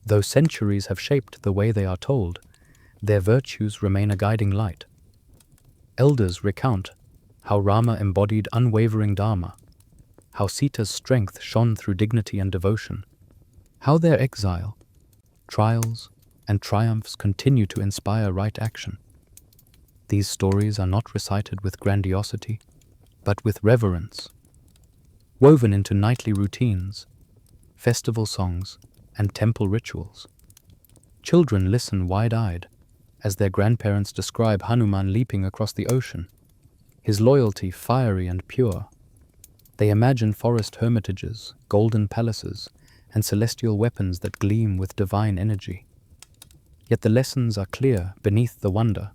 Though centuries have shaped the way they are told, their virtues remain a guiding light. Elders recount how Rama embodied unwavering dharma, how Sita's strength shone through dignity and devotion, how their exile, trials, and triumphs continue to inspire right action. These stories are not recited with grandiosity, but with reverence, woven into nightly routines, festival songs, and temple rituals. Children listen wide-eyed as their grandparents describe Hanuman leaping across the ocean, his loyalty fiery and pure. They imagine forest hermitages, golden palaces, and celestial weapons that gleam with divine energy. Yet the lessons are clear beneath the wonder.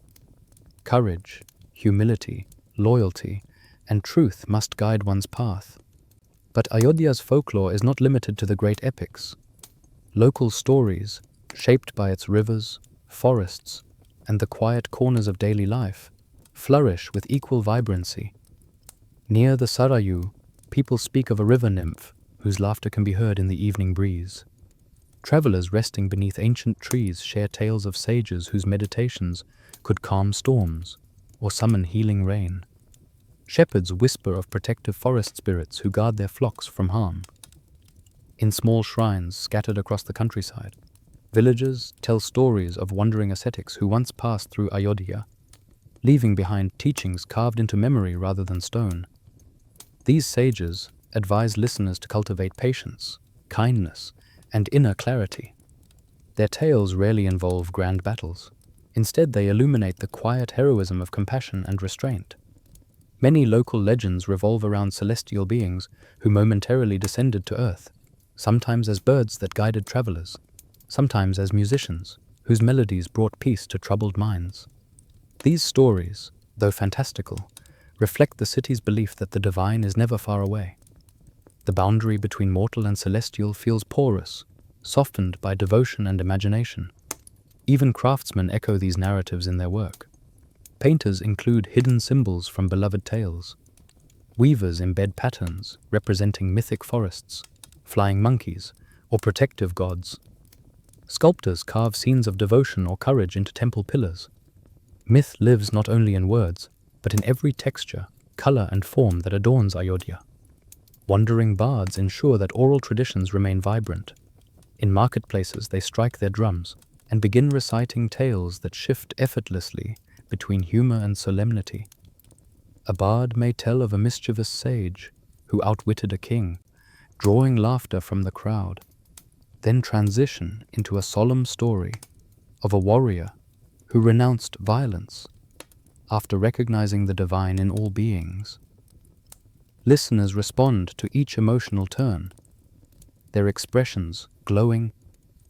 Courage, humility, loyalty, and truth must guide one's path. But Ayodhya's folklore is not limited to the great epics. Local stories, shaped by its rivers, forests, and the quiet corners of daily life, flourish with equal vibrancy. Near the Sarayu, people speak of a river nymph whose laughter can be heard in the evening breeze. Travelers resting beneath ancient trees share tales of sages whose meditations could calm storms or summon healing rain. Shepherds whisper of protective forest spirits who guard their flocks from harm. In small shrines scattered across the countryside, villagers tell stories of wandering ascetics who once passed through Ayodhya, leaving behind teachings carved into memory rather than stone. These sages advise listeners to cultivate patience, kindness, and inner clarity. Their tales rarely involve grand battles. Instead, they illuminate the quiet heroism of compassion and restraint. Many local legends revolve around celestial beings who momentarily descended to earth, sometimes as birds that guided travelers, sometimes as musicians whose melodies brought peace to troubled minds. These stories, though fantastical, reflect the city's belief that the divine is never far away. The boundary between mortal and celestial feels porous, softened by devotion and imagination. Even craftsmen echo these narratives in their work. Painters include hidden symbols from beloved tales. Weavers embed patterns representing mythic forests, flying monkeys, or protective gods. Sculptors carve scenes of devotion or courage into temple pillars. Myth lives not only in words, but in every texture, color, and form that adorns Ayodhya. Wandering bards ensure that oral traditions remain vibrant. In marketplaces, they strike their drums and begin reciting tales that shift effortlessly between humor and solemnity. A bard may tell of a mischievous sage who outwitted a king, drawing laughter from the crowd, then transition into a solemn story of a warrior who renounced violence after recognizing the divine in all beings. Listeners respond to each emotional turn, their expressions glowing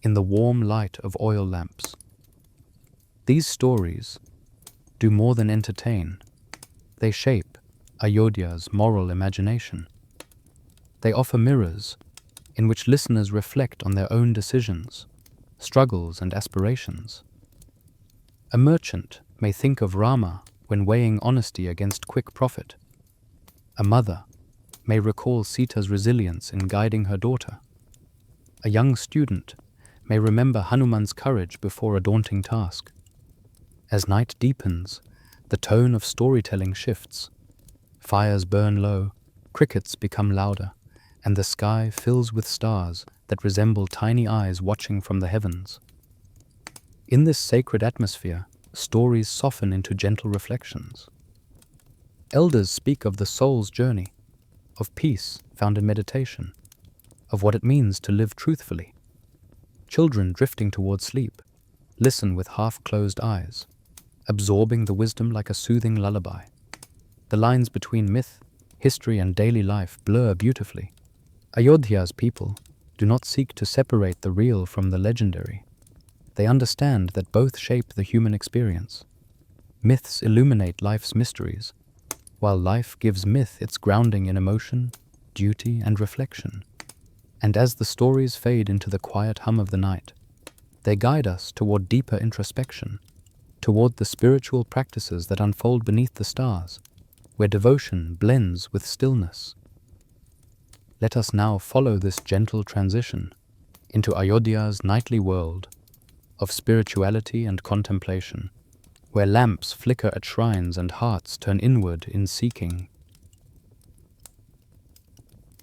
in the warm light of oil lamps. These stories do more than entertain. They shape Ayodhya's moral imagination. They offer mirrors in which listeners reflect on their own decisions, struggles, and aspirations. A merchant may think of Rama when weighing honesty against quick profit. A mother may recall Sita's resilience in guiding her daughter. A young student may remember Hanuman's courage before a daunting task. As night deepens, the tone of storytelling shifts. Fires burn low, crickets become louder, and the sky fills with stars that resemble tiny eyes watching from the heavens. In this sacred atmosphere, stories soften into gentle reflections. Elders speak of the soul's journey, of peace found in meditation, of what it means to live truthfully. Children drifting toward sleep listen with half-closed eyes, absorbing the wisdom like a soothing lullaby. The lines between myth, history, and daily life blur beautifully. Ayodhya's people do not seek to separate the real from the legendary. They understand that both shape the human experience. Myths illuminate life's mysteries, while life gives myth its grounding in emotion, duty, and reflection. And as the stories fade into the quiet hum of the night, they guide us toward deeper introspection, toward the spiritual practices that unfold beneath the stars, where devotion blends with stillness. Let us now follow this gentle transition into Ayodhya's nightly world of spirituality and contemplation, where lamps flicker at shrines and hearts turn inward in seeking.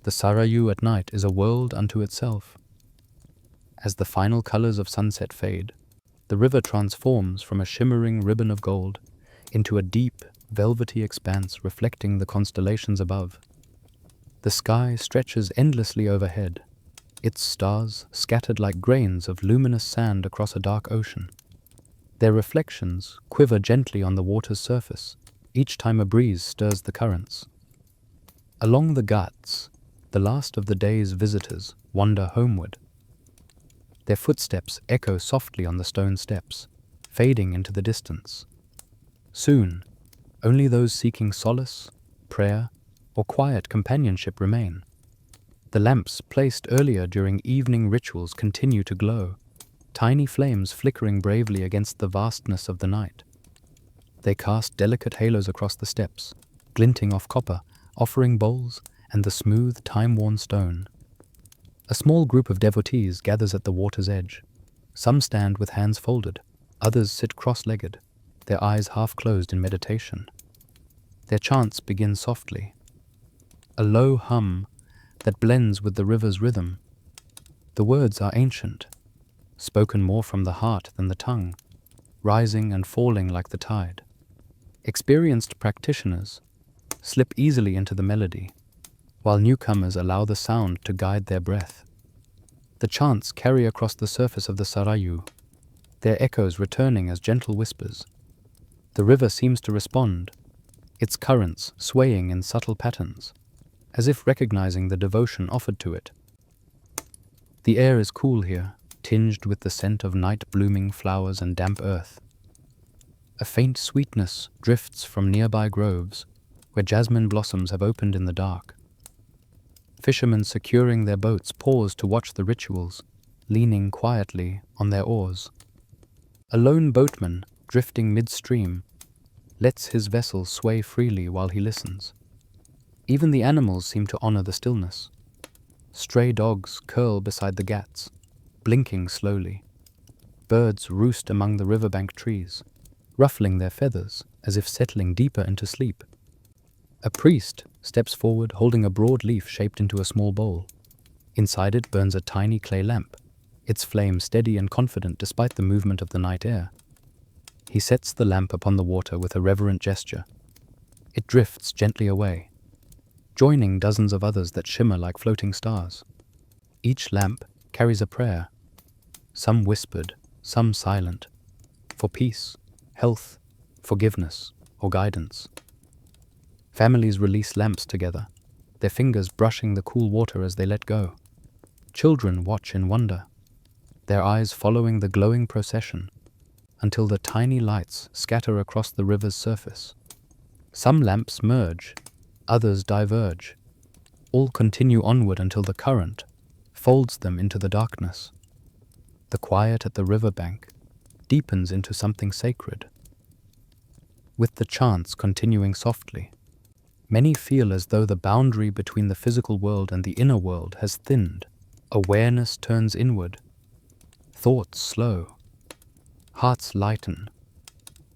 The Sarayu at night is a world unto itself. As the final colors of sunset fade, the river transforms from a shimmering ribbon of gold into a deep, velvety expanse reflecting the constellations above. The sky stretches endlessly overhead, its stars scattered like grains of luminous sand across a dark ocean. Their reflections quiver gently on the water's surface, each time a breeze stirs the currents. Along the Ghats, the last of the day's visitors wander homeward. Their footsteps echo softly on the stone steps, fading into the distance. Soon, only those seeking solace, prayer, or quiet companionship remain. The lamps placed earlier during evening rituals continue to glow, tiny flames flickering bravely against the vastness of the night. They cast delicate halos across the steps, glinting off copper, offering bowls, and the smooth, time-worn stone. A small group of devotees gathers at the water's edge. Some stand with hands folded, others sit cross-legged, their eyes half closed in meditation. Their chants begin softly, a low hum that blends with the river's rhythm. The words are ancient, spoken more from the heart than the tongue, rising and falling like the tide. Experienced practitioners slip easily into the melody, while newcomers allow the sound to guide their breath. The chants carry across the surface of the Sarayu, their echoes returning as gentle whispers. The river seems to respond, its currents swaying in subtle patterns, as if recognizing the devotion offered to it. The air is cool here, tinged with the scent of night-blooming flowers and damp earth. A faint sweetness drifts from nearby groves, where jasmine blossoms have opened in the dark. Fishermen securing their boats pause to watch the rituals, leaning quietly on their oars. A lone boatman, drifting midstream, lets his vessel sway freely while he listens. Even the animals seem to honor the stillness. Stray dogs curl beside the ghats, blinking slowly. Birds roost among the riverbank trees, ruffling their feathers as if settling deeper into sleep. A priest steps forward holding a broad leaf shaped into a small bowl. Inside it burns a tiny clay lamp, its flame steady and confident despite the movement of the night air. He sets the lamp upon the water with a reverent gesture. It drifts gently away, joining dozens of others that shimmer like floating stars. Each lamp carries a prayer, some whispered, some silent, for peace, health, forgiveness, or guidance. Families release lamps together, their fingers brushing the cool water as they let go. Children watch in wonder, their eyes following the glowing procession until the tiny lights scatter across the river's surface. Some lamps merge, others diverge. All continue onward until the current folds them into the darkness. The quiet at the riverbank deepens into something sacred. With the chants continuing softly, many feel as though the boundary between the physical world and the inner world has thinned. Awareness turns inward. Thoughts slow. Hearts lighten.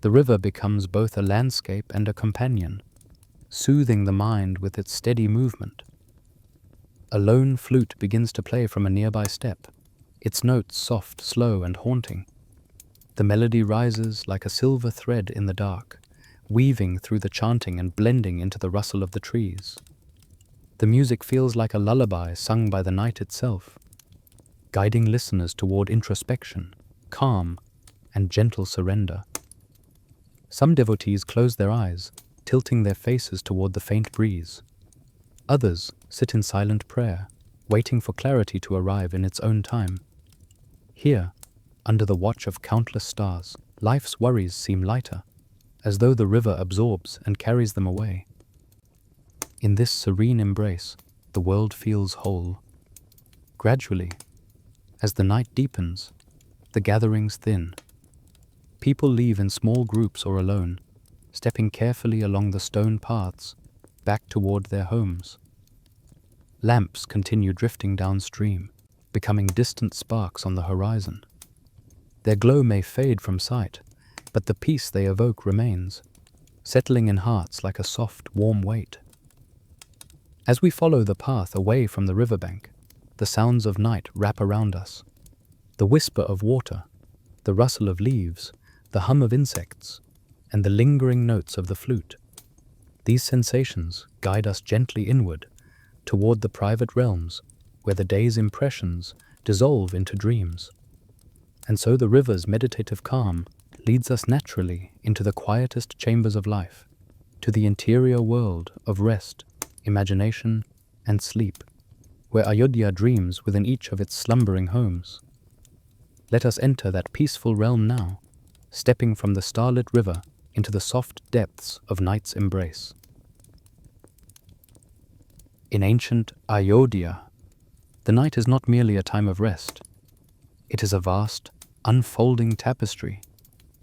The river becomes both a landscape and a companion, soothing the mind with its steady movement. A lone flute begins to play from a nearby step, its notes soft, slow, and haunting. The melody rises like a silver thread in the dark, weaving through the chanting and blending into the rustle of the trees. The music feels like a lullaby sung by the night itself, guiding listeners toward introspection, calm, and gentle surrender. Some devotees close their eyes, tilting their faces toward the faint breeze. Others sit in silent prayer, waiting for clarity to arrive in its own time. Here, under the watch of countless stars, life's worries seem lighter, as though the river absorbs and carries them away. In this serene embrace, the world feels whole. Gradually, as the night deepens, the gatherings thin. People leave in small groups or alone, stepping carefully along the stone paths back toward their homes. Lamps continue drifting downstream, becoming distant sparks on the horizon. Their glow may fade from sight, but the peace they evoke remains, settling in hearts like a soft, warm weight. As we follow the path away from the riverbank, the sounds of night wrap around us. The whisper of water, the rustle of leaves, the hum of insects, and the lingering notes of the flute. These sensations guide us gently inward, toward the private realms, where the day's impressions dissolve into dreams. And so the river's meditative calm leads us naturally into the quietest chambers of life, to the interior world of rest, imagination, and sleep, where Ayodhya dreams within each of its slumbering homes. Let us enter that peaceful realm now, stepping from the starlit river into the soft depths of night's embrace. In ancient Ayodhya, the night is not merely a time of rest. It is a vast, unfolding tapestry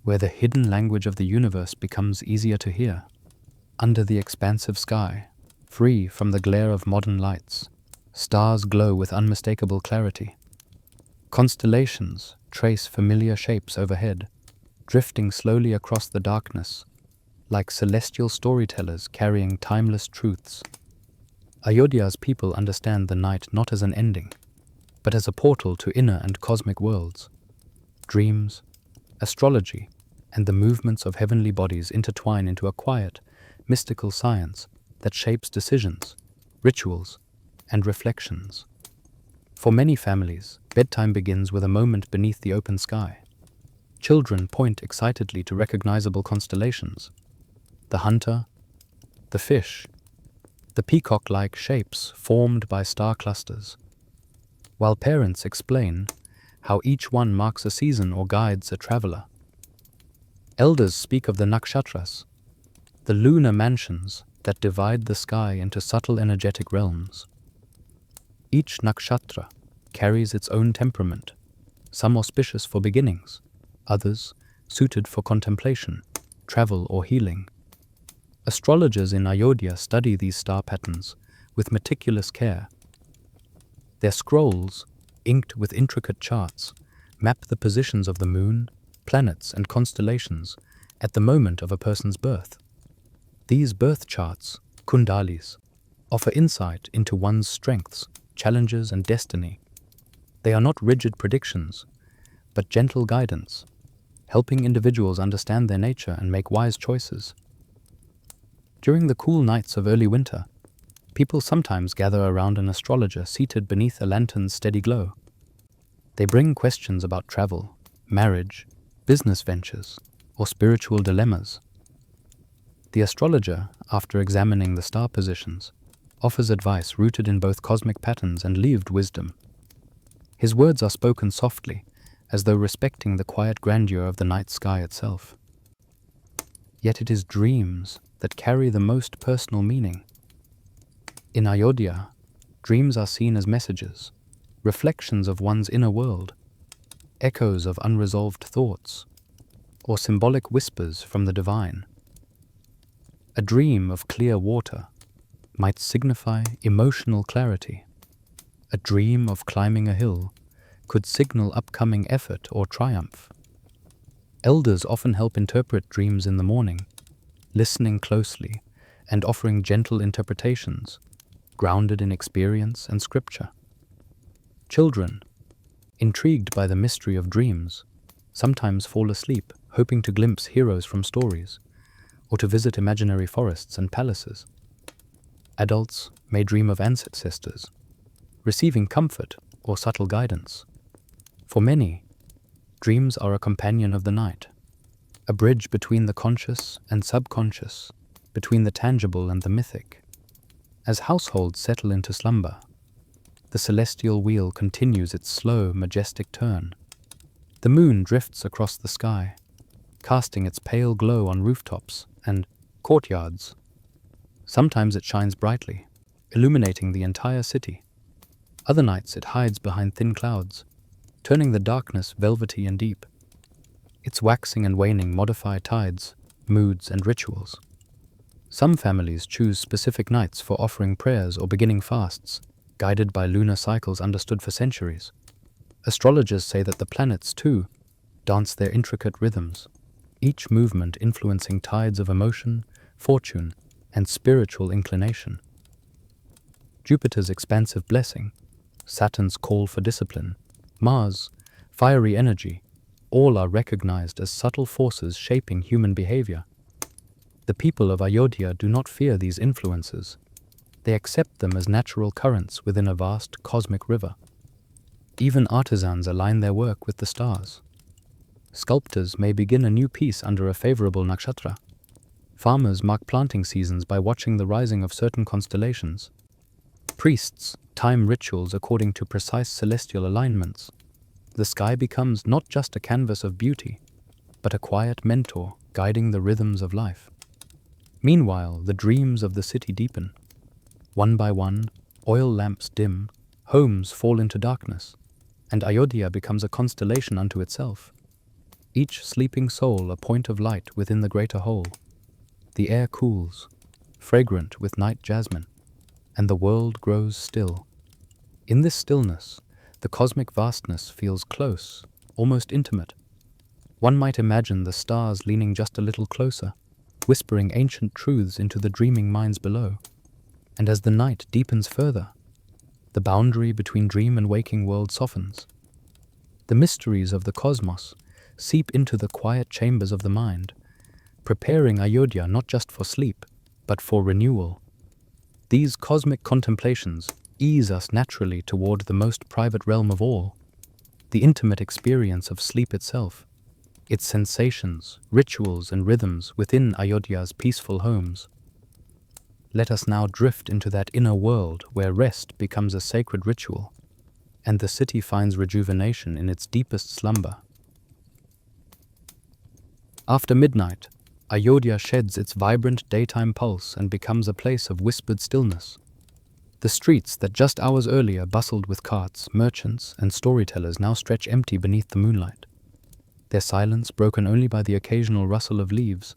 where the hidden language of the universe becomes easier to hear. Under the expansive sky, free from the glare of modern lights, stars glow with unmistakable clarity. Constellations trace familiar shapes overhead, drifting slowly across the darkness, like celestial storytellers carrying timeless truths. Ayodhya's people understand the night not as an ending, but as a portal to inner and cosmic worlds. Dreams, astrology, and the movements of heavenly bodies intertwine into a quiet, mystical science that shapes decisions, rituals, and reflections. For many families, bedtime begins with a moment beneath the open sky. Children point excitedly to recognizable constellations: the hunter, the fish, the peacock-like shapes formed by star clusters, while parents explain how each one marks a season or guides a traveler. Elders speak of the nakshatras, the lunar mansions that divide the sky into subtle energetic realms. Each nakshatra carries its own temperament, some auspicious for beginnings, others suited for contemplation, travel, or healing. Astrologers in Ayodhya study these star patterns with meticulous care. Their scrolls, inked with intricate charts, map the positions of the moon, planets, and constellations at the moment of a person's birth. These birth charts, kundalis, offer insight into one's strengths, challenges, and destiny. They are not rigid predictions, but gentle guidance, helping individuals understand their nature and make wise choices. During the cool nights of early winter, people sometimes gather around an astrologer seated beneath a lantern's steady glow. They bring questions about travel, marriage, business ventures, or spiritual dilemmas. The astrologer, after examining the star positions, offers advice rooted in both cosmic patterns and lived wisdom. His words are spoken softly, as though respecting the quiet grandeur of the night sky itself. Yet it is dreams that carry the most personal meaning. In Ayodhya, dreams are seen as messages, reflections of one's inner world, echoes of unresolved thoughts, or symbolic whispers from the divine. A dream of clear water might signify emotional clarity. A dream of climbing a hill could signal upcoming effort or triumph. Elders often help interpret dreams in the morning, listening closely and offering gentle interpretations, grounded in experience and scripture. Children, intrigued by the mystery of dreams, sometimes fall asleep, hoping to glimpse heroes from stories, or to visit imaginary forests and palaces. Adults may dream of ancestors, receiving comfort or subtle guidance. For many, dreams are a companion of the night, a bridge between the conscious and subconscious, between the tangible and the mythic. As households settle into slumber, the celestial wheel continues its slow, majestic turn. The moon drifts across the sky, casting its pale glow on rooftops and courtyards. Sometimes it shines brightly, illuminating the entire city. Other nights it hides behind thin clouds, turning the darkness velvety and deep. Its waxing and waning modify tides, moods, and rituals. Some families choose specific nights for offering prayers or beginning fasts, guided by lunar cycles understood for centuries. Astrologers say that the planets, too, dance their intricate rhythms, each movement influencing tides of emotion, fortune, and spiritual inclination. Jupiter's expansive blessing, Saturn's call for discipline, Mars' fiery energy, All are recognized as subtle forces shaping human behavior. The people of Ayodhya do not fear these influences. They accept them as natural currents within a vast cosmic river. Even artisans align their work with the stars. Sculptors may begin a new piece under a favorable nakshatra. Farmers mark planting seasons by watching the rising of certain constellations. Priests time rituals according to precise celestial alignments. The sky becomes not just a canvas of beauty, but a quiet mentor guiding the rhythms of life. Meanwhile, the dreams of the city deepen. One by one, oil lamps dim, homes fall into darkness, and Ayodhya becomes a constellation unto itself. Each sleeping soul a point of light within the greater whole. The air cools, fragrant with night jasmine, and the world grows still. In this stillness, the cosmic vastness feels close, almost intimate. One might imagine the stars leaning just a little closer, whispering ancient truths into the dreaming minds below. And as the night deepens further, the boundary between dream and waking world softens. The mysteries of the cosmos seep into the quiet chambers of the mind, preparing Ayodhya not just for sleep, but for renewal. These cosmic contemplations ease us naturally toward the most private realm of all, the intimate experience of sleep itself, its sensations, rituals, and rhythms within Ayodhya's peaceful homes. Let us now drift into that inner world where rest becomes a sacred ritual, and the city finds rejuvenation in its deepest slumber. After midnight, Ayodhya sheds its vibrant daytime pulse and becomes a place of whispered stillness. The streets that just hours earlier bustled with carts, merchants, and storytellers now stretch empty beneath the moonlight, their silence broken only by the occasional rustle of leaves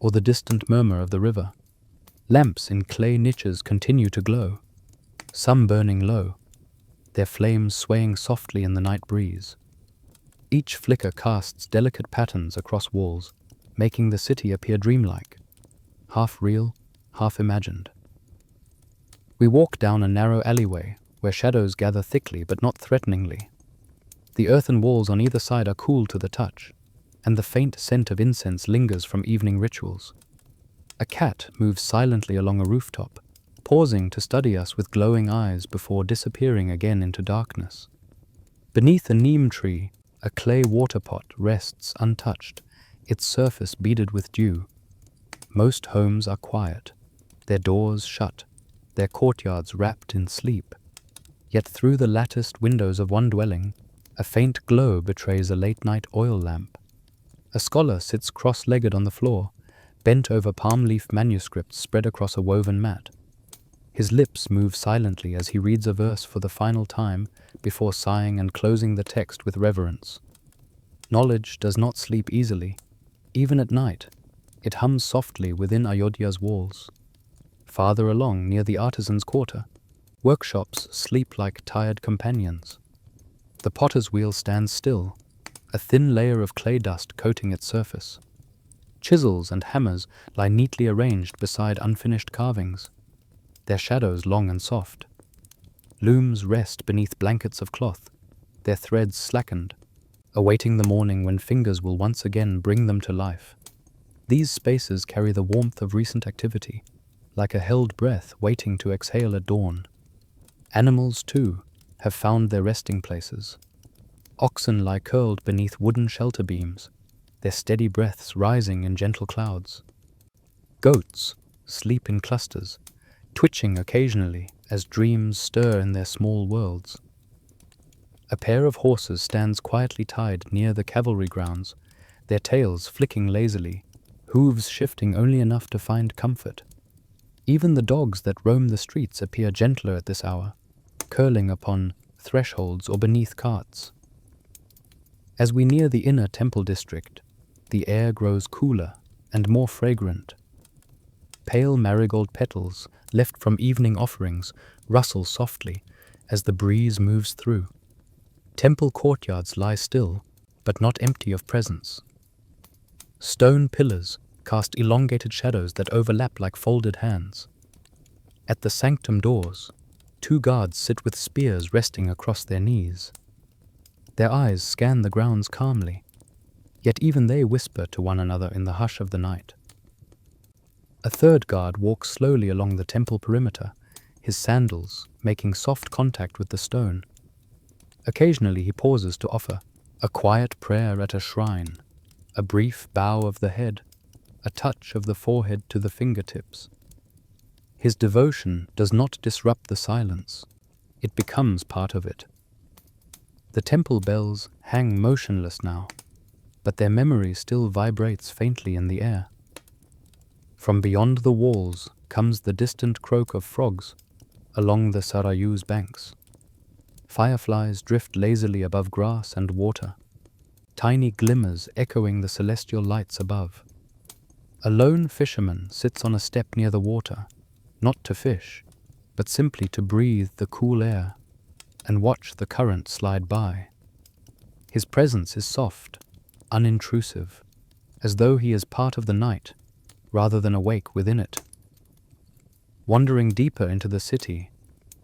or the distant murmur of the river. Lamps in clay niches continue to glow, some burning low, their flames swaying softly in the night breeze. Each flicker casts delicate patterns across walls, making the city appear dreamlike, half real, half imagined. We walk down a narrow alleyway where shadows gather thickly but not threateningly. The earthen walls on either side are cool to the touch, and the faint scent of incense lingers from evening rituals. A cat moves silently along a rooftop, pausing to study us with glowing eyes before disappearing again into darkness. Beneath a neem tree, a clay water pot rests untouched, its surface beaded with dew. Most homes are quiet, their doors shut, their courtyards wrapped in sleep. Yet through the latticed windows of one dwelling, a faint glow betrays a late-night oil lamp. A scholar sits cross-legged on the floor, bent over palm leaf manuscripts spread across a woven mat. His lips move silently as he reads a verse for the final time before sighing and closing the text with reverence. Knowledge does not sleep easily. Even at night, it hums softly within Ayodhya's walls. Farther along, near the artisan's quarter, workshops sleep like tired companions. The potter's wheel stands still, a thin layer of clay dust coating its surface. Chisels and hammers lie neatly arranged beside unfinished carvings, their shadows long and soft. Looms rest beneath blankets of cloth, their threads slackened, awaiting the morning when fingers will once again bring them to life. These spaces carry the warmth of recent activity, like a held breath waiting to exhale at dawn. Animals, too, have found their resting places. Oxen lie curled beneath wooden shelter beams, their steady breaths rising in gentle clouds. Goats sleep in clusters, twitching occasionally as dreams stir in their small worlds. A pair of horses stands quietly tied near the cavalry grounds, their tails flicking lazily, hooves shifting only enough to find comfort. Even the dogs that roam the streets appear gentler at this hour, curling upon thresholds or beneath carts. As we near the inner temple district, the air grows cooler and more fragrant. Pale marigold petals, left from evening offerings, rustle softly as the breeze moves through. Temple courtyards lie still, but not empty of presence. Stone pillars cast elongated shadows that overlap like folded hands. At the sanctum doors, 2 guards sit with spears resting across their knees. Their eyes scan the grounds calmly, yet even they whisper to one another in the hush of the night. A third guard walks slowly along the temple perimeter, his sandals making soft contact with the stone. Occasionally he pauses to offer a quiet prayer at a shrine, a brief bow of the head, a touch of the forehead to the fingertips. His devotion does not disrupt the silence. It becomes part of it. The temple bells hang motionless now, but their memory still vibrates faintly in the air. From beyond the walls comes the distant croak of frogs along the Sarayu's banks. Fireflies drift lazily above grass and water, tiny glimmers echoing the celestial lights above. A lone fisherman sits on a step near the water, not to fish, but simply to breathe the cool air and watch the current slide by. His presence is soft, unintrusive, as though he is part of the night rather than awake within it. Wandering deeper into the city,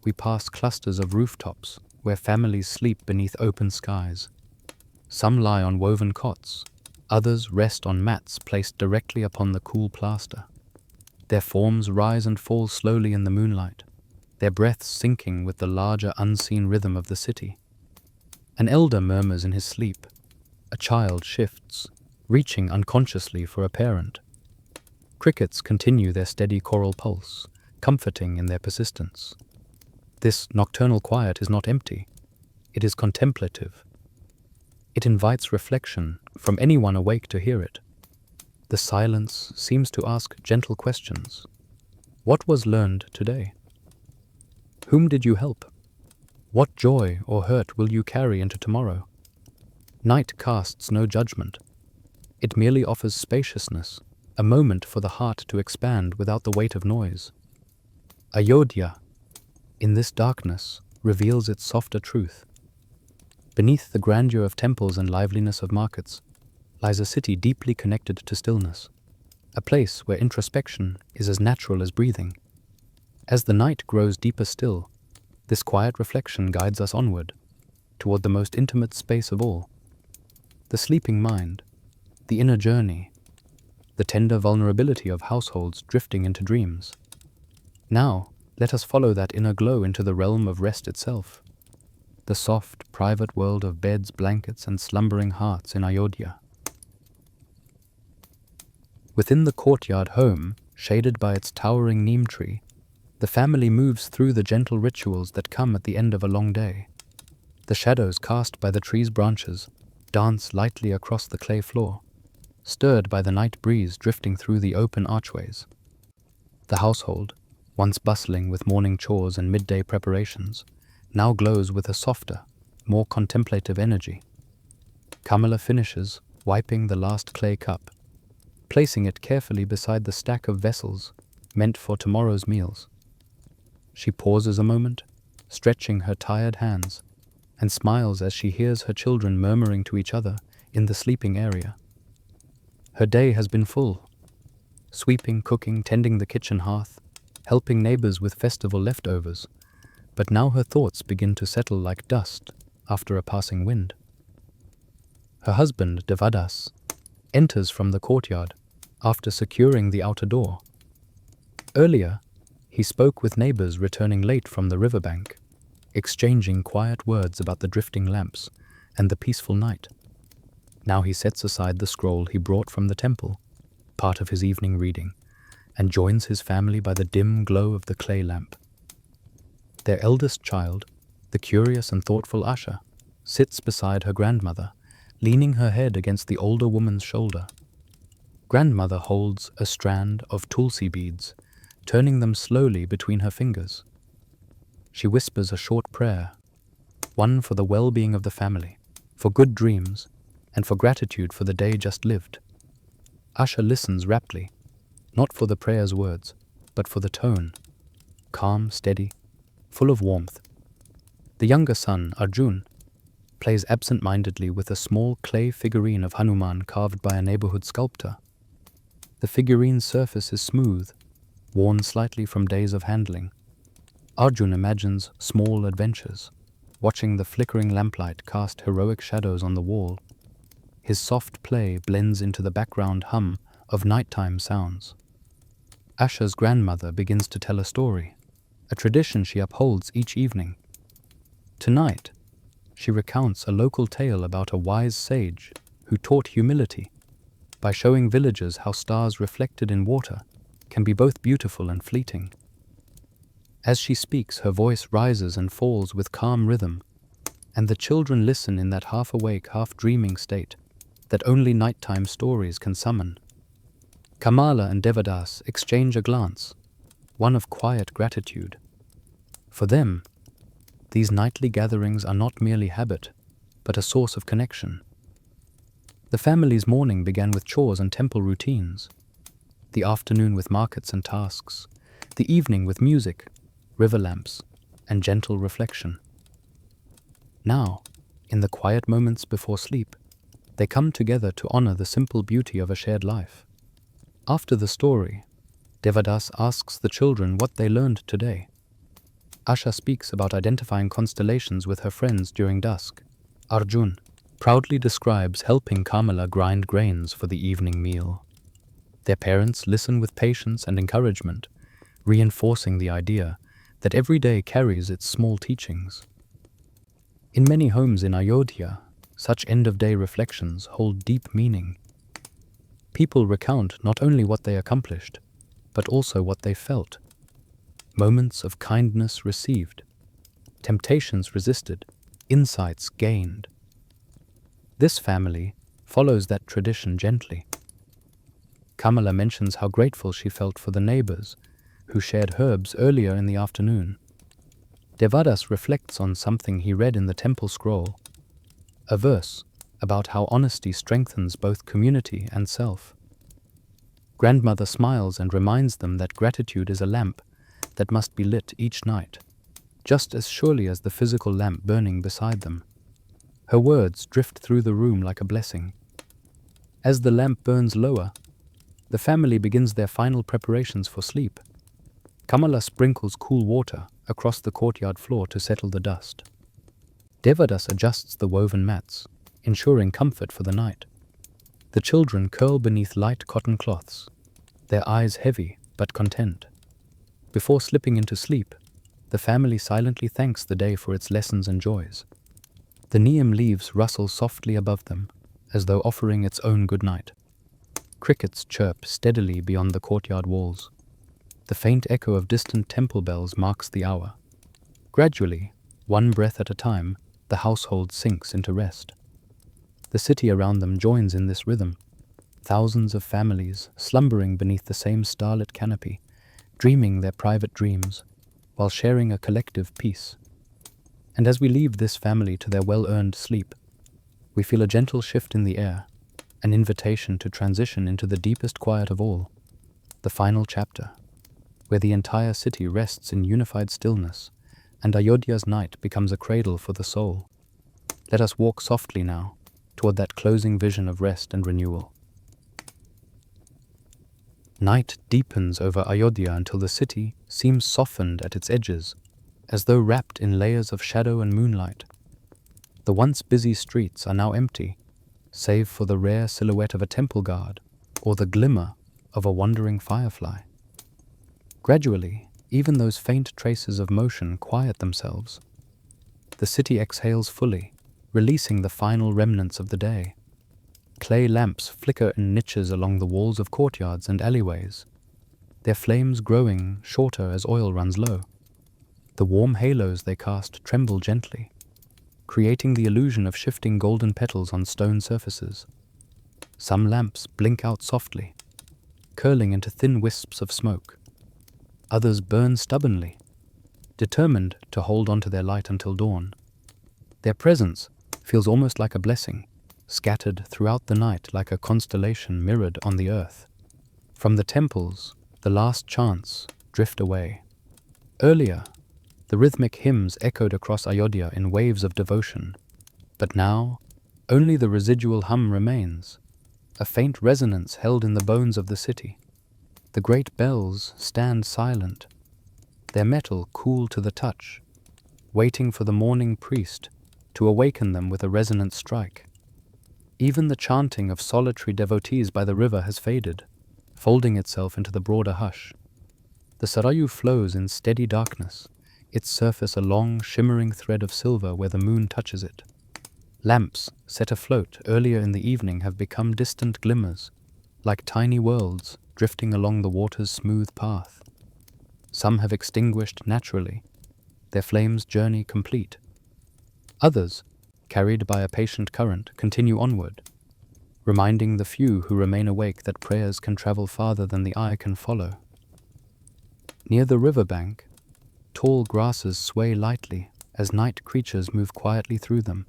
we pass clusters of rooftops where families sleep beneath open skies. Some lie on woven cots, others rest on mats placed directly upon the cool plaster. Their forms rise and fall slowly in the moonlight, their breaths syncing with the larger unseen rhythm of the city. An elder murmurs in his sleep. A child shifts, reaching unconsciously for a parent. Crickets continue their steady choral pulse, comforting in their persistence. This nocturnal quiet is not empty. It is contemplative. It invites reflection from anyone awake to hear it. The silence seems to ask gentle questions. What was learned today? Whom did you help? What joy or hurt will you carry into tomorrow? Night casts no judgment. It merely offers spaciousness, a moment for the heart to expand without the weight of noise. Ayodhya, in this darkness, reveals its softer truth. Beneath the grandeur of temples and liveliness of markets lies a city deeply connected to stillness, a place where introspection is as natural as breathing. As the night grows deeper still, this quiet reflection guides us onward, toward the most intimate space of all, the sleeping mind, the inner journey, the tender vulnerability of households drifting into dreams. Now, let us follow that inner glow into the realm of rest itself, the soft, private world of beds, blankets, and slumbering hearts in Ayodhya. Within the courtyard home, shaded by its towering neem tree, the family moves through the gentle rituals that come at the end of a long day. The shadows cast by the tree's branches dance lightly across the clay floor, stirred by the night breeze drifting through the open archways. The household, once bustling with morning chores and midday preparations, now glows with a softer, more contemplative energy. Kamala finishes, wiping the last clay cup, placing it carefully beside the stack of vessels meant for tomorrow's meals. She pauses a moment, stretching her tired hands, and smiles as she hears her children murmuring to each other in the sleeping area. Her day has been full, sweeping, cooking, tending the kitchen hearth, helping neighbors with festival leftovers, but now her thoughts begin to settle like dust after a passing wind. Her husband, Devadas, enters from the courtyard after securing the outer door. Earlier, he spoke with neighbors returning late from the riverbank, exchanging quiet words about the drifting lamps and the peaceful night. Now he sets aside the scroll he brought from the temple, part of his evening reading, and joins his family by the dim glow of the clay lamp. Their eldest child, the curious and thoughtful Asha, sits beside her grandmother, leaning her head against the older woman's shoulder. Grandmother holds a strand of tulsi beads, turning them slowly between her fingers. She whispers a short prayer, one for the well-being of the family, for good dreams, and for gratitude for the day just lived. Asha listens raptly, not for the prayer's words, but for the tone, calm, steady, full of warmth. The younger son, Arjun, plays absent-mindedly with a small clay figurine of Hanuman carved by a neighborhood sculptor. The figurine's surface is smooth, worn slightly from days of handling. Arjun imagines small adventures, watching the flickering lamplight cast heroic shadows on the wall. His soft play blends into the background hum of nighttime sounds. Asha's grandmother begins to tell a story, a tradition she upholds each evening. Tonight, she recounts a local tale about a wise sage who taught humility by showing villagers how stars reflected in water can be both beautiful and fleeting. As she speaks, her voice rises and falls with calm rhythm, and the children listen in that half-awake, half-dreaming state that only nighttime stories can summon. Kamala and Devadas exchange a glance, one of quiet gratitude. For them, these nightly gatherings are not merely habit, but a source of connection. The family's morning began with chores and temple routines, the afternoon with markets and tasks, the evening with music, river lamps, and gentle reflection. Now, in the quiet moments before sleep, they come together to honor the simple beauty of a shared life. After the story, Devadas asks the children what they learned today. Asha speaks about identifying constellations with her friends during dusk. Arjun proudly describes helping Kamala grind grains for the evening meal. Their parents listen with patience and encouragement, reinforcing the idea that every day carries its small teachings. In many homes in Ayodhya, such end-of-day reflections hold deep meaning. People recount not only what they accomplished, but also what they felt. Moments of kindness received, temptations resisted, insights gained. This family follows that tradition gently. Kamala mentions how grateful she felt for the neighbors who shared herbs earlier in the afternoon. Devadas reflects on something he read in the temple scroll, a verse about how honesty strengthens both community and self. Grandmother smiles and reminds them that gratitude is a lamp that must be lit each night, just as surely as the physical lamp burning beside them. Her words drift through the room like a blessing. As the lamp burns lower, the family begins their final preparations for sleep. Kamala sprinkles cool water across the courtyard floor to settle the dust. Devadas adjusts the woven mats, ensuring comfort for the night. The children curl beneath light cotton cloths, their eyes heavy but content. Before slipping into sleep, the family silently thanks the day for its lessons and joys. The neem leaves rustle softly above them, as though offering its own good night. Crickets chirp steadily beyond the courtyard walls. The faint echo of distant temple bells marks the hour. Gradually, one breath at a time, the household sinks into rest. The city around them joins in this rhythm. Thousands of families slumbering beneath the same starlit canopy, dreaming their private dreams, while sharing a collective peace. And as we leave this family to their well-earned sleep, we feel a gentle shift in the air, an invitation to transition into the deepest quiet of all, the final chapter, where the entire city rests in unified stillness, and Ayodhya's night becomes a cradle for the soul. Let us walk softly now, toward that closing vision of rest and renewal. Night deepens over Ayodhya until the city seems softened at its edges, as though wrapped in layers of shadow and moonlight. The once busy streets are now empty, save for the rare silhouette of a temple guard or the glimmer of a wandering firefly. Gradually, even those faint traces of motion quiet themselves. The city exhales fully, releasing the final remnants of the day. Clay lamps flicker in niches along the walls of courtyards and alleyways, their flames growing shorter as oil runs low. The warm halos they cast tremble gently, creating the illusion of shifting golden petals on stone surfaces. Some lamps blink out softly, curling into thin wisps of smoke. Others burn stubbornly, determined to hold on to their light until dawn. Their presence feels almost like a blessing, scattered throughout the night like a constellation mirrored on the earth. From the temples, the last chants drift away. Earlier, the rhythmic hymns echoed across Ayodhya in waves of devotion, but now only the residual hum remains, a faint resonance held in the bones of the city. The great bells stand silent, their metal cool to the touch, waiting for the morning priest to awaken them with a resonant strike. Even the chanting of solitary devotees by the river has faded, folding itself into the broader hush. The Sarayu flows in steady darkness, its surface a long, shimmering thread of silver where the moon touches it. Lamps, set afloat earlier in the evening, have become distant glimmers, like tiny worlds drifting along the water's smooth path. Some have extinguished naturally, their flames' journey complete. Others, carried by a patient current, continue onward, reminding the few who remain awake that prayers can travel farther than the eye can follow. Near the riverbank, tall grasses sway lightly as night creatures move quietly through them.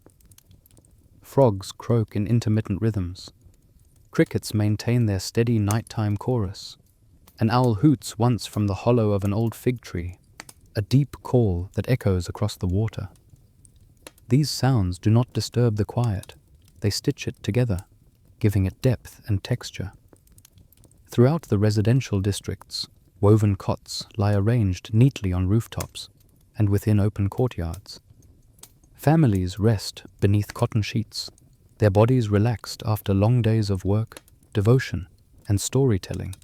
Frogs croak in intermittent rhythms. Crickets maintain their steady nighttime chorus. An owl hoots once from the hollow of an old fig tree, a deep call that echoes across the water. These sounds do not disturb the quiet, they stitch it together, giving it depth and texture. Throughout the residential districts, woven cots lie arranged neatly on rooftops and within open courtyards. Families rest beneath cotton sheets, their bodies relaxed after long days of work, devotion, and storytelling.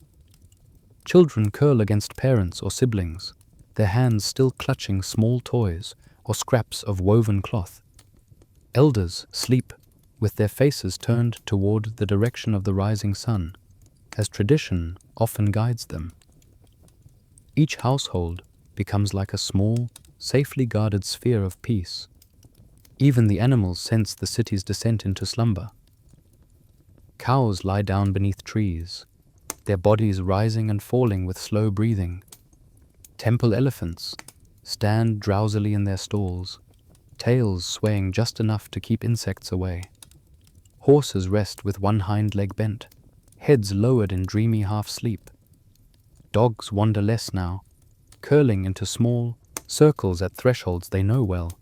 Children curl against parents or siblings, their hands still clutching small toys or scraps of woven cloth. Elders sleep with their faces turned toward the direction of the rising sun, as tradition often guides them. Each household becomes like a small, safely guarded sphere of peace. Even the animals sense the city's descent into slumber. Cows lie down beneath trees, their bodies rising and falling with slow breathing. Temple elephants stand drowsily in their stalls, tails swaying just enough to keep insects away. Horses rest with one hind leg bent, heads lowered in dreamy half-sleep. Dogs wander less now, curling into small circles at thresholds they know well.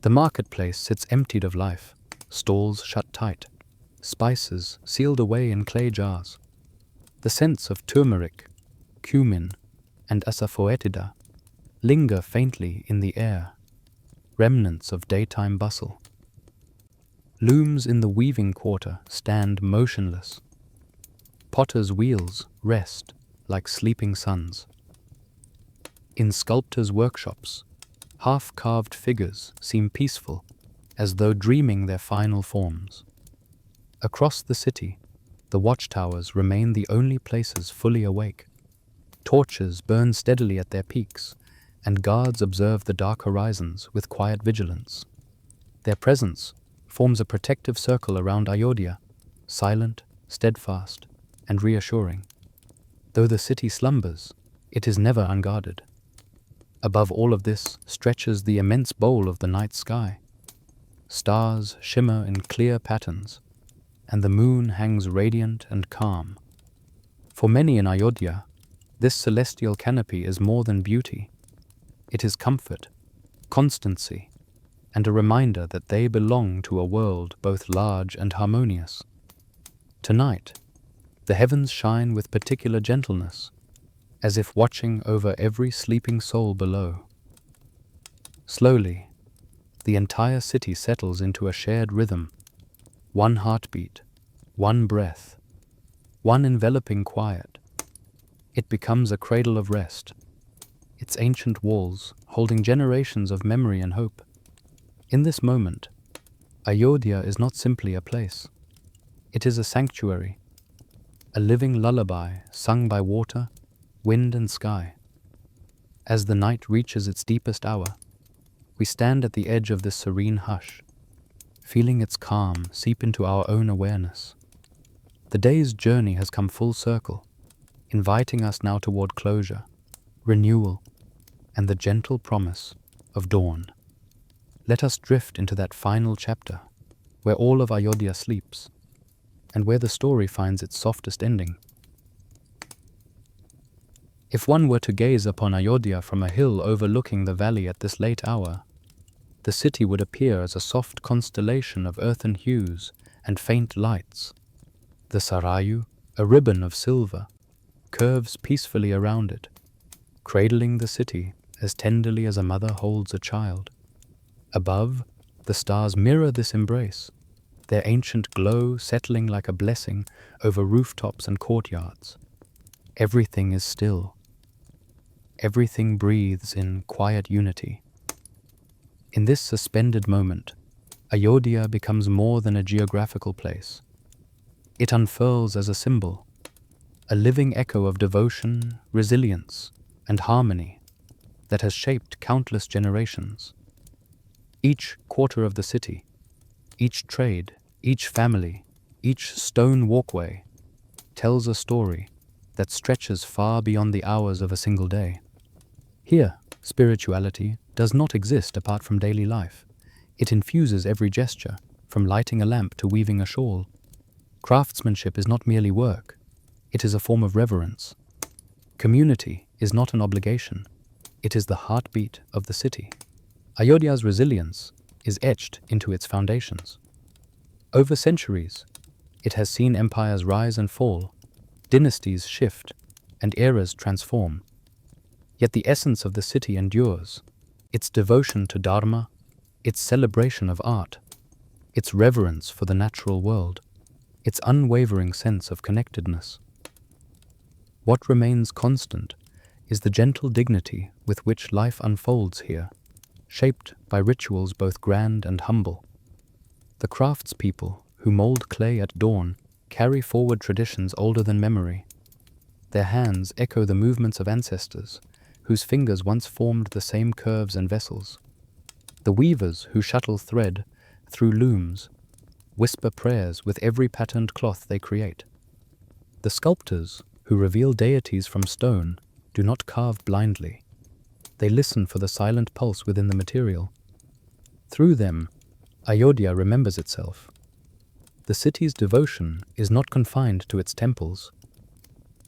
The marketplace sits emptied of life, stalls shut tight, spices sealed away in clay jars. The scents of turmeric, cumin, and asafoetida linger faintly in the air, remnants of daytime bustle. Looms in the weaving quarter stand motionless. Potters' wheels rest like sleeping suns. In sculptors' workshops, half-carved figures seem peaceful, as though dreaming their final forms. Across the city, the watchtowers remain the only places fully awake. Torches burn steadily at their peaks, and guards observe the dark horizons with quiet vigilance. Their presence forms a protective circle around Ayodhya, silent, steadfast, and reassuring. Though the city slumbers, it is never unguarded. Above all of this stretches the immense bowl of the night sky. Stars shimmer in clear patterns, and the moon hangs radiant and calm. For many in Ayodhya, this celestial canopy is more than beauty. It is comfort, constancy, and a reminder that they belong to a world both large and harmonious. Tonight, the heavens shine with particular gentleness, as if watching over every sleeping soul below. Slowly, the entire city settles into a shared rhythm, one heartbeat, one breath, one enveloping quiet. It becomes a cradle of rest, its ancient walls holding generations of memory and hope. In this moment, Ayodhya is not simply a place. It is a sanctuary, a living lullaby sung by water, wind, and sky. As the night reaches its deepest hour, we stand at the edge of this serene hush, feeling its calm seep into our own awareness. The day's journey has come full circle, inviting us now toward closure, renewal, and the gentle promise of dawn. Let us drift into that final chapter, where all of Ayodhya sleeps, and where the story finds its softest ending. If one were to gaze upon Ayodhya from a hill overlooking the valley at this late hour, the city would appear as a soft constellation of earthen hues and faint lights. The Sarayu, a ribbon of silver, curves peacefully around it, cradling the city as tenderly as a mother holds a child. Above, the stars mirror this embrace, their ancient glow settling like a blessing over rooftops and courtyards. Everything is still. Everything breathes in quiet unity. In this suspended moment, Ayodhya becomes more than a geographical place. It unfurls as a symbol, a living echo of devotion, resilience, and harmony that has shaped countless generations. Each quarter of the city, each trade, each family, each stone walkway tells a story that stretches far beyond the hours of a single day. Here, spirituality does not exist apart from daily life. It infuses every gesture, from lighting a lamp to weaving a shawl. Craftsmanship is not merely work, it is a form of reverence. Community is not an obligation, it is the heartbeat of the city. Ayodhya's resilience is etched into its foundations. Over centuries, it has seen empires rise and fall, dynasties shift, and eras transform. Yet the essence of the city endures, its devotion to Dharma, its celebration of art, its reverence for the natural world, its unwavering sense of connectedness. What remains constant is the gentle dignity with which life unfolds here, shaped by rituals both grand and humble. The craftspeople who mold clay at dawn carry forward traditions older than memory. Their hands echo the movements of ancestors, whose fingers once formed the same curves and vessels. The weavers who shuttle thread through looms whisper prayers with every patterned cloth they create. The sculptors who reveal deities from stone do not carve blindly. They listen for the silent pulse within the material. Through them, Ayodhya remembers itself. The city's devotion is not confined to its temples.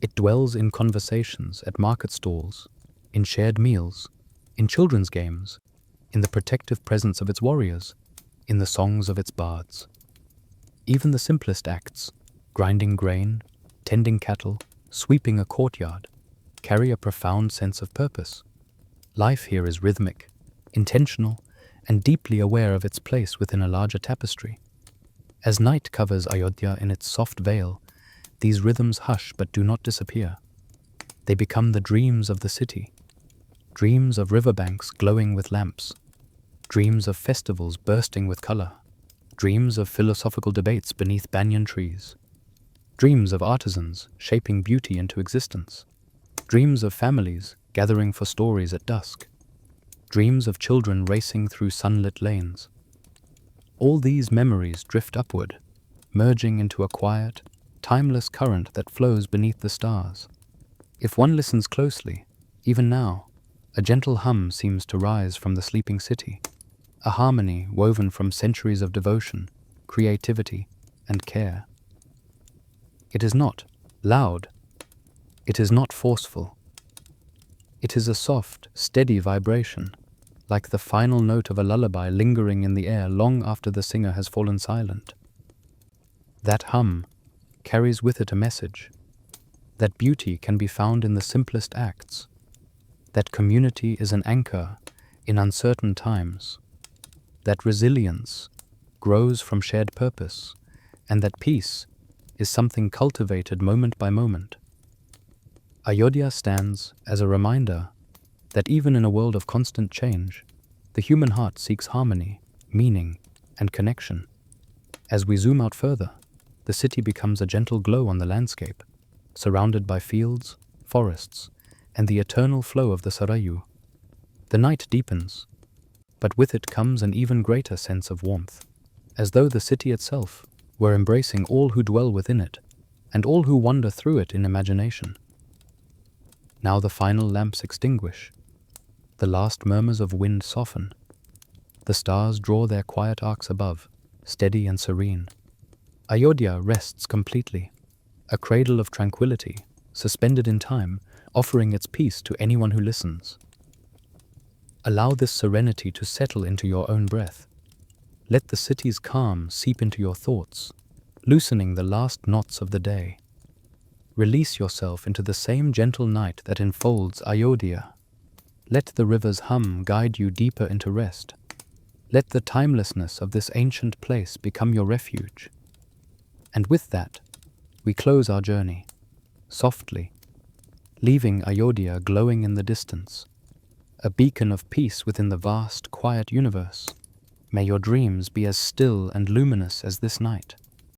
It dwells in conversations at market stalls, in shared meals, in children's games, in the protective presence of its warriors, in the songs of its bards. Even the simplest acts, grinding grain, tending cattle, sweeping a courtyard, carry a profound sense of purpose. Life here is rhythmic, intentional, and deeply aware of its place within a larger tapestry. As night covers Ayodhya in its soft veil, these rhythms hush but do not disappear. They become the dreams of the city, dreams of riverbanks glowing with lamps, dreams of festivals bursting with color, dreams of philosophical debates beneath banyan trees, dreams of artisans shaping beauty into existence, dreams of families gathering for stories at dusk, dreams of children racing through sunlit lanes. All these memories drift upward, merging into a quiet, timeless current that flows beneath the stars. If one listens closely, even now, a gentle hum seems to rise from the sleeping city, a harmony woven from centuries of devotion, creativity, and care. It is not loud. It is not forceful. It is a soft, steady vibration, like the final note of a lullaby lingering in the air long after the singer has fallen silent. That hum carries with it a message, that beauty can be found in the simplest acts, that community is an anchor in uncertain times, that resilience grows from shared purpose, and that peace is something cultivated moment by moment. Ayodhya stands as a reminder that even in a world of constant change, the human heart seeks harmony, meaning, and connection. As we zoom out further, the city becomes a gentle glow on the landscape, surrounded by fields, forests, and the eternal flow of the Sarayu. The night deepens, but with it comes an even greater sense of warmth, as though the city itself were embracing all who dwell within it, and all who wander through it in imagination. Now the final lamps extinguish, the last murmurs of wind soften, the stars draw their quiet arcs above, steady and serene. Ayodhya rests completely, a cradle of tranquility, suspended in time, offering its peace to anyone who listens. Allow this serenity to settle into your own breath. Let the city's calm seep into your thoughts, loosening the last knots of the day. Release yourself into the same gentle night that enfolds Ayodhya. Let the river's hum guide you deeper into rest. Let the timelessness of this ancient place become your refuge. And with that, we close our journey, softly, leaving Ayodhya glowing in the distance, a beacon of peace within the vast, quiet universe. May your dreams be as still and luminous as this night.